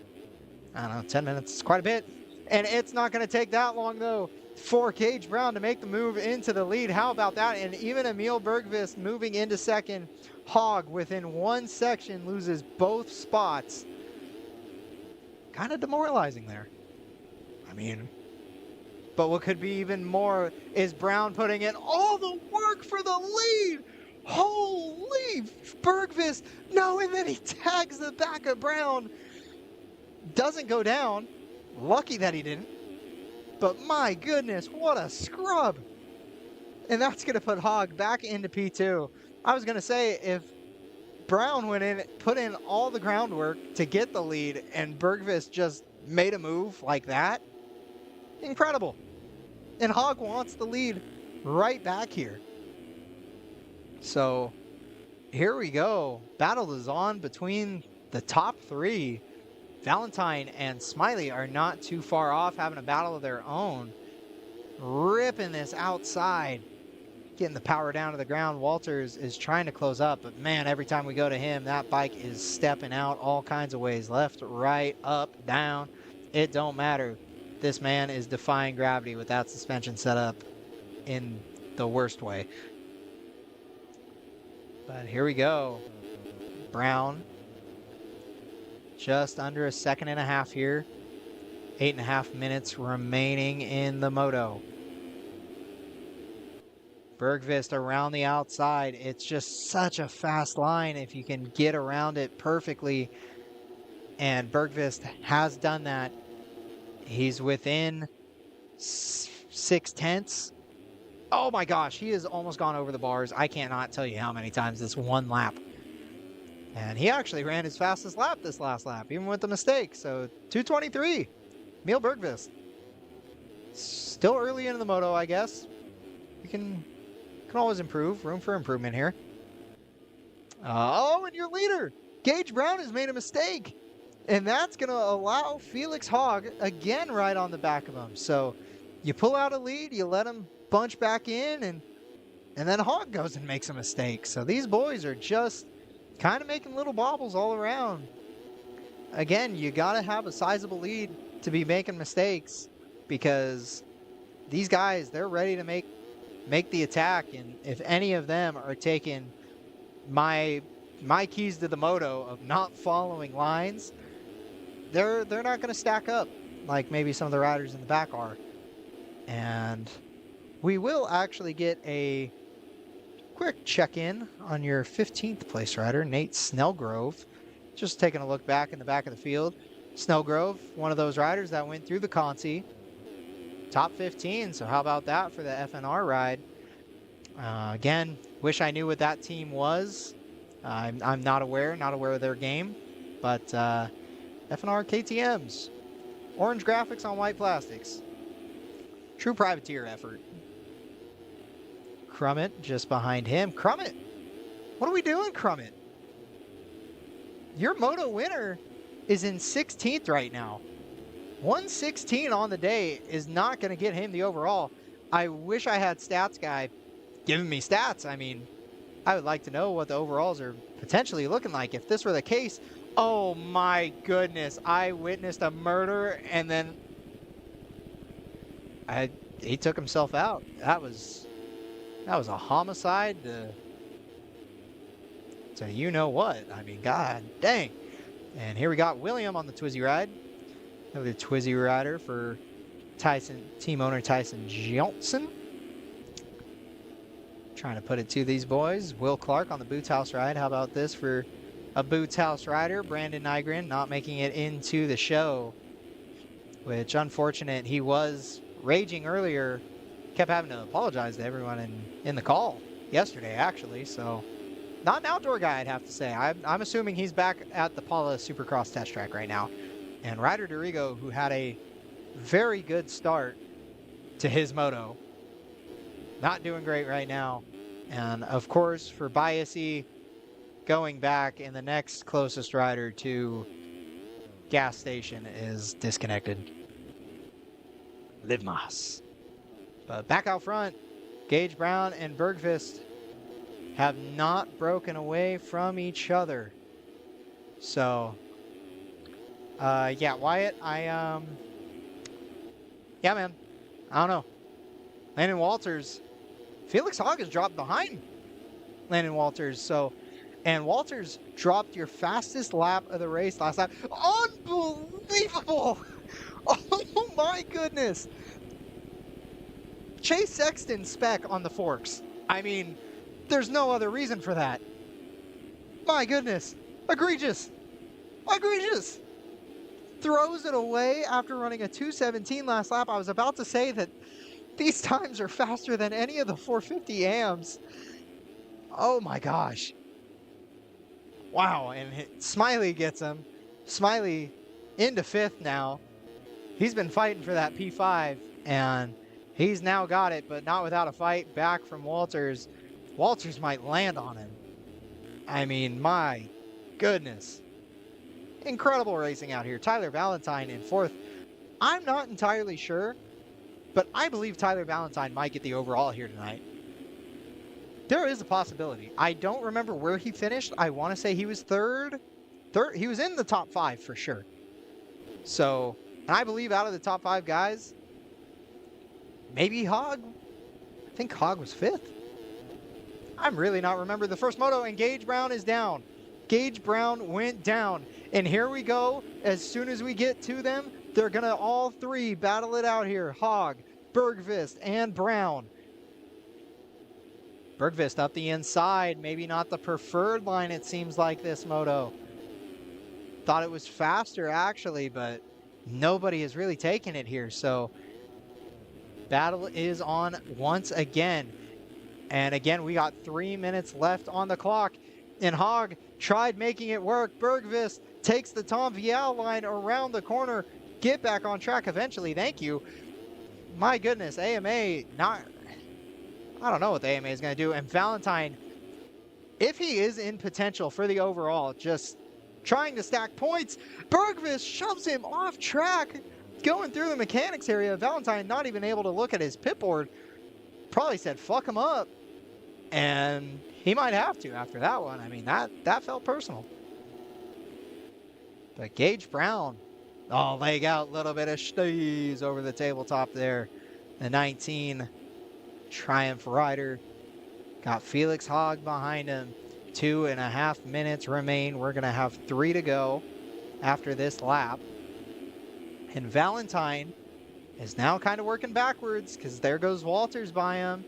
I don't know, 10 minutes is quite a bit. And it's not going to take that long, though, for Gage Brown to make the move into the lead. How about that? And even Emil Bergfist moving into second. Hogg, within one section, loses both spots. Kind of demoralizing there. I mean, but what could be even more is Brown putting in all the work for the lead. Holy Bergfist. No, and then he tags the back of Brown. Doesn't go down. Lucky that he didn't. But my goodness, what a scrub. And that's going to put Hogg back into P2. I was going to say, if Brown went in, put in all the groundwork to get the lead, and Bergfist just made a move like that, incredible. And Hogg wants the lead right back here. So here we go. Battle is on between the top 3. Valentine and Smiley are not too far off, having a battle of their own. Ripping this outside. Getting the power down to the ground. Walters is trying to close up, but man, every time we go to him, that bike is stepping out all kinds of ways. Left, right, up, down. It don't matter. This man is defying gravity with that suspension set up in the worst way. But here we go. Brown, just under a second and a half here. 8.5 minutes remaining in the Moto. Bergqvist around the outside. It's just such a fast line if you can get around it perfectly. And Bergqvist has done that. He's within 6/10. Oh my gosh, he has almost gone over the bars. I cannot tell you how many times this one lap. And he actually ran his fastest lap this last lap, even with the mistake. So 2:23, Emil Bergqvist. Still early into the Moto, I guess. You can always improve. Room for improvement here. Oh, and your leader, Gage Brown, has made a mistake. And that's going to allow Felix Haug again right on the back of him. So you pull out a lead, you let him bunch back in, and then Haug goes and makes a mistake. So these boys are just kind of making little bobbles all around. Again, you got to have a sizable lead to be making mistakes, because these guys, they're ready to make the attack. And if any of them are taking my keys to the Moto of not following lines, they're not going to stack up like maybe some of the riders in the back are. And we will actually get a quick check-in on your 15th place rider, Nate Snellgrove. Just taking a look back in the back of the field. Snellgrove, one of those riders that went through the Consi. Top 15, so how about that for the FNR ride? Again, wish I knew what that team was. I'm not aware of their game, but FNR KTMs. Orange graphics on white plastics. True privateer effort. Crummett just behind him. Crummett, what are we doing, Crummett? Your Moto winner is in 16th right now. 116 on the day is not going to get him the overall. I wish I had stats guy giving me stats. I mean, I would like to know what the overalls are potentially looking like. If this were the case, oh my goodness, I witnessed a murder, and then he took himself out. That was a homicide to you know what. I mean, god dang. And here we got William on the Twizy ride. Another Twizy rider for team owner Tyson Johnson. Trying to put it to these boys. Will Clark on the Boots House ride. How about this for a Boots House rider? Brandon Nygren not making it into the show, which unfortunate. He was raging earlier. Kept having to apologize to everyone in the call yesterday, actually. So not an outdoor guy, I'd have to say. I'm assuming he's back at the Paula Supercross test track right now. And Ryder Dorigo, who had a very good start to his Moto, not doing great right now. And of course, for Biasy, going back, and the next closest rider to gas station is disconnected. Liv Mas. But back out front, Gage Brown and Bergqvist have not broken away from each other. So, yeah, Wyatt, yeah, man, I don't know. Landon Walters, Felix Haug has dropped behind Landon Walters. So, and Walters dropped your fastest lap of the race last lap. Unbelievable! Oh my goodness! Chase Sexton spec on the forks. I mean, there's no other reason for that. My goodness. Egregious. Egregious. Throws it away after running a 2:17 last lap. I was about to say that these times are faster than any of the 450 AMs. Oh my gosh. Wow, and Smiley gets him. Smiley into 5th now. He's been fighting for that P5, and he's now got it, but not without a fight back from Walters. Walters might land on him. I mean, my goodness. Incredible racing out here. Tyler Valentine in 4th. I'm not entirely sure, but I believe Tyler Valentine might get the overall here tonight. There is a possibility. I don't remember where he finished. I want to say he was 3rd. He was in the top 5 for sure. So, and I believe out of the top 5 guys, maybe Haug. I think Haug was 5th. I'm really not remembering the first moto, and Gage Brown is down. Gage Brown went down. And here we go. As soon as we get to them, they're going to all three battle it out here. Hogg, Bergvist, and Brown. Bergvist up the inside. Maybe not the preferred line, it seems like, this moto. Thought it was faster, actually, but nobody has really taken it here. So battle is on once again. And again, we got 3 minutes left on the clock. And Hogg tried making it work. Bergvist takes the Tom Vial line around the corner. Get back on track eventually. Thank you. My goodness, AMA not... I don't know what the AMA is going to do. And Valentine, if he is in potential for the overall, just trying to stack points, Bergvist shoves him off track, going through the mechanics area. Valentine not even able to look at his pit board. Probably said, fuck him up. And he might have to after that one. I mean, that felt personal. But Gage Brown, oh, leg out, little bit of steez over the tabletop there. The 19 Triumph Rider. Got Felix Hogg behind him. 2.5 minutes remain. We're going to have 3 to go after this lap. And Valentine is now kind of working backwards because there goes Walters by him.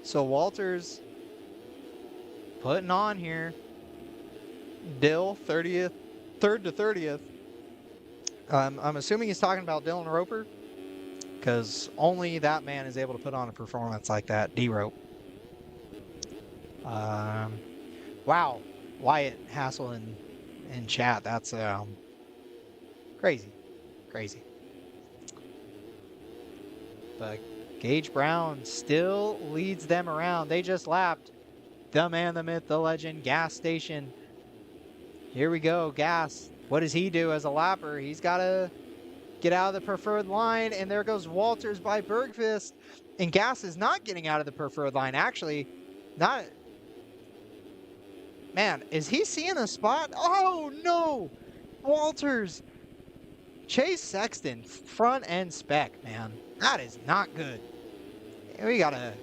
So Walters putting on here. Dill 30th, 3rd to 30th. I'm assuming he's talking about Dylan Roper, because only that man is able to put on a performance like that. D-Rope. Wow. Wyatt Hassel in chat. That's crazy. Crazy. But Gage Brown still leads them around. They just lapped the man, the myth, the legend, Gas Station. Here we go, Gas. What does he do as a lapper? He's got to get out of the preferred line, and there goes Walters by Bergvist. And Gas is not getting out of the preferred line. Actually, not... Man, is he seeing a spot? Oh, no! Walters! Chase Sexton, front end spec, man. That is not good. We gotta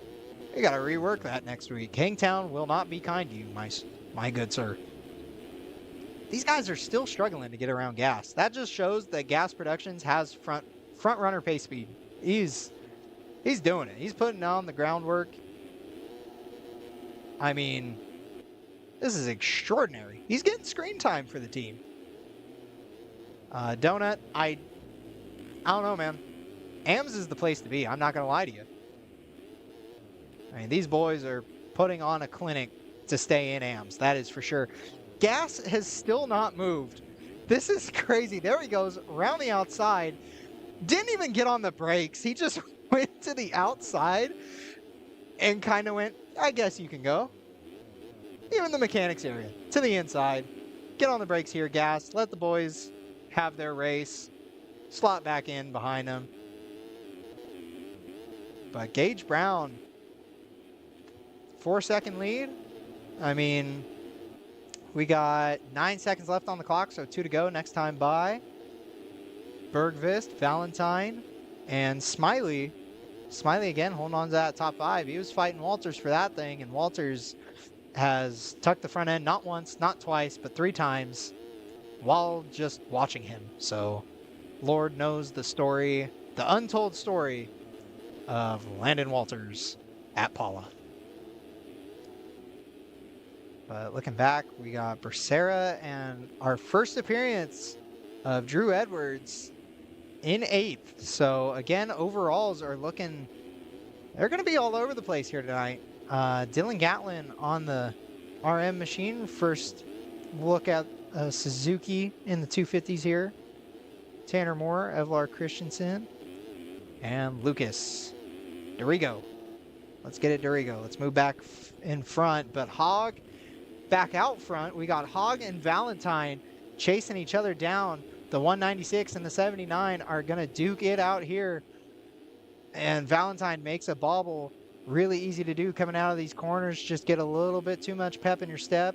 rework that next week. Hangtown will not be kind to you, my good sir. These guys are still struggling to get around Gas. That just shows that Gas Productions has front runner pace speed. He's doing it. He's putting on the groundwork. I mean, this is extraordinary. He's getting screen time for the team. Donut, I don't know, man. AMS is the place to be. I'm not going to lie to you. I mean, these boys are putting on a clinic to stay in AMS. That is for sure. Gas has still not moved. This is crazy. There he goes around the outside. Didn't even get on the brakes. He just went to the outside and kind of went, I guess you can go. Even the mechanics area. To the inside. Get on the brakes here, Gas. Let the boys have their race. Slot back in behind them. But Gage Brown, 4-second lead. I mean, we got 9 seconds left on the clock, so 2 to go. Next time by Bergvist, Valentine, and Smiley. Smiley again holding on to that top 5. He was fighting Walters for that thing, and Walters has tucked the front end not once, not twice, but 3 times while just watching him. So Lord knows the story, the untold story of Landon Walters at Paula. But looking back, we got Becerra and our first appearance of Drew Edwards in 8th. So again, overalls are looking, they're going to be all over the place here tonight. Dylan Gatlin on the RM machine. First look at Suzuki in the 250s here. Tanner Moore, Evlar Christensen, and Lucas Dorigo. Let's get it, Dorigo. Let's move back in front. But Hogg back out front. We got Hogg and Valentine chasing each other down. The 196 and the 79 are going to duke it out here. And Valentine makes a bobble. Really easy to do coming out of these corners. Just get a little bit too much pep in your step.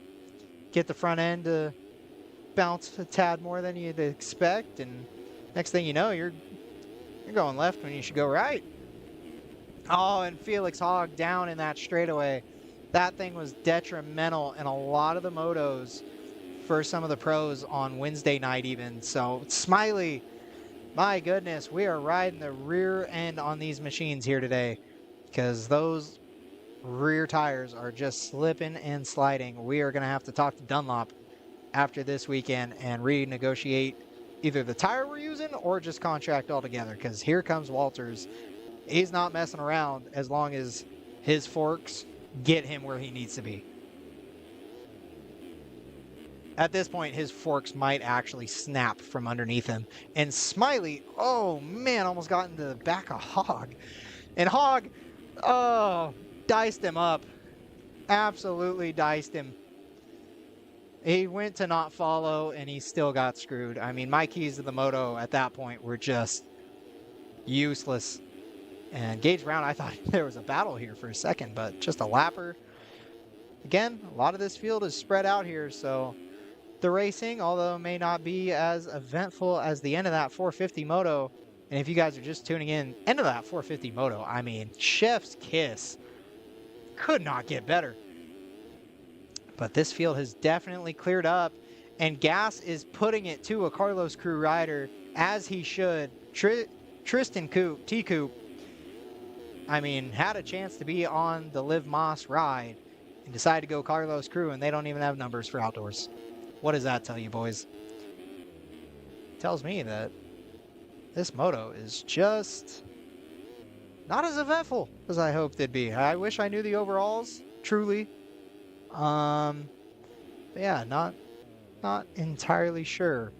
Get the front end to bounce a tad more than you'd expect. And next thing you know, you're going left when you should go right. Oh, and Felix Hogg down in that straightaway. That thing was detrimental in a lot of the motos for some of the pros on Wednesday night even. So Smiley, my goodness, we are riding the rear end on these machines here today because those rear tires are just slipping and sliding. We are going to have to talk to Dunlop after this weekend and renegotiate either the tire we're using or just contract altogether because here comes Walters. He's not messing around as long as his forks get him where he needs to be. At this point, his forks might actually snap from underneath him. And Smiley, oh man, almost got into the back of Hogg. And Hogg, oh, diced him up. Absolutely diced him. He went to not follow, and he still got screwed. I mean, my keys to the moto at that point were just useless. And Gage Brown, I thought there was a battle here for a second, but just a lapper. Again, a lot of this field is spread out here, so the racing, although it may not be as eventful as the end of that 450 moto, and if you guys are just tuning in, end of that 450 moto, I mean, chef's kiss. Could not get better. But this field has definitely cleared up, and Gas is putting it to a Carlos Crew rider, as he should. Tristan Coop, T-Coop, I mean, had a chance to be on the Liv Moss ride and decided to go Carlos Crew, and they don't even have numbers for outdoors. What does that tell you, boys? It tells me that this moto is just not as eventful as I hoped it'd be. I wish I knew the overalls, truly. Yeah, not entirely sure.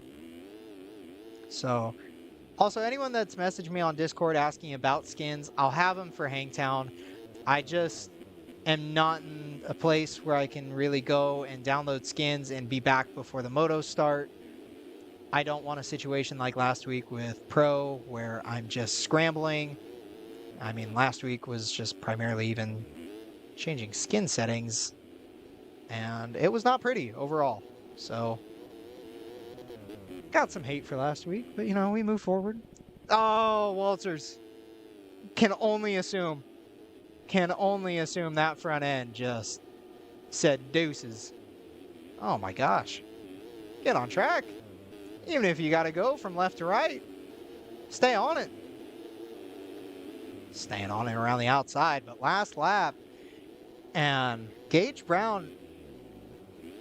So, also anyone that's messaged me on Discord asking about skins, I'll have them for Hangtown. I just am not in a place where I can really go and download skins and be back before the motos start. I don't want a situation like last week with Pro where I'm just scrambling. I mean, last week was just primarily even changing skin settings, and it was not pretty overall. So, got some hate for last week, but you know, we move forward. Oh, Walters. Can only assume that front end just said deuces. Oh my gosh. Get on track. Even if you got to go from left to right, stay on it. Staying on it around the outside, but last lap, and Gage Brown,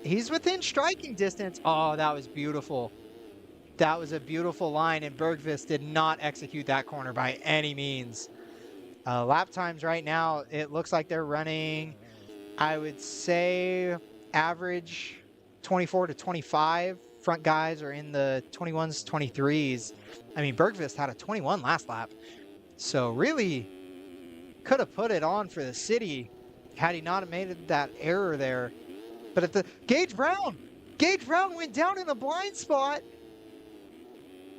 he's within striking distance. Oh, that was beautiful. That was a beautiful line, and Bergqvist did not execute that corner by any means. Lap times right now, it looks like they're running, I would say, average 24 to 25. Front guys are in the 21s, 23s. I mean, Bergqvist had a 21 last lap. So really could have put it on for the city had he not made that error there. But at the Gage Brown went down in a blind spot.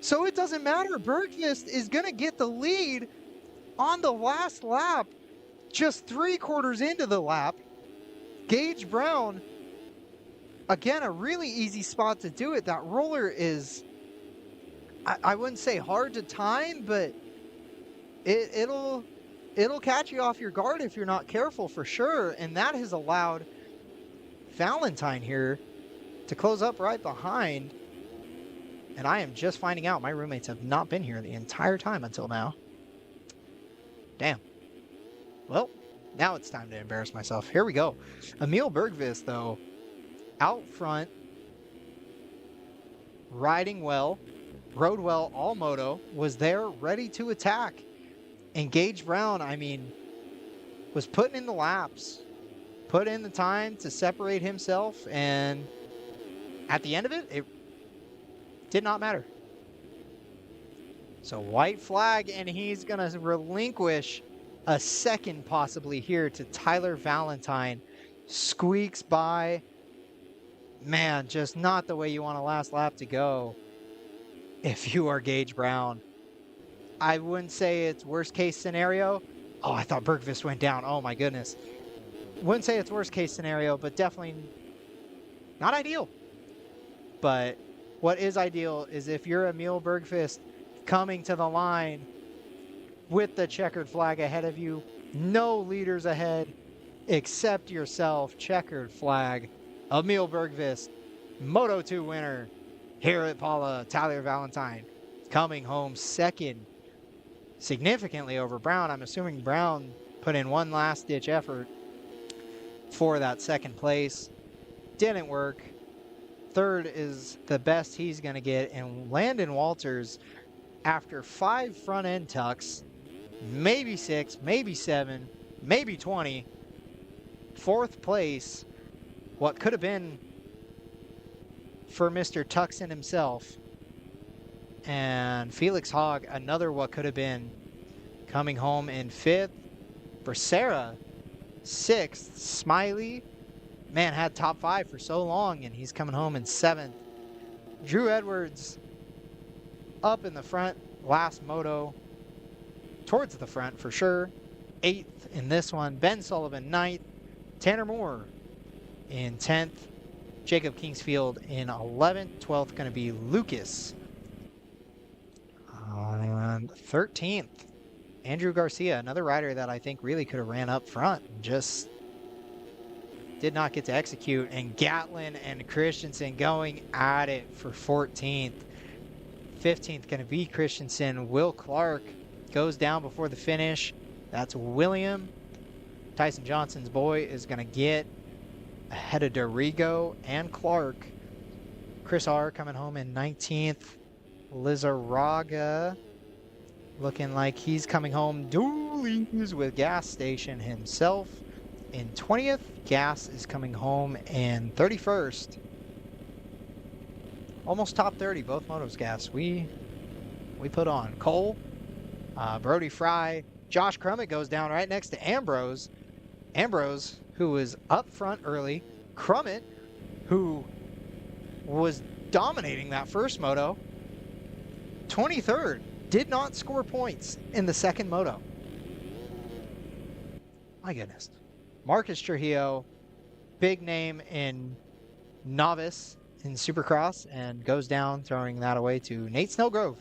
So it doesn't matter. Bergqvist is going to get the lead on the last lap, just 3/4 into the lap. Gage Brown, again, a really easy spot to do it. That roller is, I wouldn't say hard to time, but it'll catch you off your guard if you're not careful, for sure. And that has allowed Valentine here to close up right behind. And I am just finding out my roommates have not been here the entire time until now. Damn. Well, now it's time to embarrass myself. Here we go. Emil Bergqvist, though, out front, riding well, rode well all moto, was there ready to attack. And Gage Brown, I mean, was putting in the laps, put in the time to separate himself, and at the end of it, it did not matter. So white flag, and he's going to relinquish a second possibly here to Tyler Valentine. Squeaks by. Man, just not the way you want a last lap to go if you are Gage Brown. I wouldn't say it's worst case scenario. Oh, I thought Bergqvist went down. Oh my goodness. Wouldn't say it's worst case scenario, but definitely not ideal. But what is ideal is if you're Emil Bergqvist coming to the line with the checkered flag ahead of you, No leaders ahead except yourself. Checkered flag. Emil Bergqvist, Moto 2 winner here at Paula. Tyler Valentine coming home second, significantly over Brown. I'm assuming Brown put in one last ditch effort for that second place. Didn't work. Third is the best he's going to get. And Landon Walters, after 5 front end tucks, maybe 6, maybe 7, maybe 20, fourth place, what could have been for Mr. Tuxon himself. And Felix Hogg, another what could have been, coming home in 5th. Bracera, 6th. Smiley, man, had top 5 for so long, and he's coming home in 7th. Drew Edwards up in the front, last moto, towards the front for sure. 8th in this one. Ben Sullivan, 9th. Tanner Moore in 10th. Jacob Kingsfield in 11th. 12th going to be Lucas. 13th, Andrew Garcia, another rider that I think really could have ran up front and just did not get to execute. And Gatlin and Christensen going at it for 14th. 15th going to be Christensen. Will Clark goes down before the finish. That's William. Tyson Johnson's boy is going to get ahead of Dorigo and Clark. Chris R. coming home in 19th. Lizarraga looking like he's coming home dualies with Gas Station himself in 20th. Gas is coming home in 31st. Almost top 30, both motos. Gas. We put on. Cole, Brody Fry, Josh Crummett goes down right next to Ambrose. Ambrose, who was up front early. Crummett, who was dominating that first moto. 23rd, did not score points in the second moto. My goodness. Marcus Trujillo, big name in novice in Supercross, and goes down, throwing that away to Nate Snellgrove.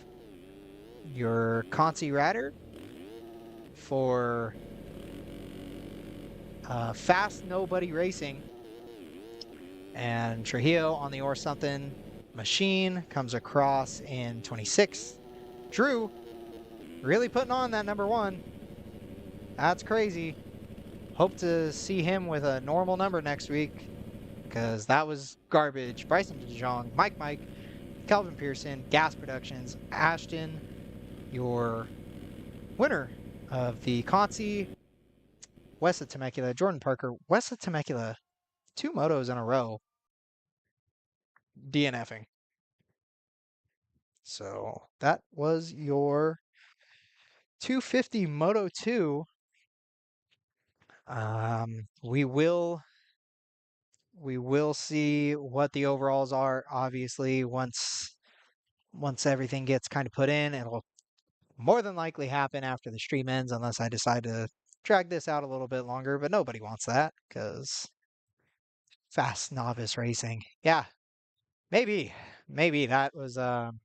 Your Consi rider for Fast Nobody Racing. And Trujillo on the or something machine comes across in 26th. Drew really putting on that number 1. That's crazy. Hope to see him with a normal number next week, because that was garbage. Bryson DeJong, Mike, Calvin Pearson, Gas Productions, Ashton, your winner of the Consi, West of Temecula, Jordan Parker, West of Temecula, 2 motos in a row DNFing. So that was your 250 Moto 2. We will see what the overalls are. Obviously, once everything gets kind of put in, it'll more than likely happen after the stream ends, unless I decide to drag this out a little bit longer. But nobody wants that, because fast novice racing. Yeah, maybe that was an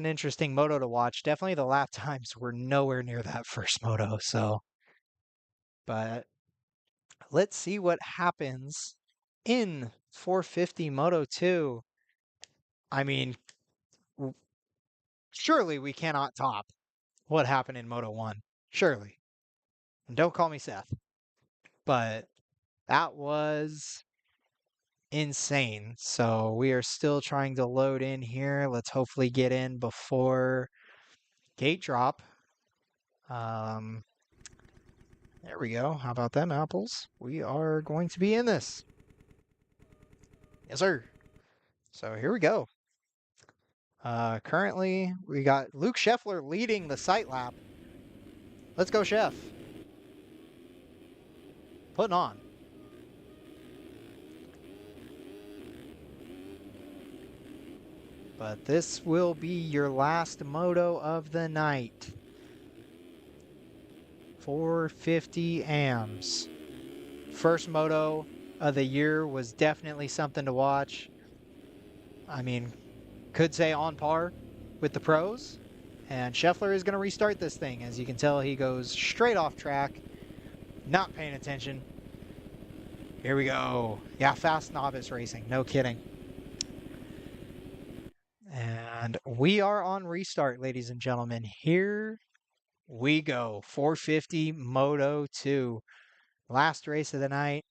interesting moto to watch. Definitely the lap times were nowhere near that first moto. So, but let's see what happens in 450 Moto 2. I mean, surely we cannot top what happened in Moto 1. Surely. And don't call me Seth. But that was insane. So we are still trying to load in here. Let's hopefully get in before gate drop. There we go. How about them apples? We are going to be in this. Yes, sir. So here we go. Currently, we got Luke Scheffler leading the sight lap. Let's go, Chef. Putting on. But this will be your last moto of the night. 450 AMs. First moto of the year was definitely something to watch. I mean, could say on par with the pros. And Scheffler is going to restart this thing. As you can tell, he goes straight off track, not paying attention. Here we go. Yeah, fast novice racing. No kidding. And we are on restart, ladies and gentlemen. Here we go. 450 Moto 2. Last race of the night.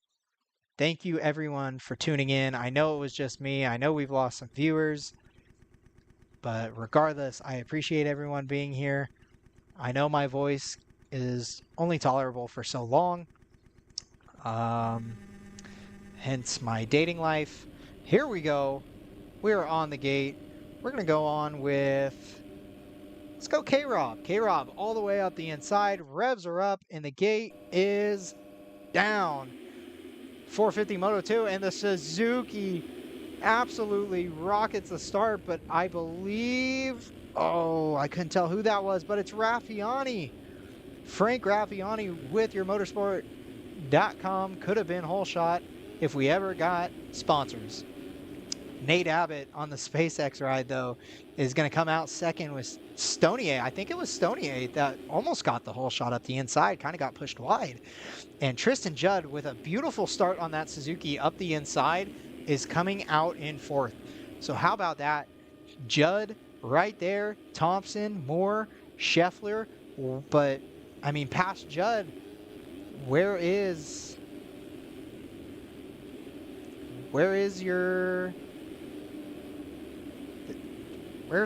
Thank you, everyone, for tuning in. I know it was just me. I know we've lost some viewers. But regardless, I appreciate everyone being here. I know my voice is only tolerable for so long. Hence my dating life. Here we go. We are on the gate. We're going to go on with... Let's go K-Rob. K-Rob all the way up the inside. Revs are up and the gate is down. 450 Moto 2 and the Suzuki absolutely rockets the start, but I believe, I couldn't tell who that was, but it's Raffiani. Frank Raffiani with your motorsport.com. Could have been whole shot if we ever got sponsors. Nate Abbott on the SpaceX ride, though, is going to come out second with Stonier. I think it was Stonier that almost got the whole shot up the inside, kind of got pushed wide. And Tristan Judd with a beautiful start on that Suzuki up the inside is coming out in fourth. So how about that? Judd right there, Thompson, Moore, Scheffler. But, I mean, past Judd, where's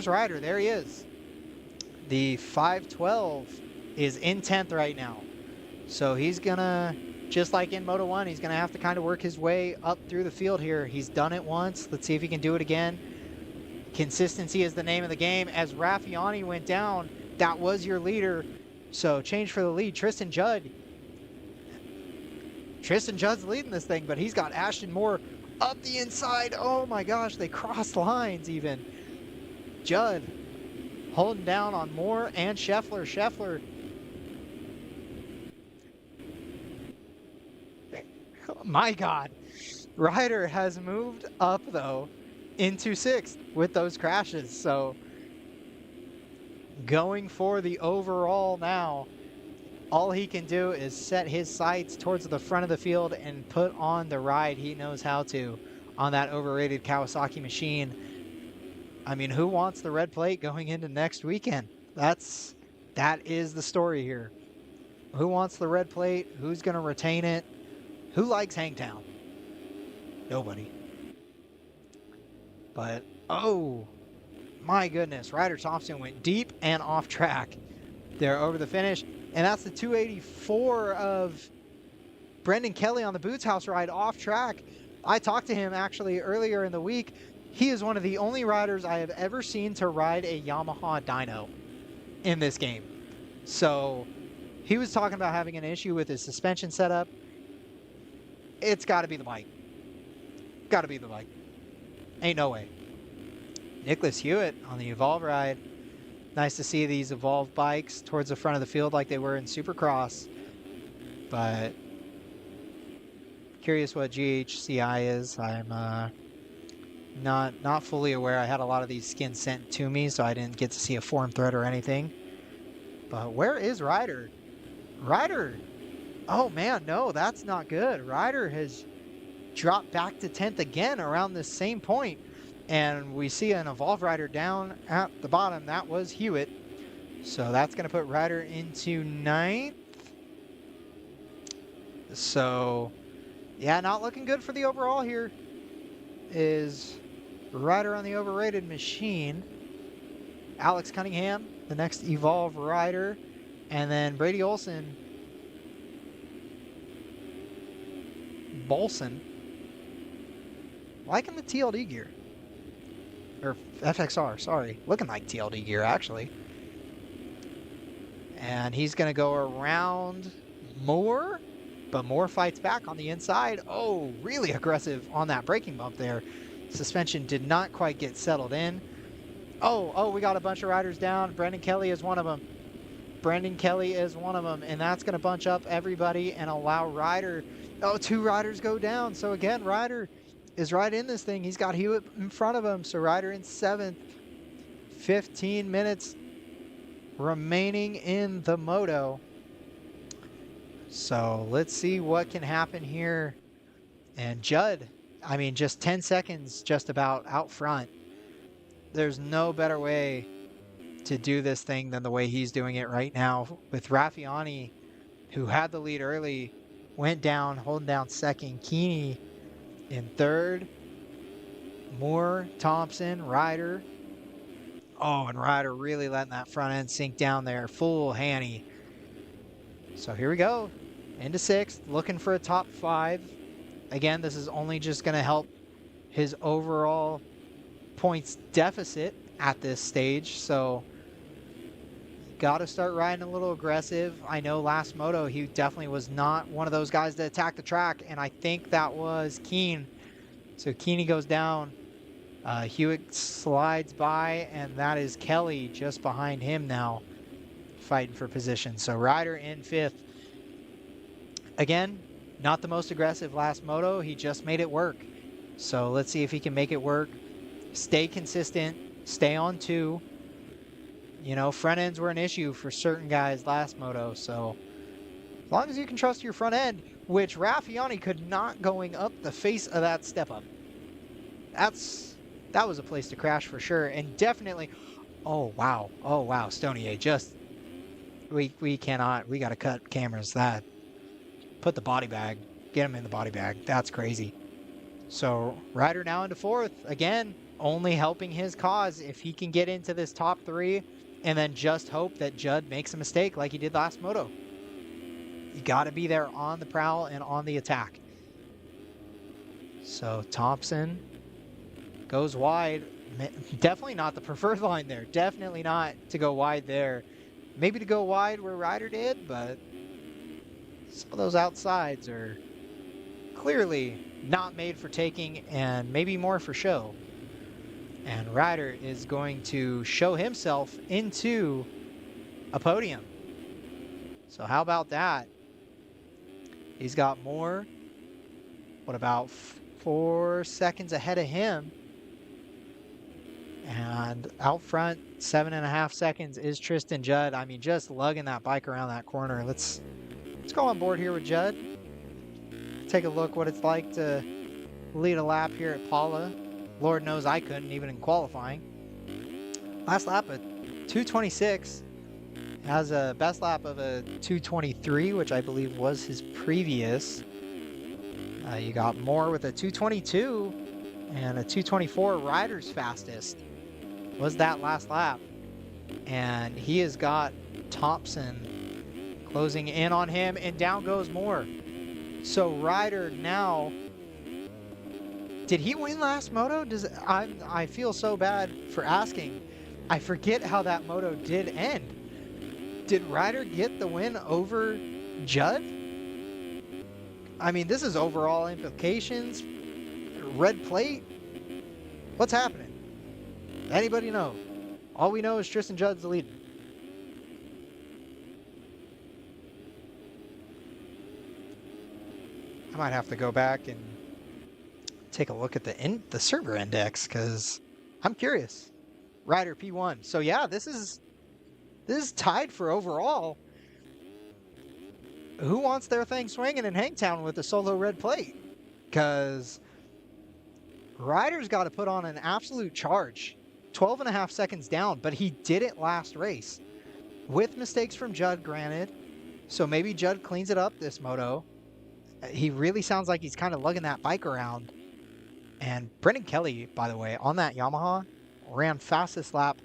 Ryder? There he is. The 512 is in 10th right now. So he's going to, just like in Moto 1, he's going to have to kind of work his way up through the field here. He's done it once. Let's see if he can do it again. Consistency is the name of the game. As Raffiani went down, that was your leader. So change for the lead. Tristan Judd. Tristan Judd's leading this thing, but he's got Ashton Moore up the inside. Oh my gosh, they crossed lines even. Judd holding down on Moore and Scheffler. Scheffler. Oh my God. Ryder has moved up, though, into 6th with those crashes. So going for the overall now, all he can do is set his sights towards the front of the field and put on the ride he knows how to on that overrated Kawasaki machine. I mean, who wants the red plate going into next weekend? That is the story here. Who wants the red plate? Who's going to retain it? Who likes Hangtown? Nobody. But, oh, my goodness. Ryder Thompson went deep and off track there over the finish. And that's the 284 of Brendan Kelly on the Boots House ride off track. I talked to him actually earlier in the week. He is one of the only riders I have ever seen to ride a Yamaha dyno in this game. So he was talking about having an issue with his suspension setup. It's got to be the bike. Got to be the bike. Ain't no way. Nicholas Hewitt on the Evolve ride. Nice to see these Evolve bikes towards the front of the field like they were in Supercross. But curious what GHCI is. I'm not fully aware. I had a lot of these skins sent to me, so I didn't get to see a forum thread or anything. But where is Ryder? Ryder! Oh man, no, that's not good. Ryder has dropped back to 10th again around this same point. And we see an Evolve rider down at the bottom. That was Hewitt. So that's going to put Ryder into 9th. So, yeah, not looking good for the overall here. Is Ryder on the overrated machine. Alex Cunningham, the next Evolve rider. And then Brady Olson. Bolson. Liking the TLD gear. Or FXR, sorry. Looking like TLD gear, actually. And he's going to go around Moore. But Moore fights back on the inside. Oh, really aggressive on that braking bump there. Suspension did not quite get settled in. Oh, we got a bunch of riders down. Brendan Kelly is one of them. Brendan Kelly is one of them. And that's going to bunch up everybody and allow Ryder. Oh, 2 riders go down. So again, Ryder is right in this thing. He's got Hewitt in front of him. So Ryder in 7th. 15 minutes remaining in the Moto. So let's see what can happen here. And Judd, I mean, just 10 seconds just about out front. There's no better way to do this thing than the way he's doing it right now. With Raffiani, who had the lead early, went down, holding down second. Keeney in third. Moore, Thompson, Ryder. Oh, and Ryder really letting that front end sink down there. Full Hanny. So here we go. Into sixth, looking for a top 5. Again, this is only just going to help his overall points deficit at this stage. So got to start riding a little aggressive. I know last moto, he definitely was not one of those guys to attack the track. And I think that was Keen. So Keeney goes down. Hewitt slides by, and that is Kelly just behind him now, fighting for position. So Ryder in 5th. Again, not the most aggressive last moto. He just made it work. So let's see if he can make it work. Stay consistent. Stay on 2. You know, front ends were an issue for certain guys last moto. So as long as you can trust your front end, which Raffiani could not going up the face of that step up. That was a place to crash for sure. And definitely, oh wow, Stonier, just, we cannot, we got to cut cameras. That, put the body bag, get him in the body bag. That's crazy. So Ryder now into 4th. Again, only helping his cause if he can get into this top 3 and then just hope that Judd makes a mistake like he did last moto. You got to be there on the prowl and on the attack. So Thompson goes wide. Definitely not the preferred line there. Definitely not to go wide there. Maybe to go wide where Ryder did, but some of those outsides are clearly not made for taking and maybe more for show. And Ryder is going to show himself into a podium. So how about that? He's got more. What about 4 seconds ahead of him? And out front, 7.5 seconds is Tristan Judd. I mean, just lugging that bike around that corner. Let's go on board here with Judd. Take a look what it's like to lead a lap here at Paula. Lord knows I couldn't, even in qualifying. Last lap at 2:26. Has a best lap of a 2:23, which I believe was his previous. You got Moore with a 2:22 and a 2:24. Ryder's fastest was that last lap. And he has got Thompson closing in on him, and down goes Moore. So Ryder now, did he win last moto? I feel so bad for asking. I forget how that moto did end. Did Ryder get the win over Judd? I mean, this is overall implications. Red plate. What's happening? Anybody know? All we know is Tristan Judd's the lead. I might have to go back and take a look at the server index because I'm curious. Ryder P1. So yeah, this is tied for overall. Who wants their thing swinging in Hangtown with a solo red plate? Because Ryder's got to put on an absolute charge. 12.5 seconds down, but he did it last race. With mistakes from Judd, granted. So maybe Judd cleans it up this moto. He really sounds like he's kind of lugging that bike around. And Brendan Kelly, by the way, on that Yamaha, ran fastest lap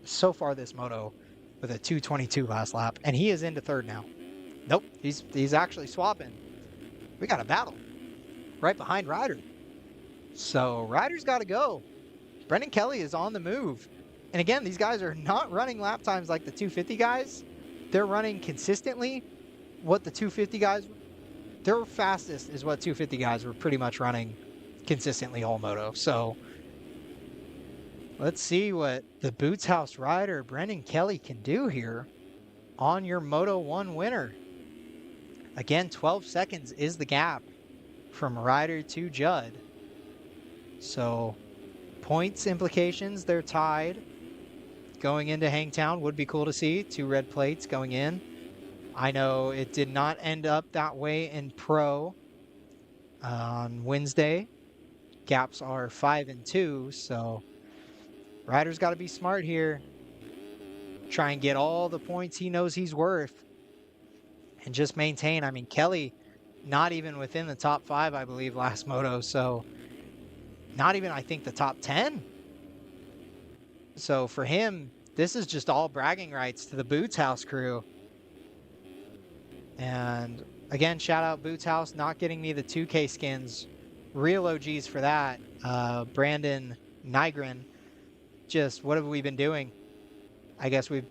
so far this moto with a 2:22 last lap. And he is into 3rd now. Nope, he's actually swapping. We got a battle right behind Ryder. So Ryder's got to go. Brendan Kelly is on the move. And again, these guys are not running lap times like the 250 guys. They're running consistently what the 250 guys, their fastest is what 250 guys were pretty much running consistently whole moto. So let's see what the Boots House rider Brendan Kelly can do here on your Moto 1 winner. Again, 12 seconds is the gap from Ryder to Judd. So points implications, they're tied. going into Hangtown would be cool to see. 2 red plates going in. I know it did not end up that way in Pro on Wednesday. Gaps are 5 and 2, so Ryder's got to be smart here. Try and get all the points he knows he's worth and just maintain. I mean, Kelly, not even within the top 5, I believe, last moto, so not even, I think, the top 10. So for him, this is just all bragging rights to the Boots House crew. And again, shout out Boots House, not getting me the 2K skins. Real OGs for that. Brandon Nygren, just what have we been doing? I guess I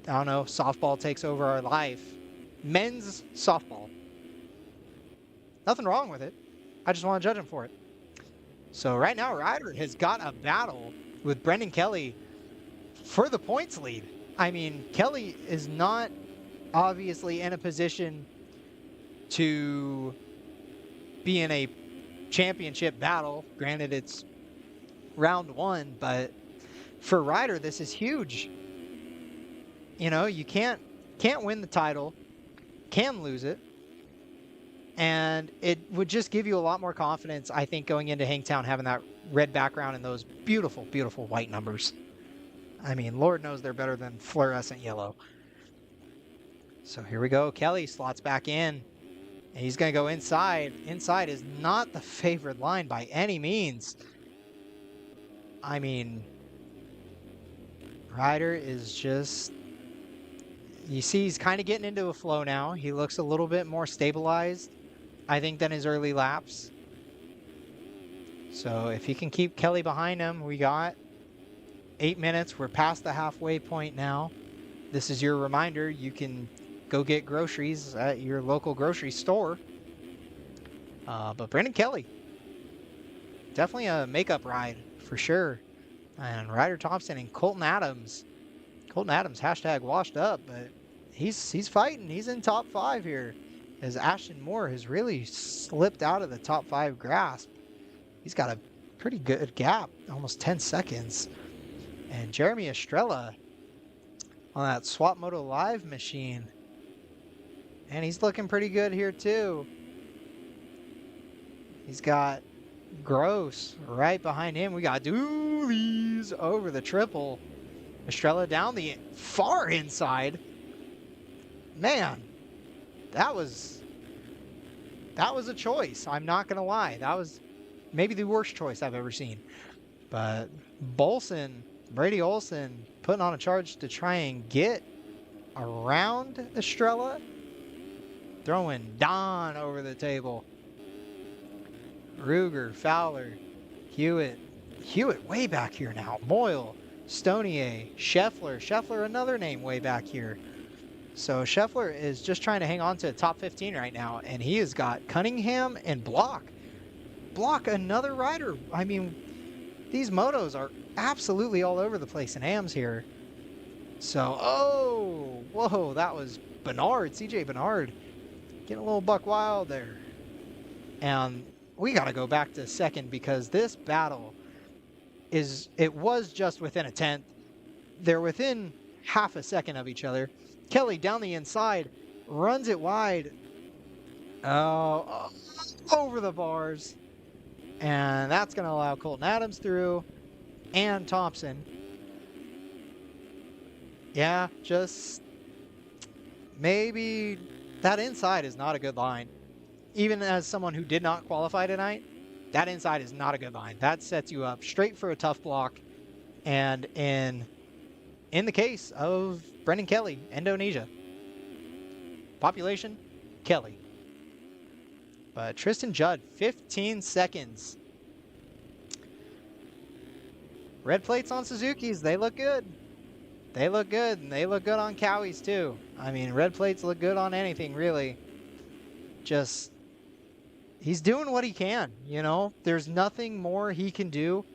don't know, softball takes over our life. Men's softball. Nothing wrong with it. I just want to judge him for it. So right now, Ryder has got a battle with Brendan Kelly for the points lead. I mean, Kelly is not obviously in a position to be in a championship battle. Granted, it's round 1, but for Ryder, this is huge. You know, you can't win the title, can lose it, and it would just give you a lot more confidence, I think, going into Hangtown, having that red background and those beautiful, beautiful white numbers. I mean, Lord knows they're better than fluorescent yellow. So here we go. Kelly slots back in, and he's going to go inside. Inside is not the favored line by any means. I mean, Ryder is just... You see he's kind of getting into a flow now. He looks a little bit more stabilized, I think, than his early laps. So if he can keep Kelly behind him, we got 8 minutes. We're past the halfway point now. This is your reminder. You can go get groceries at your local grocery store. But Brendan Kelly, definitely a makeup ride for sure. And Ryder Thompson and Colton Adams. Colton Adams, hashtag washed up, but he's fighting. He's in top 5 here, as Ashton Moore has really slipped out of the top 5 grasp. He's got a pretty good gap, almost 10 seconds. And Jeremy Estrella on that Swap Moto Live machine. And he's looking pretty good here too. He's got Gross right behind him. We got Dooley's over the triple. Estrella down the far inside. Man, that was a choice. I'm not going to lie. That was maybe the worst choice I've ever seen. But Brady Olson putting on a charge to try and get around Estrella. Throwing Don over the table. Ruger, Fowler, Hewitt way back here now. Moyle, Stonier, Scheffler, another name way back here. So Scheffler is just trying to hang on to top 15 right now, and he has got Cunningham and Block, another rider. I mean, these motos are absolutely all over the place in AMs here. So, whoa, that was Bernard, CJ Bernard, getting a little buck wild there. And we got to go back to second, because this battle it was just within a tenth. They're within half a second of each other. Kelly down the inside, runs it wide. Over the bars. And that's going to allow Colton Adams through, and Thompson. Yeah, just maybe that inside is not a good line. Even as someone who did not qualify tonight, that inside is not a good line. That sets you up straight for a tough block. And in the case of Brendan Kelly, Indonesia, population, Kelly. But Tristan Judd, 15 seconds. Red plates on Suzuki's, they look good. They look good, and they look good on Cowies too. I mean, red plates look good on anything, really. Just, he's doing what he can, you know? There's nothing more he can do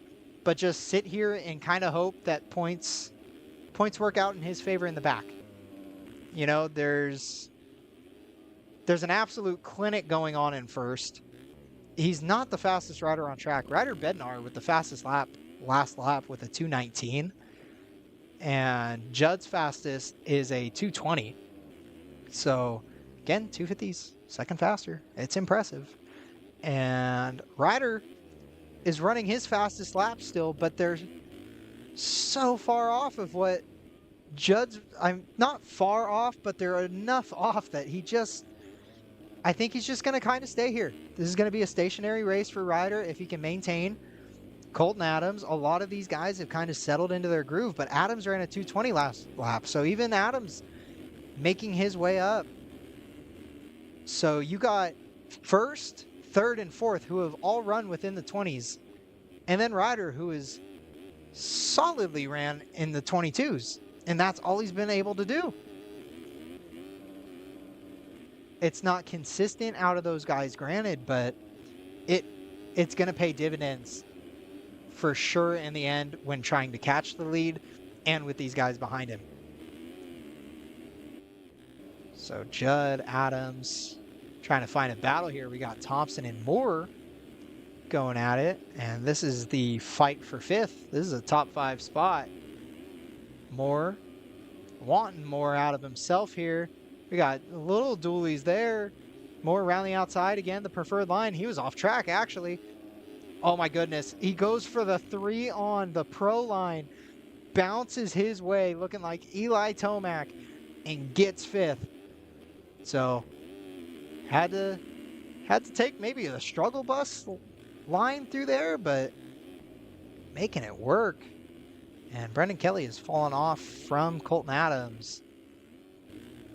but just sit here and kind of hope that points work out in his favor in the back. You know, there's an absolute clinic going on in first. He's not the fastest rider on track. Ryder Bednar with the fastest lap, last lap with a 2:19. and Judd's fastest is a 220. So again, 250s, second faster. It's impressive. And Ryder is running his fastest lap still, but they're so far off of what Judd's. I'm not far off, but they're enough off that I think he's just going to kind of stay here. This is going to be a stationary race for Ryder if he can maintain. Colton Adams, a lot of these guys have kind of settled into their groove, but Adams ran a 220 last lap, so even Adams making his way up. So you got first, third, and fourth who have all run within the 20s, and then Ryder, who is solidly ran in the 22s, and that's all he's been able to do. It's not consistent out of those guys, granted, but it's going to pay dividends for sure in the end when trying to catch the lead and with these guys behind him. So Judd, Adams, trying to find a battle here. We got Thompson and Moore going at it, and this is the fight for fifth. This is a top 5 spot. Moore wanting more out of himself here. We got little dualies there. Moore around the outside again, the preferred line. He was off track actually. Oh my goodness. He goes for the 3 on the pro line, bounces his way looking like Eli Tomac, and gets fifth. So had to take maybe a struggle bus line through there, but making it work. And Brendan Kelly has fallen off from Colton Adams.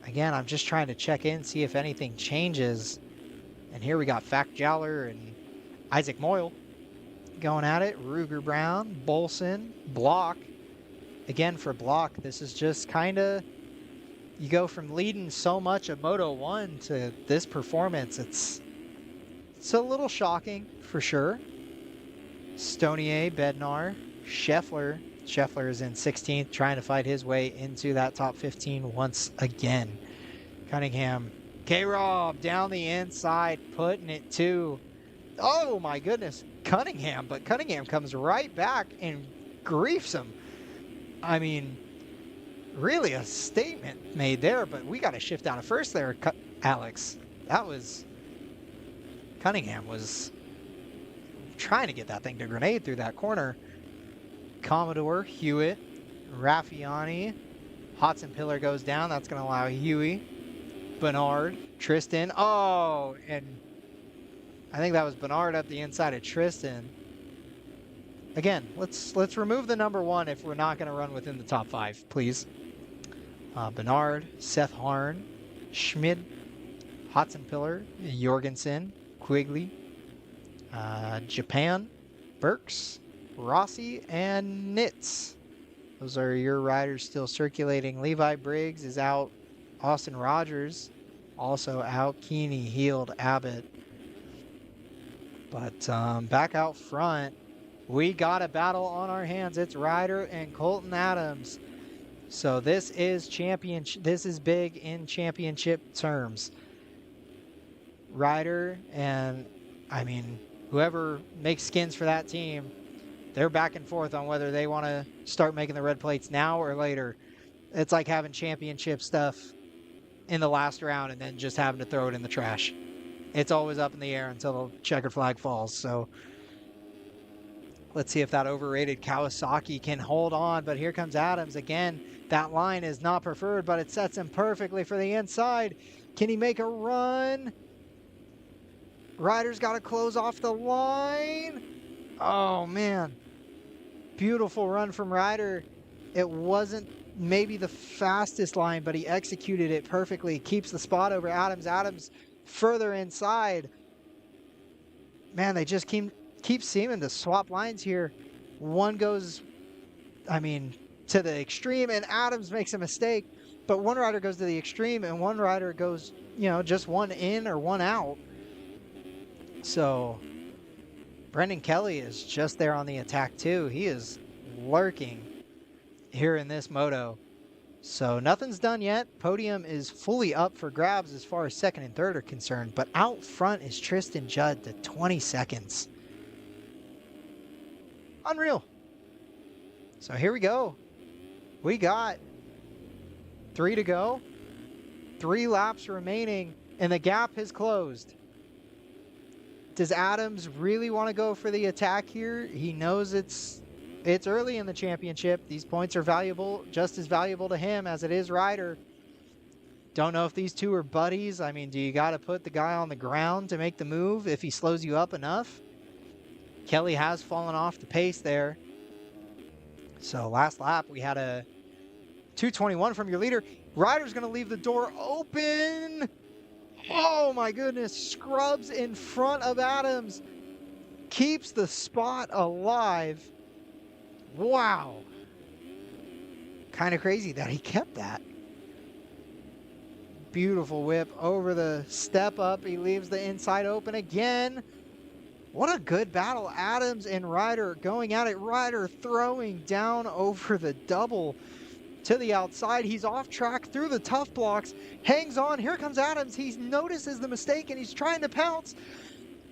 Again, I'm just trying to check in, see if anything changes. And here we got Fact Jowler and Isaac Moyle going at it. Ruger Brown, Bolson, Block. Again, for Block, this is just kind of, you go from leading so much of Moto 1 to this performance. It's a little shocking for sure. Stonier, Bednar, Scheffler. Scheffler is in 16th, trying to fight his way into that top 15 once again. Cunningham, K-Rob down the inside, putting it to, oh my goodness, Cunningham. But Cunningham comes right back and griefs him. I mean, really a statement made there, but we got to shift down to first there, Alex. That was, Cunningham was trying to get that thing to grenade through that corner. Commodore, Hewitt, Raffiani, Hodson Pillar goes down. That's going to allow Huey, Bernard, Tristan. Oh, and I think that was Bernard up the inside of Tristan. Again, let's remove the number 1 if we're not going to run within the top 5, please. Bernard, Seth Harn, Schmid, Hodson Pillar, Jorgensen, Quigley, Japan, Burks, Rossi, and Nitz. Those are your riders still circulating. Levi Briggs is out. Austin Rogers also out. Keeney, Heald, Abbott. But back out front, we got a battle on our hands. It's Ryder and Colton Adams. So this is championship. This is big in championship terms. Ryder and, I mean, whoever makes skins for that team, they're back and forth on whether they want to start making the red plates now or later. It's like having championship stuff in the last round and then just having to throw it in the trash. It's always up in the air until the checkered flag falls. So let's see if that overrated Kawasaki can hold on. But here comes Adams again. That line is not preferred, but it sets him perfectly for the inside. Can he make a run? Ryder's got to close off the line. Oh, man. Beautiful run from Ryder. It wasn't maybe the fastest line, but he executed it perfectly. Keeps the spot over Adams. Adams further inside. Man, they just keep seeming to swap lines here. One goes, I mean, to the extreme, and Adams makes a mistake. But one rider goes to the extreme, and one rider goes, you know, just one in or one out. So Brendan Kelly is just there on the attack too. He is lurking here in this moto. So nothing's done yet. Podium is fully up for grabs as far as second and third are concerned. But out front is Tristan Judd to 20 seconds. Unreal. So here we go. We got 3 to go. 3 laps remaining, and the gap has closed. Does Adams really want to go for the attack here? He knows it's early in the championship. These points are valuable, just as valuable to him as it is Ryder. Don't know if these two are buddies. I mean, do you got to put the guy on the ground to make the move if he slows you up enough? Kelly has fallen off the pace there. So last lap, we had a 2:21 from your leader. Ryder's going to leave the door open. Oh my goodness. Scrubs in front of Adams. Keeps the spot alive. Wow. Kind of crazy that he kept that. Beautiful whip over the step up. He leaves the inside open again. What a good battle. Adams and Ryder going at it. Ryder throwing down over the double to the outside. He's off track through the tough blocks. Hangs on. Here comes Adams. He notices the mistake and he's trying to pounce.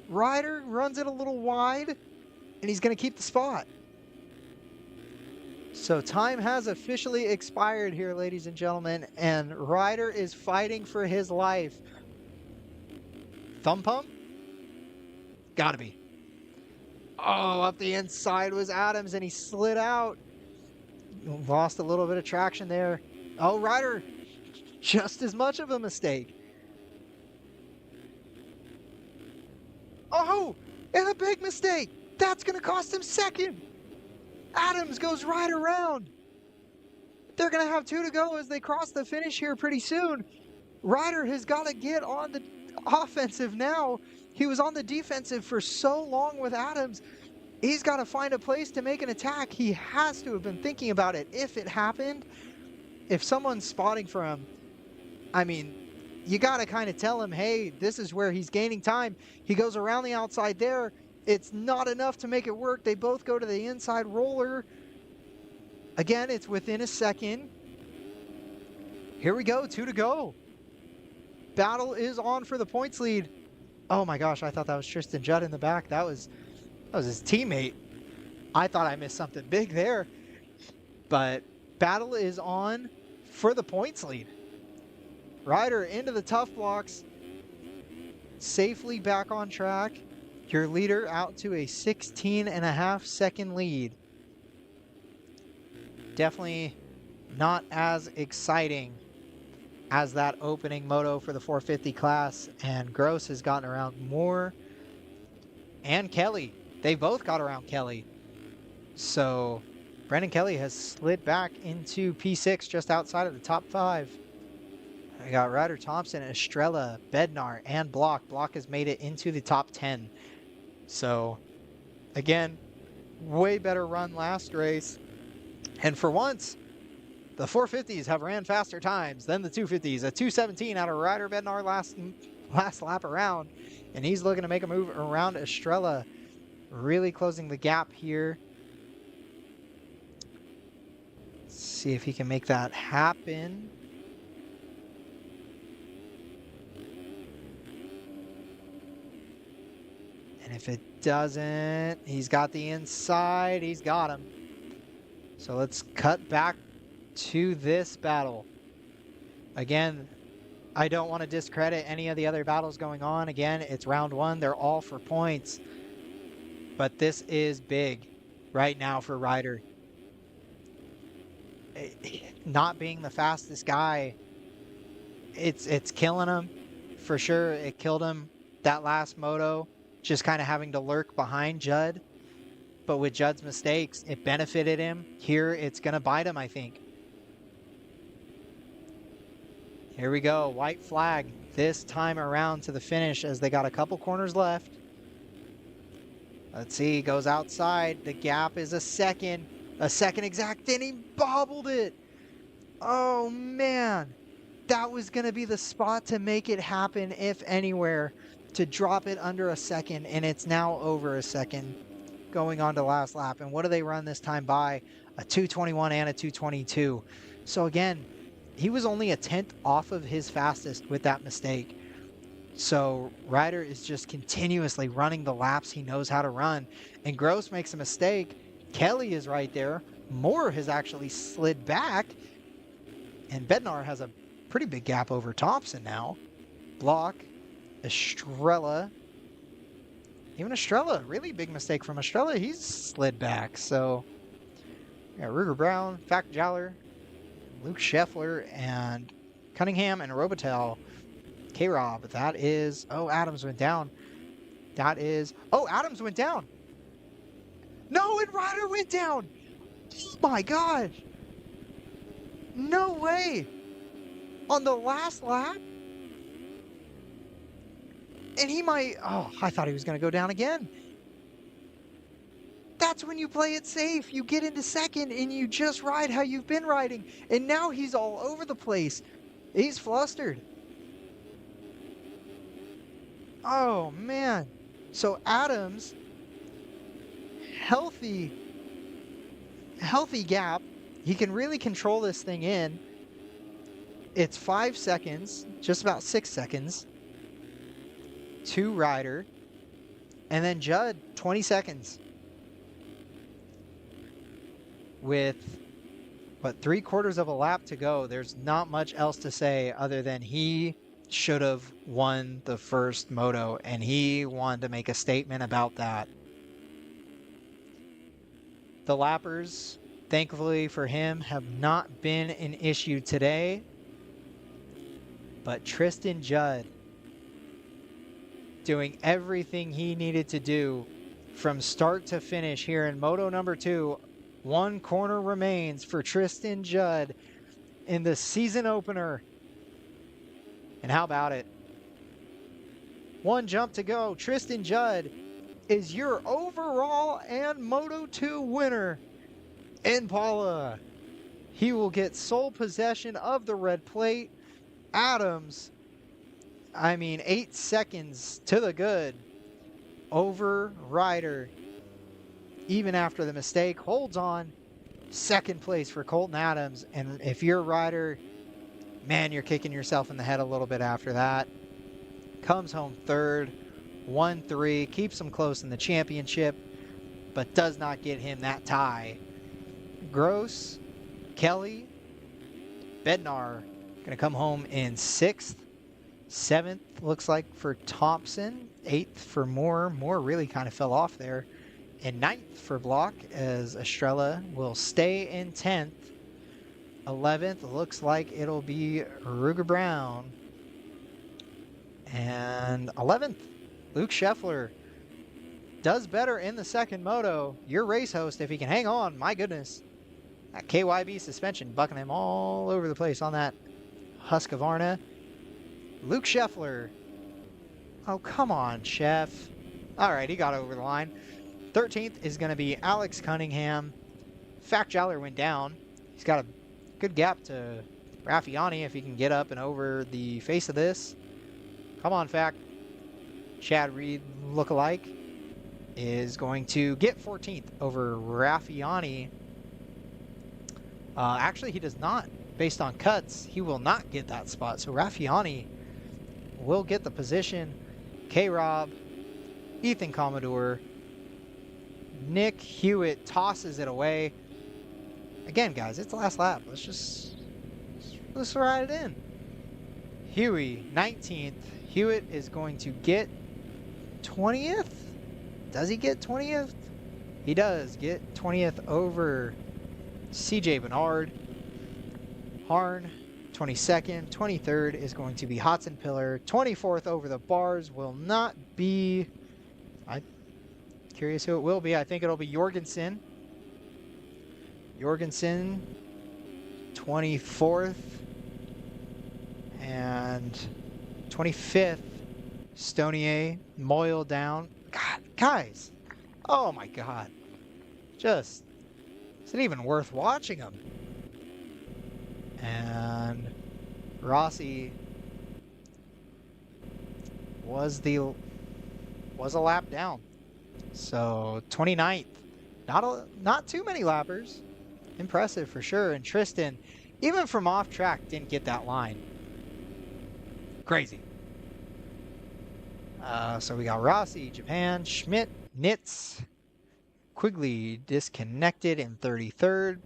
Ryder runs it a little wide and he's going to keep the spot. So time has officially expired here, ladies and gentlemen, and Ryder is fighting for his life. Thumb pump? Gotta be. Oh, up the inside was Adams, and he slid out. Lost a little bit of traction there. Oh, Ryder, just as much of a mistake. Oh, and a big mistake. That's going to cost him second. Adams goes right around. They're going to have 2 to go as they cross the finish here pretty soon. Ryder has got to get on the offensive now. He was on the defensive for so long with Adams. He's got to find a place to make an attack. He has to have been thinking about it if it happened. If someone's spotting for him, I mean, you got to kind of tell him, hey, this is where he's gaining time. He goes around the outside there. It's not enough to make it work. They both go to the inside roller. Again, it's within a second. Here we go, 2 to go. Battle is on for the points lead. Oh my gosh, I thought that was Tristan Judd in the back. That was his teammate. I thought I missed something big there. But battle is on for the points lead. Ryder into the tough blocks. Safely back on track. Your leader out to a 16.5 second lead. Definitely not as exciting as that opening moto for the 450 class. And Gross has gotten around more. And Kelly. They both got around Kelly. So Brendan Kelly has slid back into P6 just outside of the top 5. I got Ryder Thompson, Estrella, Bednar, and Block. Block has made it into the top 10. So, again, way better run last race. And for once, the 450s have ran faster times than the 250s. A 2:17 out of Ryder Bednar last lap around. And he's looking to make a move around Estrella. Really closing the gap here. Let's see if he can make that happen. And if it doesn't, he's got the inside. He's got him. So let's cut back to this battle. Again, I don't want to discredit any of the other battles going on. Again, it's round 1. They're all for points. But this is big right now for Ryder. Not being the fastest guy, it's killing him for sure. It killed him that last moto. Just kind of having to lurk behind Judd. But with Judd's mistakes, it benefited him. Here, it's going to bite him, I think. Here we go. White flag this time around to the finish as they got a couple corners left. Let's see. Goes outside. The gap is a second. A second exact. And he bobbled it. Oh, man. That was going to be the spot to make it happen, if anywhere. To drop it under a second, and it's now over a second going on to last lap. And what do they run this time by? A 2:21 and a 2:22. So again, he was only a 10th off of his fastest with that mistake. So Ryder is just continuously running the laps he knows how to run. And Gross makes a mistake. Kelly is right there Moore has actually slid back, and Bednar has a pretty big gap over Thompson now. Block, Estrella. Even Estrella, really big mistake from Estrella. He's slid back. So, yeah, Ruger Brown, Fact Jowler, Luke Scheffler, and Cunningham and Robitel. K-Rob, that is... Oh, Adams went down. That is... Oh, Adams went down. No, and Ryder went down. Oh my gosh. No way. On the last lap? And he might... Oh, I thought he was going to go down again. That's when you play it safe. You get into second and you just ride how you've been riding. And now he's all over the place. He's flustered. Oh, man. So Adams, healthy gap. He can really control this thing in. It's 5 seconds, just about 6 seconds. To Ryder. And then Judd, 20 seconds. With, what, 3/4 of a lap to go, there's not much else to say other than he should have won the first moto, and he wanted to make a statement about that. The lappers, thankfully for him, have not been an issue today. But Tristan Judd doing everything he needed to do from start to finish here in Moto number 2. One corner remains for Tristan Judd in the season opener. And how about it? One jump to go. Tristan Judd is your overall and Moto 2 winner in Paula. He will get sole possession of the red plate. Adams, 8 seconds to the good over Ryder. Even after the mistake, holds on. Second place for Colton Adams. And if you're Ryder, man, you're kicking yourself in the head a little bit after that. Comes home third, 1-3, keeps him close in the championship, but does not get him that tie. Gross, Kelly, Bednar going to come home in 6th. 7th looks like for Thompson. 8th for Moore. Moore really kind of fell off there. And 9th for Block, as Estrella will stay in 10th. 11th looks like it'll be Ruger Brown. And 11th, Luke Scheffler does better in the second moto. Your race host, if he can hang on, my goodness. That KYB suspension bucking him all over the place on that Husqvarna. Luke Scheffler. Oh, come on, Chef. All right, he got over the line. 13th is going to be Alex Cunningham. Fact Jowler went down. He's got a good gap to Raffiani if he can get up and over the face of this. Come on, Fact. Chad Reed lookalike is going to get 14th over Raffiani. Actually, he does not. Based on cuts, he will not get that spot. So Raffiani will get the position. K-Rob, Ethan Commodore, Nick Hewitt tosses it away. Again, guys, it's the last lap. Let's ride it in. Huey, 19th. Hewitt is going to get 20th. Does he get 20th? He does get 20th over CJ Bernard. Harn, 22nd. 23rd is going to be Hudson Pillar. 24th over the bars will not be... I'm curious who it will be. I think it'll be Jorgensen. Jorgensen, 24th. And 25th, Stonier, Moyle down. God, guys. Oh my God. Just, is it even worth watching them? And Rossi was a lap down. So 29th. Not too many lappers. Impressive for sure. And Tristan, even from off track, didn't get that line. Crazy. So we got Rossi, Japan, Schmidt, Nitz, Quigley disconnected in 33rd.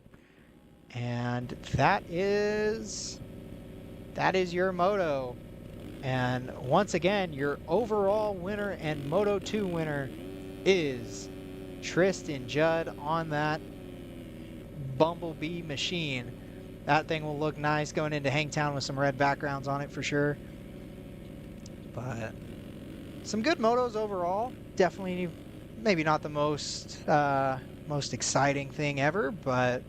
And that is your Moto. And once again, your overall winner and Moto 2 winner is Tristan Judd on that Bumblebee machine. That thing will look nice going into Hangtown with some red backgrounds on it for sure. But some good motos overall. Definitely maybe not the most exciting thing ever, but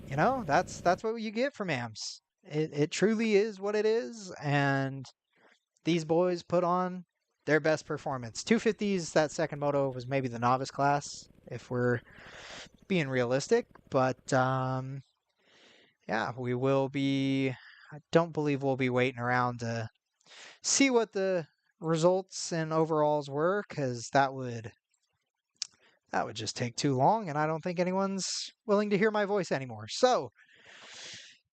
you know, that's what you get from AMS. It truly is what it is, and these boys put on their best performance. 250s, that second moto was maybe the novice class, if we're being realistic, but yeah, we will be, I don't believe we'll be waiting around to see what the results and overalls were, because that would just take too long, and I don't think anyone's willing to hear my voice anymore. So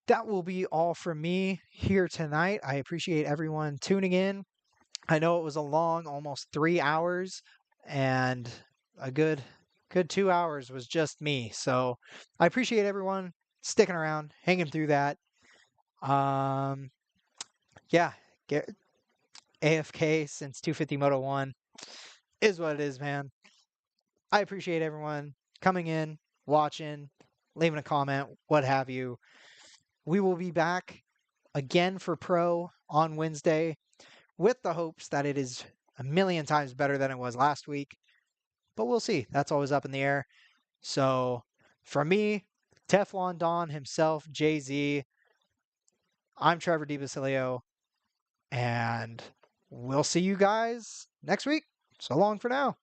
that will be all from me here tonight. I appreciate everyone tuning in. I know it was a long, almost 3 hours, and a good 2 hours was just me. So I appreciate everyone sticking around, hanging through that. Yeah, get AFK since 250 Moto 1 is what it is, man. I appreciate everyone coming in, watching, leaving a comment, what have you. We will be back again for Pro on Wednesday with the hopes that it is a million times better than it was last week. But we'll see. That's always up in the air. So from me, Teflon Don himself, Jay-Z, I'm Trevor DiBasilio, and we'll see you guys next week. So long for now.